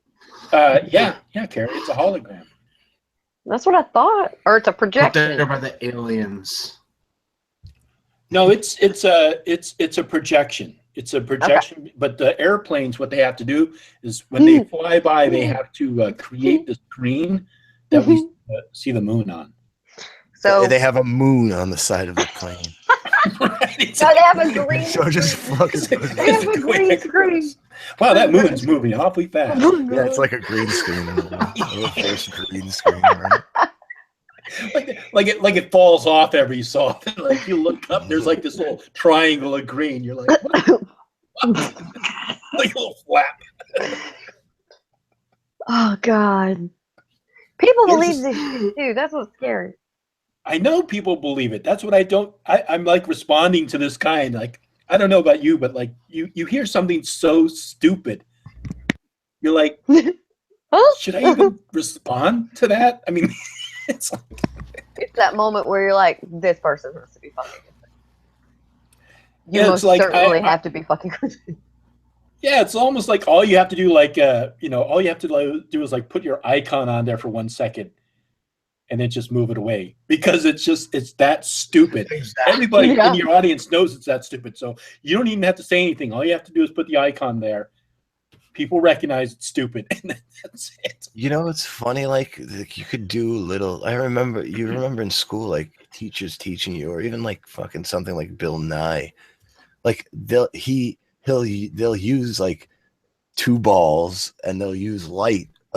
Yeah, Carrie, it's a hologram. That's what I thought. Or it's a projection. They're by the aliens. No, it's a projection. It's a projection, okay. But the airplanes, what they have to do is when they fly by, they have to create the screen that we see the moon on. So they have a moon on the side of the plane. Right, so they have a green screen. So just fucking they have a green screen. Wow, that moon's moving awfully fast. Yeah, it's like a green screen. A first green screen, right? Like it falls off every so often. Like you look up, there's like this little triangle of green. You're like, what? Like a little flap. Oh God. People believe this shit too. That's what's scary. I know people believe it. That's what I'm like responding to this kind. Like, I don't know about you, but like you hear something so stupid. You're like, should I even respond to that? I mean, it's that moment where you're like, this person has to be fucking crazy. You yeah, most certainly have to be fucking crazy. Yeah, it's almost like all you have to do, like, all you have to do is like put your icon on there for 1 second and then just move it away because it's that stupid. Exactly. Everybody in your audience knows it's that stupid. So you don't even have to say anything. All you have to do is put the icon there. People recognize it's stupid, and that's it. It's funny. Like you could do little. You remember in school, like teachers teaching you, or even like fucking something like Bill Nye. Like they'll use like 2 balls, and they'll use a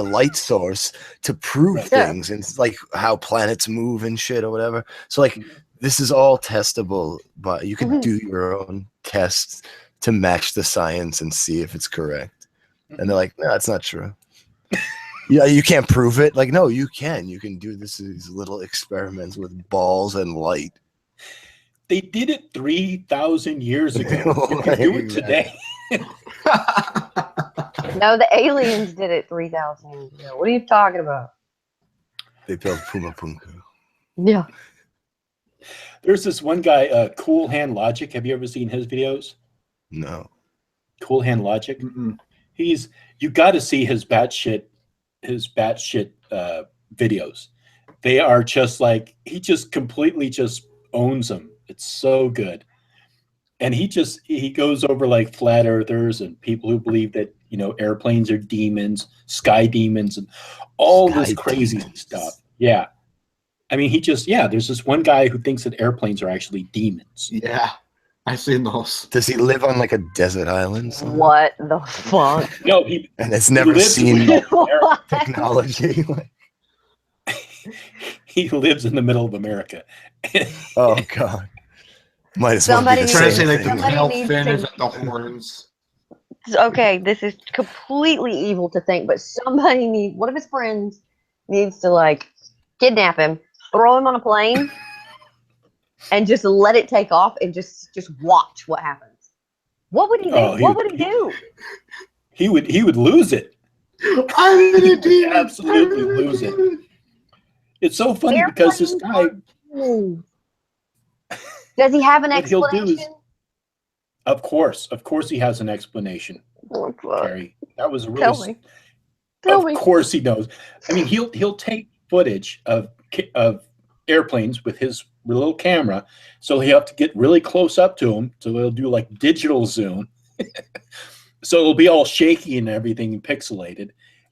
light source to prove things, and it's like how planets move and shit or whatever. So like this is all testable, but you can do your own tests to match the science and see if it's correct. And they're like, no, that's not true. Yeah, you can't prove it. Like, no, you can. You can do these little experiments with balls and light. They did it 3,000 years ago. You can do it today. No, the aliens did it 3,000 years ago. What are you talking about? They built Puma Punku. Yeah. There's this one guy, Cool Hand Logic. Have you ever seen his videos? No. Cool Hand Logic. Mm-mm. You got to see his batshit videos. They are just like, he just completely just owns them. It's so good. And he goes over like flat earthers and people who believe that, you know, airplanes are demons, sky demons, and all this crazy stuff. Yeah. I mean, there's this one guy who thinks that airplanes are actually demons. Yeah, I've seen those. Does he live on like a desert island somewhere? What the fuck? No, and it's never seen What? technology. He lives in the middle of America. Oh God. Might as well Somebody be the Trying to same say like the thing. Somebody tail needs fin to- is at the horns. Okay, this is completely evil to think, but one of his friends needs to like kidnap him, throw him on a plane, and just let it take off and just watch what happens. What would he do? What would he do? He would lose it. I'm gonna do it. Absolutely lose it. It's so funny because this guy, Ooh. Does he have an what he'll do is- explanation? of course he has an explanation. Oh, fuck. Terry, that was a really. Tell me. Tell me. Of course he knows. I mean, he'll take footage of airplanes with his little camera, so he'll have to get really close up to them. So he'll do like digital zoom, so it'll be all shaky and everything and pixelated.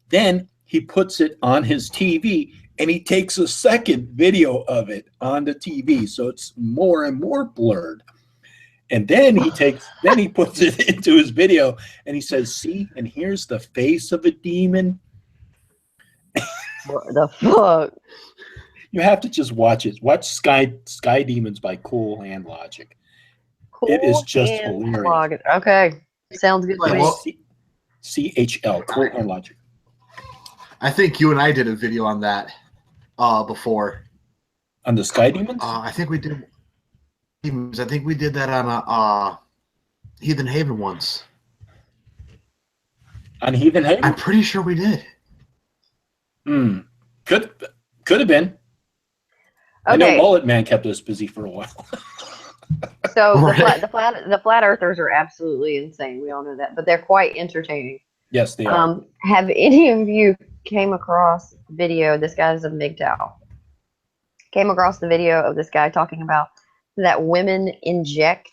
Then he puts it on his TV and he takes a second video of it on the TV, so it's more and more blurred. And then he puts it into his video and he says, "See, and here's the face of a demon." What the fuck? You have to just watch it. Watch Sky Demons by Cool Hand Logic. It is just Cool Hand hilarious. Logic. Okay. Sounds good to Like, me. well- CHL, Cool Hand Logic. I think you and I did a video on that before. On the Sky Demons? I think we did. I think we did that on a Heathen Haven once. On Heathen Haven? I'm pretty sure we did. Could have been. I know Okay. Mullet Man kept us busy for a while. So Right. the flat earthers are absolutely insane. We all know that, but they're quite entertaining. Yes, they are. Have any of you came across the video? This guy's a MGTOW. Came across the video of this guy talking about that women inject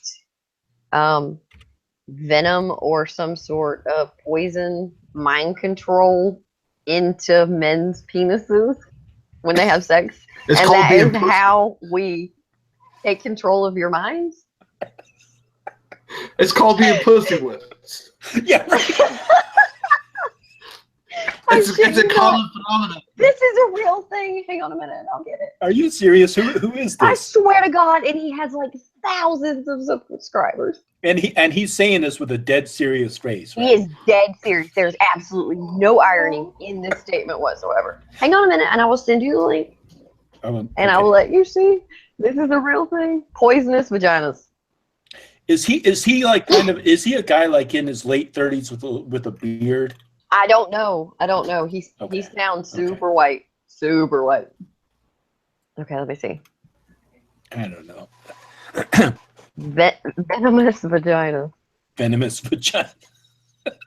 venom or some sort of poison mind control into men's penises when they have sex. It's And called that being is pussy. how we take control of your minds. It's called being pussy whipped. Yeah, right. It's a shit, common phenomenon. This is a real thing. Hang on a minute, I'll get it. Are you serious? Who is I this? swear to God, and he has like thousands of subscribers. And he's saying this with a dead serious face. He Right? is dead serious. There's absolutely no irony in this statement whatsoever. Hang on a minute, and I will send you the link, and I will let you see. This is a real thing. Poisonous vaginas. Is he like is he a guy like in his late 30s with a beard? I don't know. He Okay. sounds super white. Super white. Okay, let me see. I don't know. Venomous vagina. Venomous vagina.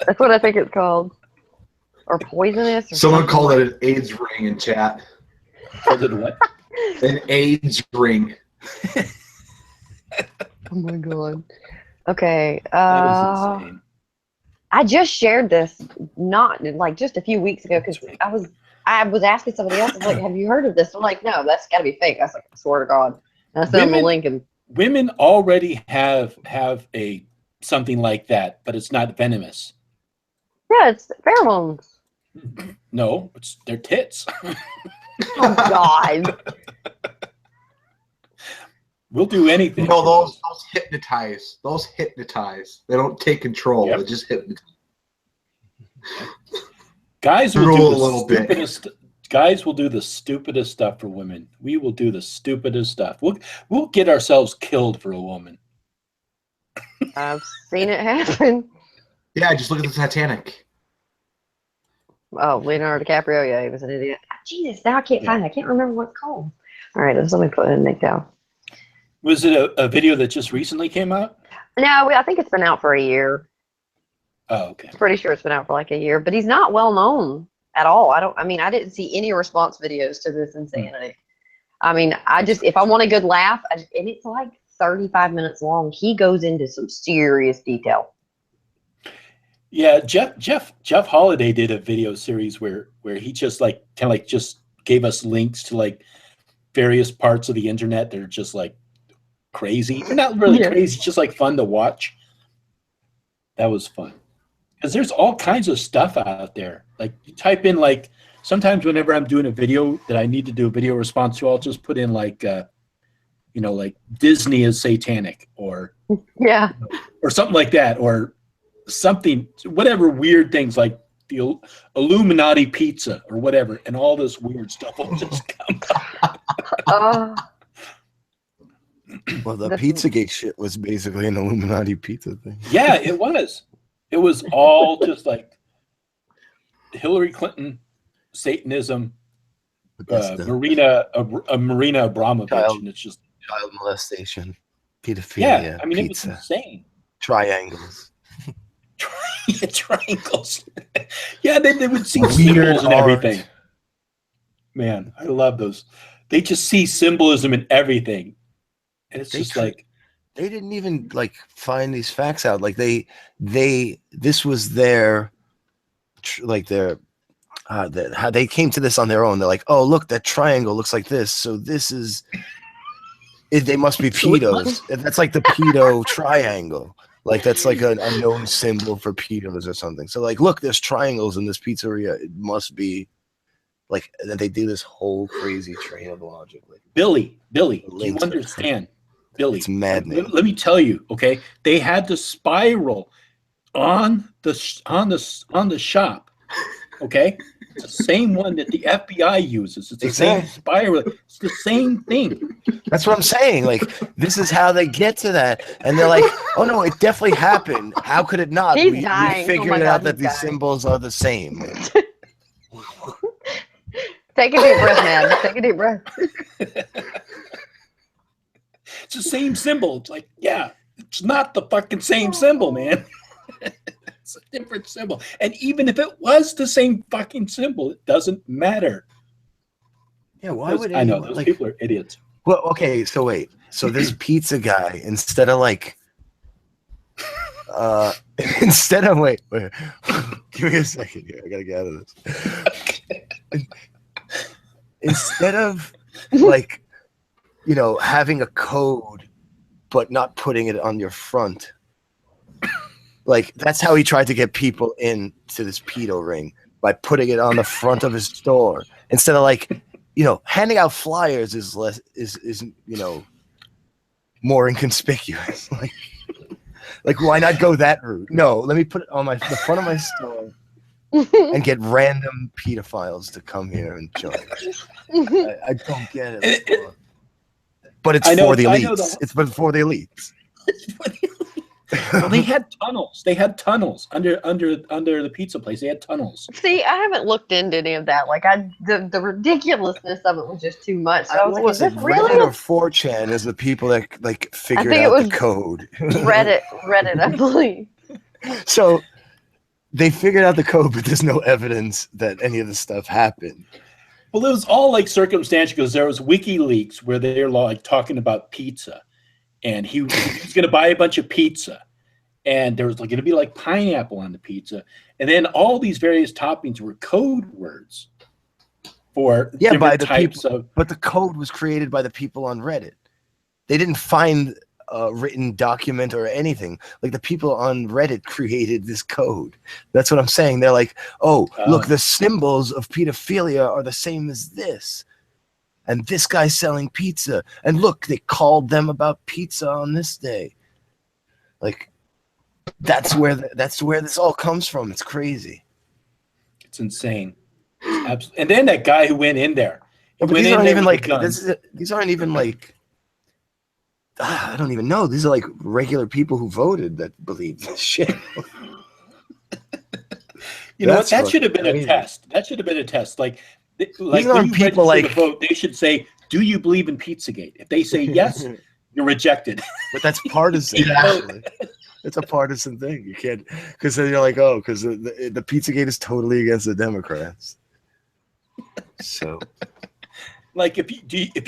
That's what I think it's called. Or poisonous. Or Someone something called like- it an AIDS ring in chat. Called it what? An AIDS ring. Oh my God. Okay. That is insane. I just shared this not like just a few weeks ago because I was asking somebody else. I was like, "Have you heard of this?" I'm like, "No, that's got to be fake." I was like, "I swear to God." And I sent them the Women- link, and Women already have a something like that, but it's not venomous. yeah, it's pheromones. No, it's their tits. Oh God. We'll do anything. No, those hypnotize. Those hypnotize. They don't take control. Yep. They just hypnotize. Guys will Drool do a the little bit. stupidest. Guys will do the stupidest stuff for women. We will do the stupidest stuff. We'll get ourselves killed for a woman. I've seen it happen. Yeah, just look at the Titanic. Oh, Leonardo DiCaprio, yeah, he was an idiot. Jesus, now I can't find it. I can't remember what it's called. All right, let me put it in Nick down. Was it a video that just recently came out? No, I think it's been out for a year. Oh, okay. I'm pretty sure it's been out for like a year, but he's not well known at all. I didn't see any response videos to this insanity. I mean, if I want a good laugh, and it's like 35 minutes long, he goes into some serious detail. Yeah, Jeff Holiday did a video series where he just like kind of like just gave us links to like various parts of the internet that are just like crazy. They're not really crazy, just like fun to watch. That was fun. Because there's all kinds of stuff out there. Like you type in like sometimes whenever I'm doing a video that I need to do a video response to, I'll just put in like like Disney is satanic or or something like that, or something, whatever weird things like the Illuminati pizza or whatever, and all this weird stuff will just come up. Well, the Pizzagate shit was basically an Illuminati pizza thing. Yeah, it was. It was all just like Hillary Clinton, Satanism, Marina Abramovich, and it's just child molestation, pedophilia. Yeah, I mean, pizza, it was insane. Triangles. Triangles. Yeah, they would see symbols and everything. Man, I love those. They just see symbolism in everything, and it's just like they didn't even like find these facts out. Like this was their how they came to this on their own. They're like, oh look, that triangle looks like this, so this is it. They must be pedos. That's like the pedo triangle. Like that's like a known symbol for pedos or something. So like, look, there's triangles in this pizzeria. It must be like that. They do this whole crazy train of logic. Like, Billy, do you understand? Billy, it's maddening. Let me tell you, okay? They had the spiral on the shop, okay? It's the same one that the FBI uses. It's the same spiral. It's the same thing. That's what I'm saying. Like, this is how they get to that. And they're like, oh, no, it definitely happened. How could it not? He's we dying. figured out that these symbols are the same. Take a deep breath, man. Take a deep breath. It's the same symbol. It's like, yeah, it's not the fucking same symbol, man. It's a different symbol. And even if it was the same fucking symbol, it doesn't matter. Yeah, why would I know those people are idiots. Well, okay, so wait. So this pizza guy, instead of like wait, give me a second here. I gotta get out of this. Instead of like, having a code but not putting it on your front. Like, that's how he tried to get people into this pedo ring, by putting it on the front of his store. Instead of like, handing out flyers is more inconspicuous. Like why not go that route? No, let me put it on the front of my store and get random pedophiles to come here and join. I don't get it. But it's for the elites. It's for the elites. Well, they had tunnels. They had tunnels under the pizza place. They had tunnels. See, I haven't looked into any of that. Like the ridiculousness of it was just too much. So I was like, is this really? Reddit or 4chan is the people that like figured out the code. Reddit, I believe. So they figured out the code, but there's no evidence that any of this stuff happened. Well, it was all like circumstantial, because there was WikiLeaks where they're like talking about pizza. And he was going to buy a bunch of pizza, and there was going to be like pineapple on the pizza, and then all these various toppings were code words for different types of. But the code was created by the people on Reddit. They didn't find a written document or anything. Like, the people on Reddit created this code. That's what I'm saying. They're like, oh, look, the symbols of pedophilia are the same as this. And this guy's selling pizza. And look, they called them about pizza on this day. Like, that's where this all comes from. It's crazy. It's insane. It's Absolutely. And then that guy who went in there. Yeah, but these aren't even like these aren't even like I don't even know. These are like regular people who voted that believe this shit. You know what? That should have been a test. That should have been a test. Like when you people register to vote, they should say, "Do you believe in Pizzagate?" If they say yes, you're rejected. But that's partisan. Actually. It's a partisan thing. You can't, because then you're like, oh, because the Pizzagate is totally against the Democrats. So, like, if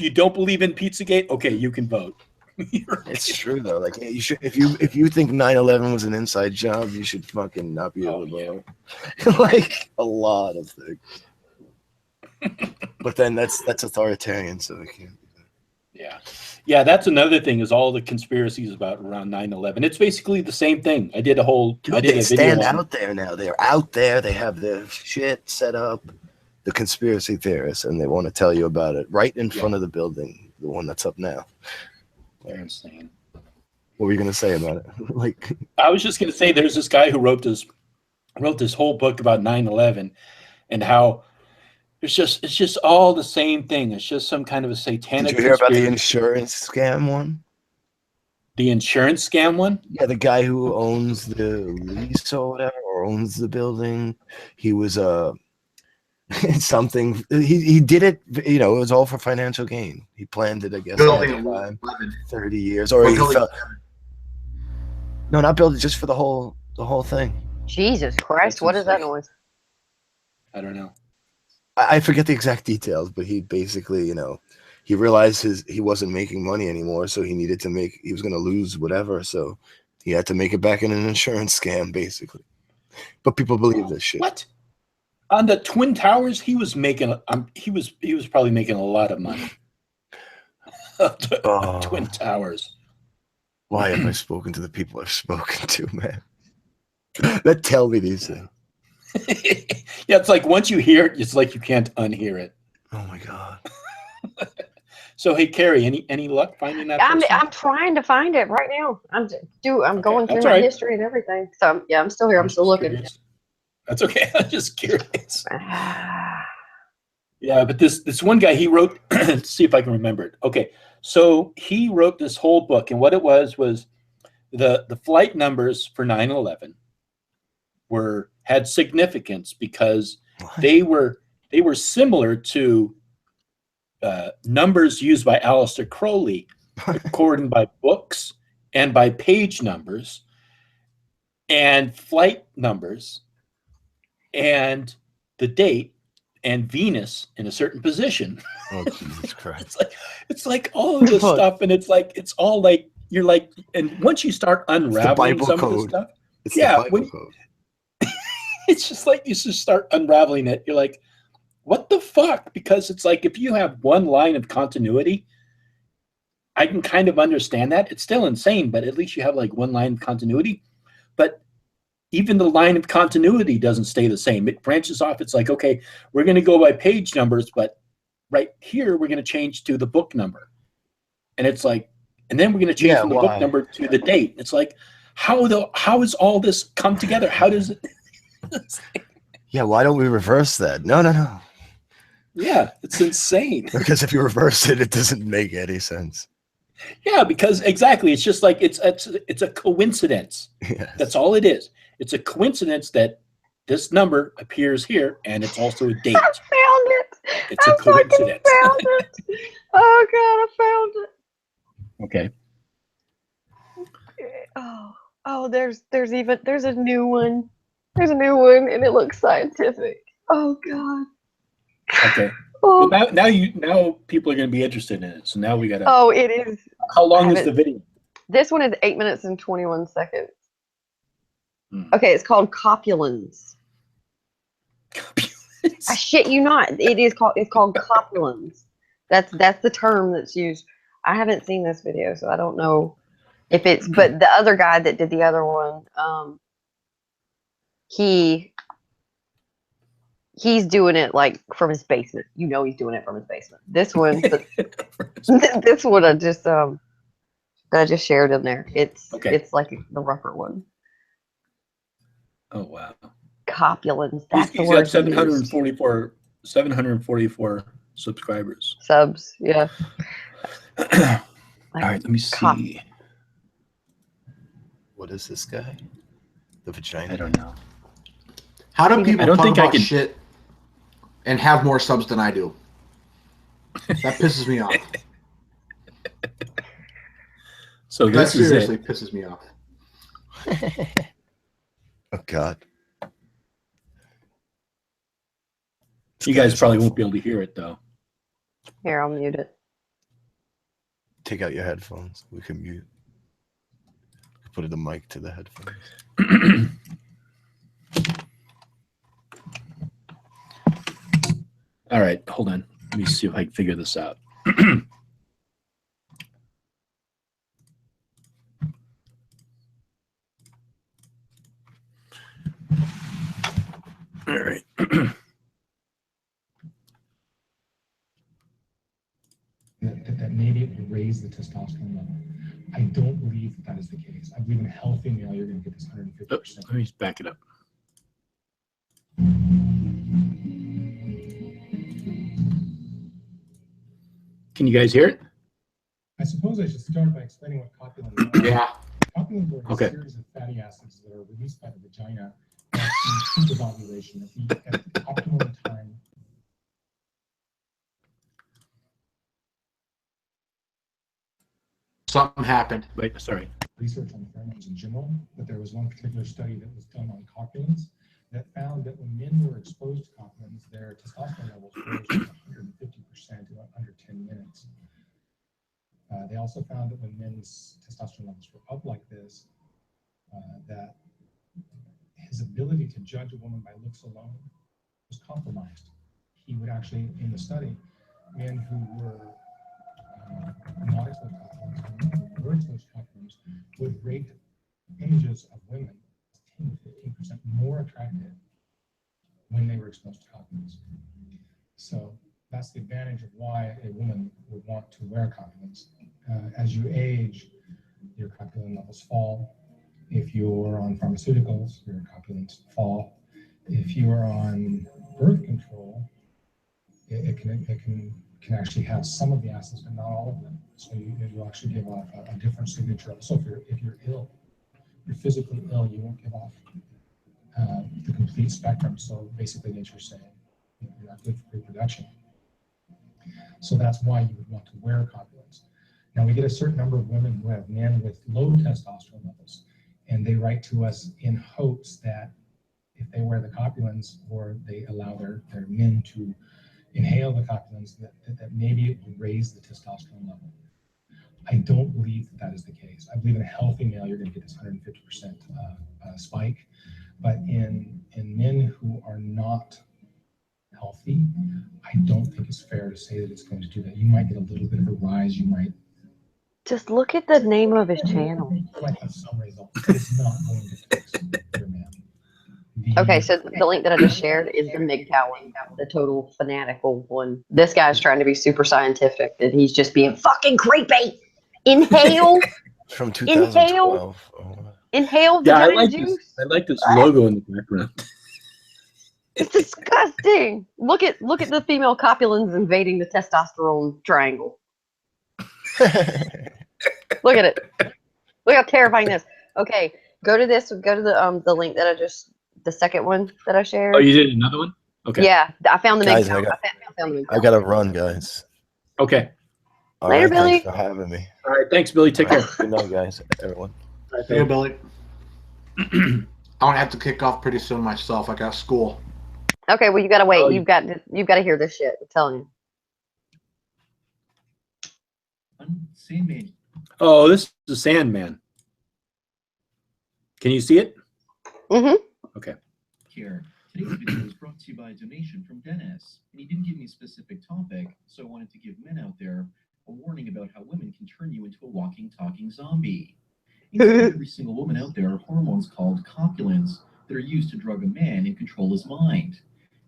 you don't believe in Pizzagate, okay, you can vote. It's true though. Like, you should, if you think 9/11 was an inside job, you should fucking not be able to vote. Like a lot of things. But then that's authoritarian, so I can't. Yeah, that's another thing is all the conspiracies about around 9/11. It's basically the same thing. I did a video. They stand out there now. They're out there. They have their shit set up. The conspiracy theorists, and they want to tell you about it right in front of the building, the one that's up now. They're insane. What were you gonna say about it? Like, I was just gonna say, there's this guy who wrote this whole book about 9/11 and how it's just all the same thing. It's just some kind of a satanic. Did you hear about the insurance scam one? The insurance scam one? Yeah, the guy who owns the lease or whatever, or owns the building. He was something. He did it. You know, it was all for financial gain. He planned it, I guess, Building 30 years, or he felt. No, not build it, just for the whole thing. Jesus Christ! What is that noise? I don't know. I forget the exact details, but he basically, you know, he realized he wasn't making money anymore, so he needed to he was going to lose whatever, so he had to make it back in an insurance scam, basically. But people believe this shit. What? On the Twin Towers, he was making. He was probably making a lot of money. Twin Towers. Why have I spoken to the people I've spoken to, man? That tell me these things. Yeah, it's like once you hear it, it's like you can't unhear it. Oh my god. So hey, Carrie, any luck finding that person? I'm trying to find it right now. I'm going through my history and everything. So yeah, I'm still here. I'm still looking. Curious. That's okay. I'm just curious. Yeah, but this one guy, he wrote. Let's see if I can remember it. Okay, so he wrote this whole book, and what it was the flight numbers for 9/11 had significance because they were similar to numbers used by Aleister Crowley, according by books and by page numbers and flight numbers and the date and Venus in a certain position. Oh, Jesus Christ. it's like all of this stuff, and it's all like you're like, and once you start unraveling some of this stuff, it's the Bible code. It's just like you just start unraveling it. You're like, what the fuck? Because it's like if you have one line of continuity, I can kind of understand that. It's still insane, but at least you have like one line of continuity. But even the line of continuity doesn't stay the same. It branches off. It's like, okay, we're going to go by page numbers, but right here we're going to change to the book number. And it's like, and then we're going to change from the book number to the date. It's like, how is all this come together? How does it? Yeah, why don't we reverse that? No. Yeah, it's insane. Because if you reverse it, it doesn't make any sense. Yeah, because exactly, it's just like it's a coincidence. Yes. That's all it is. It's a coincidence that this number appears here, and it's also a date. I found it. It's a coincidence. Found it. Oh God, I found it. Okay. Oh, there's a new one. There's a new one, and it looks scientific. Oh God. Okay. Oh. Well, now people are going to be interested in it. So now we got to. Oh, it is. How long is the video? This one is 8 minutes and 21 seconds. Okay, it's called Copulins. Copulins. I shit you not. It's called Copulins. That's the term that's used. I haven't seen this video, so I don't know if it's. But the other guy that did the other one, he's doing it like from his basement. You know, he's doing it from his basement. This one, this one, I just shared in there. It's like the rougher one. Oh wow. Copulins. That's He's the word. got 744 744 subscribers. Subs, yeah. All right, let me see. What is this guy? The vagina? I don't know. How do people talk about can... shit and have more subs than I do? That pisses me off. So that this seriously is it. pisses me off. Oh God. You guys probably won't be able to hear it though. Here, I'll mute it. Take out your headphones. We can mute. Put the mic to the headphones. All right, hold on. Let me see if I can figure this out. All right. that maybe it would raise the testosterone level. I don't believe that is the case. I believe in a healthy male, you're going to get this 150%. Let me just back it up. Can you guys hear it? I suppose I should start by explaining what copulin is. Yeah. Copulin are a series of fatty acids that are released by the vagina in ovulation at the optimum time. Something happened. Wait, sorry. Research on pheromones in general, but there was one particular study that was done on copulins that found that when men were exposed to copulins, their testosterone levels rose to 150% in under 10 minutes. They also found that when men's testosterone levels were up like this, that his ability to judge a woman by looks alone was compromised. He would actually, in the study, men who were not exposed to copulins, who were exposed to copulins, would rate images of women 10 to 15% more attractive when they were exposed to copulins. So that's the advantage of why a woman would want to wear copulins. As you age, your copulin levels fall. If you're on pharmaceuticals, your copulins fall. If you are on birth control, it can actually have some of the acids, but not all of them. So you'll actually give off a different signature. So if you're ill, you're physically ill, you won't give off the complete spectrum. So basically, nature's saying you're not good for reproduction. So that's why you would want to wear copulins. Now we get a certain number of women who have men with low testosterone levels, and they write to us in hopes that if they wear the copulins or they allow their men to inhale the copulins, that maybe it would raise the testosterone level. I don't believe that is the case. I believe in a healthy male, you're going to get this 150% spike. But in men who are not healthy, I don't think it's fair to say that it's going to do that. You might get a little bit of a rise. You might just look at the name of his channel. Might have some results. It's not going to fix your man. Okay, so the link that I just shared is the MGTOW one, the total fanatical one. This guy's trying to be super scientific, and he's just being fucking creepy. Inhale. From 2012. Inhale Yeah, vagina juice. I like this logo in the background. It's disgusting. Look at the female copulins invading the testosterone triangle. Look at it. Look how terrifying this. Okay, go to this. Go to the link that the second one that I shared. Oh, you did another one? Okay. Yeah, I found the guys, MGTOW. I found the MGTOW. I gotta run, guys. Okay. All Later, right, Billy. Thanks for having me. All right. Thanks, Billy. Take care. Good night, guys. Everyone. See you, Billy. I'm gonna have to kick off pretty soon myself. I got school. Okay, well you gotta wait. You've got to hear this shit. I'm telling you. Sandman. Oh, this is Sandman. Can you see it? Mm-hmm. Okay. Here. Today's video is brought to you by a donation from Dennis. And he didn't give me a specific topic, so I wanted to give men out there a warning about how women can turn you into a walking, talking zombie. Inside every single woman out there are hormones called copulins that are used to drug a man and control his mind.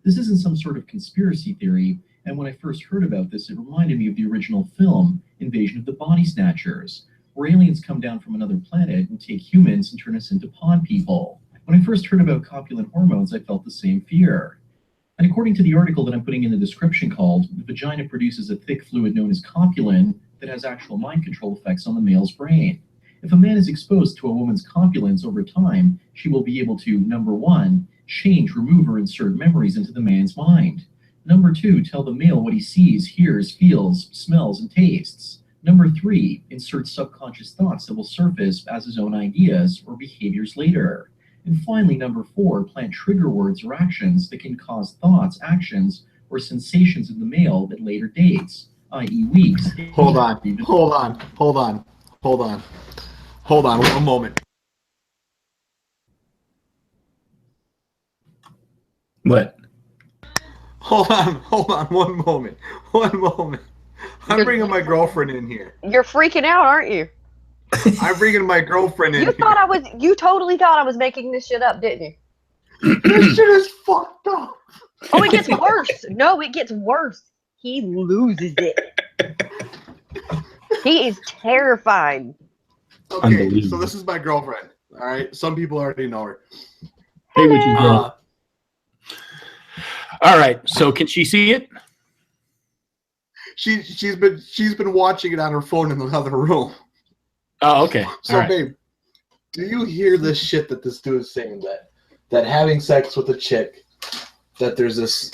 This isn't some sort of conspiracy theory, and when I first heard about this, it reminded me of the original film, Invasion of the Body Snatchers, where aliens come down from another planet and take humans and turn us into pod people. When I first heard about copulin hormones, I felt the same fear. And according to the article that I'm putting in the description called "The Vagina Produces a Thick Fluid Known as Copulin that has actual mind control effects on the male's brain." If a man is exposed to a woman's copulence over time, she will be able to, number one, change, remove, or insert memories into the man's mind. Number two, tell the male what he sees, hears, feels, smells, and tastes. Number three, insert subconscious thoughts that will surface as his own ideas or behaviors later. And finally, number four, plant trigger words or actions that can cause thoughts, actions, or sensations in the male at later dates, i.e. weeks. Hold on, one moment. What? Hold on, one moment. I'm bringing my girlfriend in here. You're freaking out, aren't you? I'm bringing my girlfriend in You here. thought I was. You totally thought I was making this shit up, didn't you? This shit is fucked up. Oh, it gets worse. No, it gets worse. He loses it. He is terrified. Okay, so this is my girlfriend. All right, some people already know her. Hey, would you go? All right. So can she see it? She's been watching it on her phone in the other room. Oh, okay. So, babe, do you hear this shit that this dude is saying that having sex with a chick, that there's this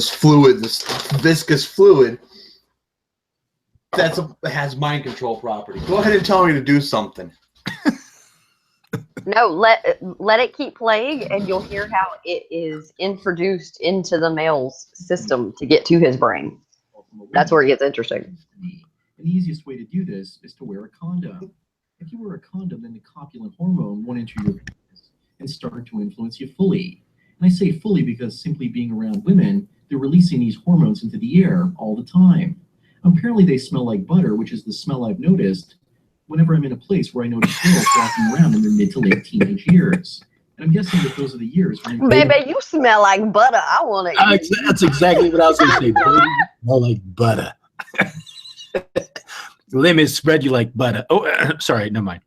fluid, this viscous fluid that has mind control property? Go ahead and tell me to do something. No, let it keep playing, and you'll hear how it is introduced into the male's system to get to his brain. That's where it gets interesting. And the easiest way to do this is to wear a condom. If you wear a condom, then the copulin hormone won't enter your penis and start to influence you fully. And I say fully because simply being around women, they're releasing these hormones into the air all the time. Apparently they smell like butter, which is the smell I've noticed whenever I'm in a place where I notice girls walking around in their mid to late teenage years. And I'm guessing that those are the years when Baby, you smell like butter. I want to That's exactly what I was going to say. Baby, you smell like butter. Let me spread you like butter. Oh, sorry, never mind.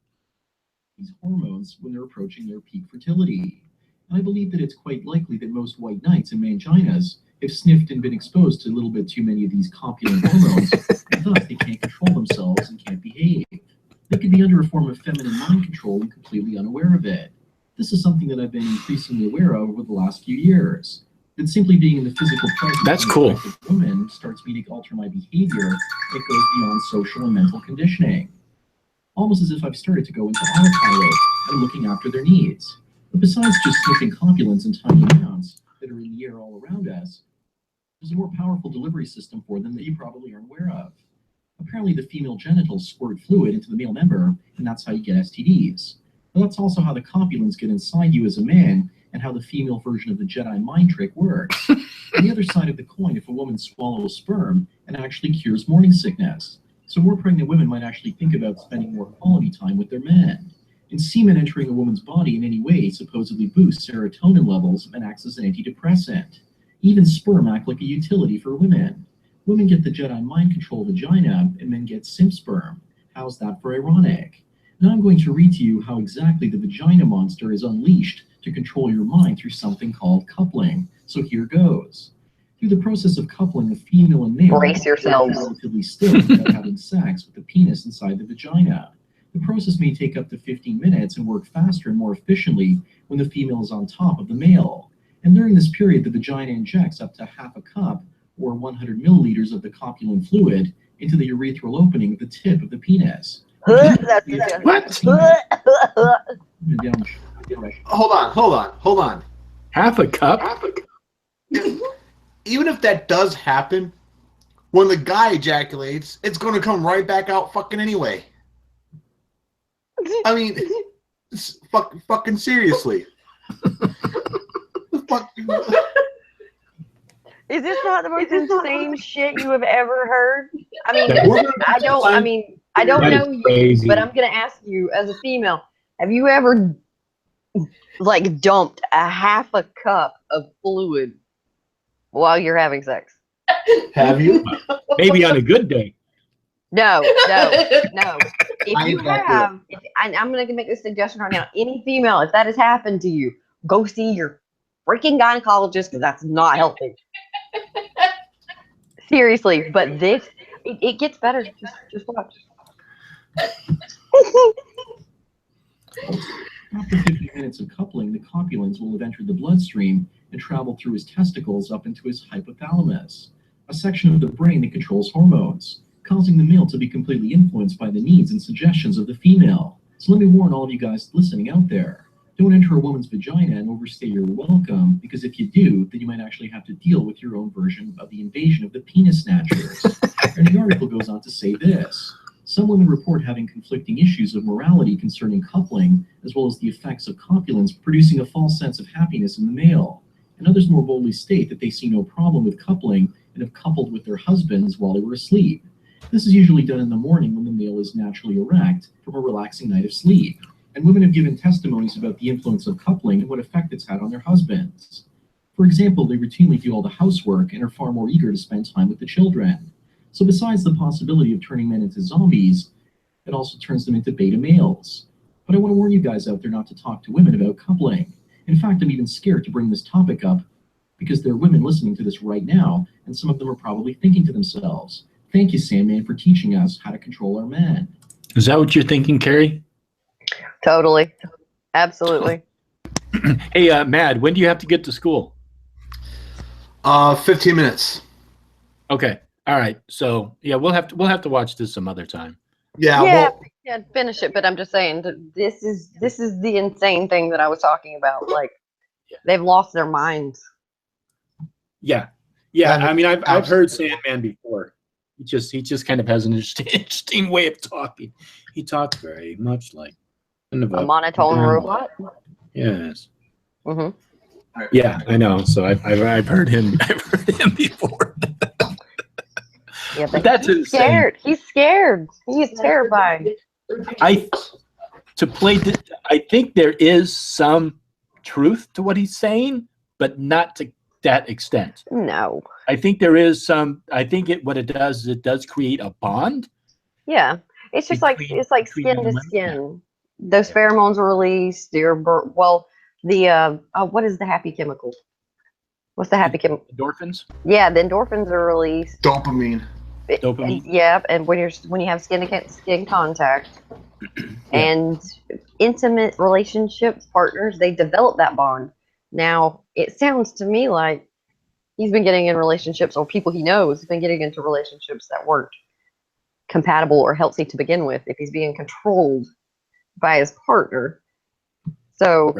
These hormones when they're approaching their peak fertility. And I believe that it's quite likely that most white knights and manginas have sniffed and been exposed to a little bit too many of these copulin hormones, and thus they can't control themselves and can't behave. They could be under a form of feminine mind control and completely unaware of it. This is something that I've been increasingly aware of over the last few years. That simply being in the physical presence of a woman starts me to alter my behavior that goes beyond social and mental conditioning. Almost as if I've started to go into autopilot and looking after their needs. But besides just sniffing copulins in tiny amounts that are in the air all around us, there's a more powerful delivery system for them that you probably aren't aware of. Apparently the female genitals squirt fluid into the male member, and that's how you get STDs. But that's also how the copulins get inside you as a man, and how the female version of the Jedi mind trick works. On the other side of the coin, if a woman swallows sperm, it actually cures morning sickness. So more pregnant women might actually think about spending more quality time with their men. And semen entering a woman's body in any way supposedly boosts serotonin levels and acts as an antidepressant. Even sperm act like a utility for women. Women get the Jedi mind control vagina, and men get simp sperm. How's that for ironic? Now I'm going to read to you how exactly the vagina monster is unleashed to control your mind through something called coupling. So here goes. Through the process of coupling, a female and male brace yourselves relatively still without having sex with the penis inside the vagina. The process may take up to 15 minutes and work faster and more efficiently when the female is on top of the male. And during this period, the vagina injects up to half a cup or 100 milliliters of the copulin fluid into the urethral opening at the tip of the penis. What? Hold on. Half a cup? Even if that does happen, when the guy ejaculates, it's going to come right back out fucking anyway. I mean, fucking seriously. Is this not the most insane shit you have ever heard? I mean, I don't know you, but I'm gonna ask you as a female, have you ever like dumped a half a cup of fluid while you're having sex? Have you? Maybe on a good day. No. If you have, I'm gonna make this suggestion right now. Any female, if that has happened to you, go see your freaking gynecologist because that's not healthy. Seriously, but this, it gets better. Just watch. After 50 minutes of coupling, the copulins will have entered the bloodstream and traveled through his testicles up into his hypothalamus, a section of the brain that controls hormones, causing the male to be completely influenced by the needs and suggestions of the female. So let me warn all of you guys listening out there. Don't enter a woman's vagina and overstay your welcome, because if you do, then you might actually have to deal with your own version of the invasion of the penis snatchers. And the article goes on to say this. Some women report having conflicting issues of morality concerning coupling, as well as the effects of copulins producing a false sense of happiness in the male. And others more boldly state that they see no problem with coupling and have coupled with their husbands while they were asleep. This is usually done in the morning when the male is naturally erect from a relaxing night of sleep. And women have given testimonies about the influence of coupling and what effect it's had on their husbands. For example, they routinely do all the housework and are far more eager to spend time with the children. So besides the possibility of turning men into zombies, it also turns them into beta males. But I want to warn you guys out there not to talk to women about coupling. In fact, I'm even scared to bring this topic up because there are women listening to this right now, and some of them are probably thinking to themselves, thank you, Sandman, for teaching us how to control our men. Is that what you're thinking, Carrie? Totally. Absolutely. Hey, Mad, when do you have to get to school? 15 minutes. Okay. All right. So yeah, we'll have to watch this some other time. Yeah. Yeah, Well, finish it. But I'm just saying that this is the insane thing that I was talking about. Like, they've lost their minds. Yeah. Yeah. I mean, I've heard Sandman before. He just kind of has an interesting way of talking. He talks very much like A monotone robot. Yes. Mm-hmm. Yeah, I know. So I've heard him. I've heard him before. Yeah, but that's he's insane. scared. He's scared. He's terrified. I think there is some truth to what he's saying, but not to that extent. No. I think there is some. I think what it does is it does create a bond. Yeah, it's just like skin to skin. Those pheromones are released. What is the happy chemical? What's the happy chemical? Endorphins. Yeah, the endorphins are released. dopamine. And when you have skin contact and intimate relationships, partners, they develop that bond. Now, it sounds to me like he's been getting in relationships, or people he knows have been getting into relationships that weren't compatible or healthy to begin with, if he's being controlled by his partner. So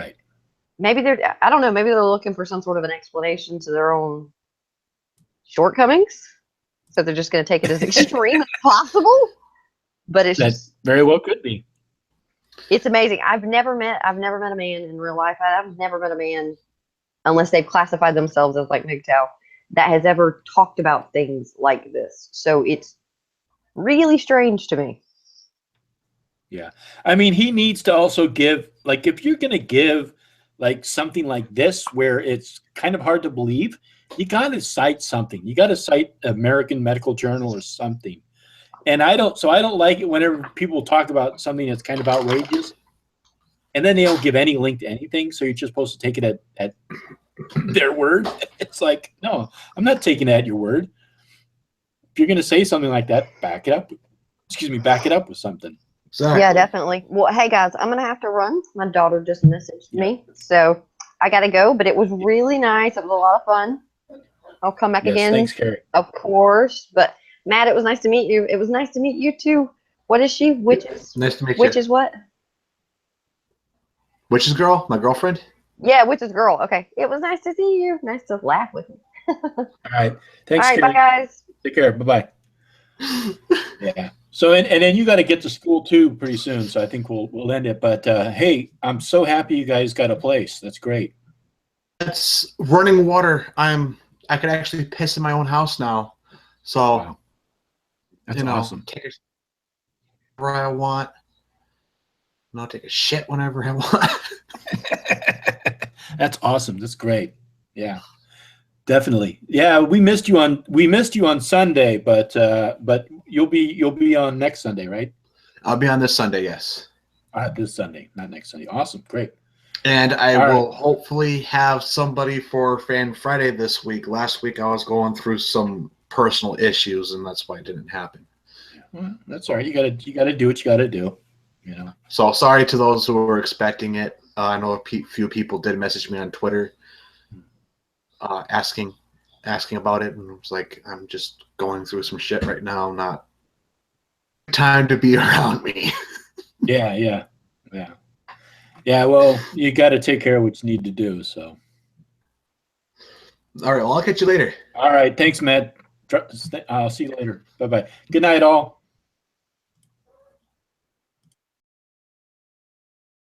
maybe I don't know, maybe they're looking for some sort of an explanation to their own shortcomings. So they're just going to take it as extreme as possible. But it's just very well could be. It's amazing. I've never met a man in real life. I've never met a man, unless they've classified themselves as like MGTOW, that has ever talked about things like this. So it's really strange to me. Yeah. I mean, he needs to also give, like, if you're going to give like something like this, where it's kind of hard to believe, you got to cite something. You got to cite American Medical Journal or something. And I don't like it whenever people talk about something that's kind of outrageous and then they don't give any link to anything. So you're just supposed to take it at their word. It's like, no, I'm not taking it at your word. If you're going to say something like that, back it up. Back it up with something. Exactly. Yeah, definitely. Well, hey guys, I'm going to have to run. My daughter just messaged me. So I got to go, but it was really nice. It was a lot of fun. I'll come back again. Thanks, Carrie. Of course. But Matt, it was nice to meet you. It was nice to meet you too. What is she? Witches. Nice to meet you. Witches what? Witches girl? My girlfriend? Yeah, witches girl. Okay. It was nice to see you. Nice to laugh with you. All right. Thanks, all right, Carrie. bye guys. Take care. Bye-bye. Yeah. So and then you got to get to school too pretty soon. So I think we'll end it. But hey, I'm so happy you guys got a place. That's great. That's running water. I could actually piss in my own house now. So wow. That's awesome. Take it wherever I want. And I'll take a shit whenever I want. That's awesome. That's great. Yeah. Definitely. Yeah, we missed you on Sunday, but you'll be on next Sunday, right? I'll be on this Sunday, yes. This Sunday, not next Sunday. Awesome, great. And I All will hopefully have somebody for Fan Friday this week. Last week I was going through some personal issues, and that's why it didn't happen. Well, that's all right. You gotta do what you gotta do. You know. So sorry to those who were expecting it. I know a few people did message me on Twitter asking about it, and I was like, I'm just going through some shit right now. Not time to be around me. Yeah. Well, you got to take care of what you need to do. So. All right. Well, I'll catch you later. All right. Thanks, Matt. I'll see you later. Bye-bye. Good night, all.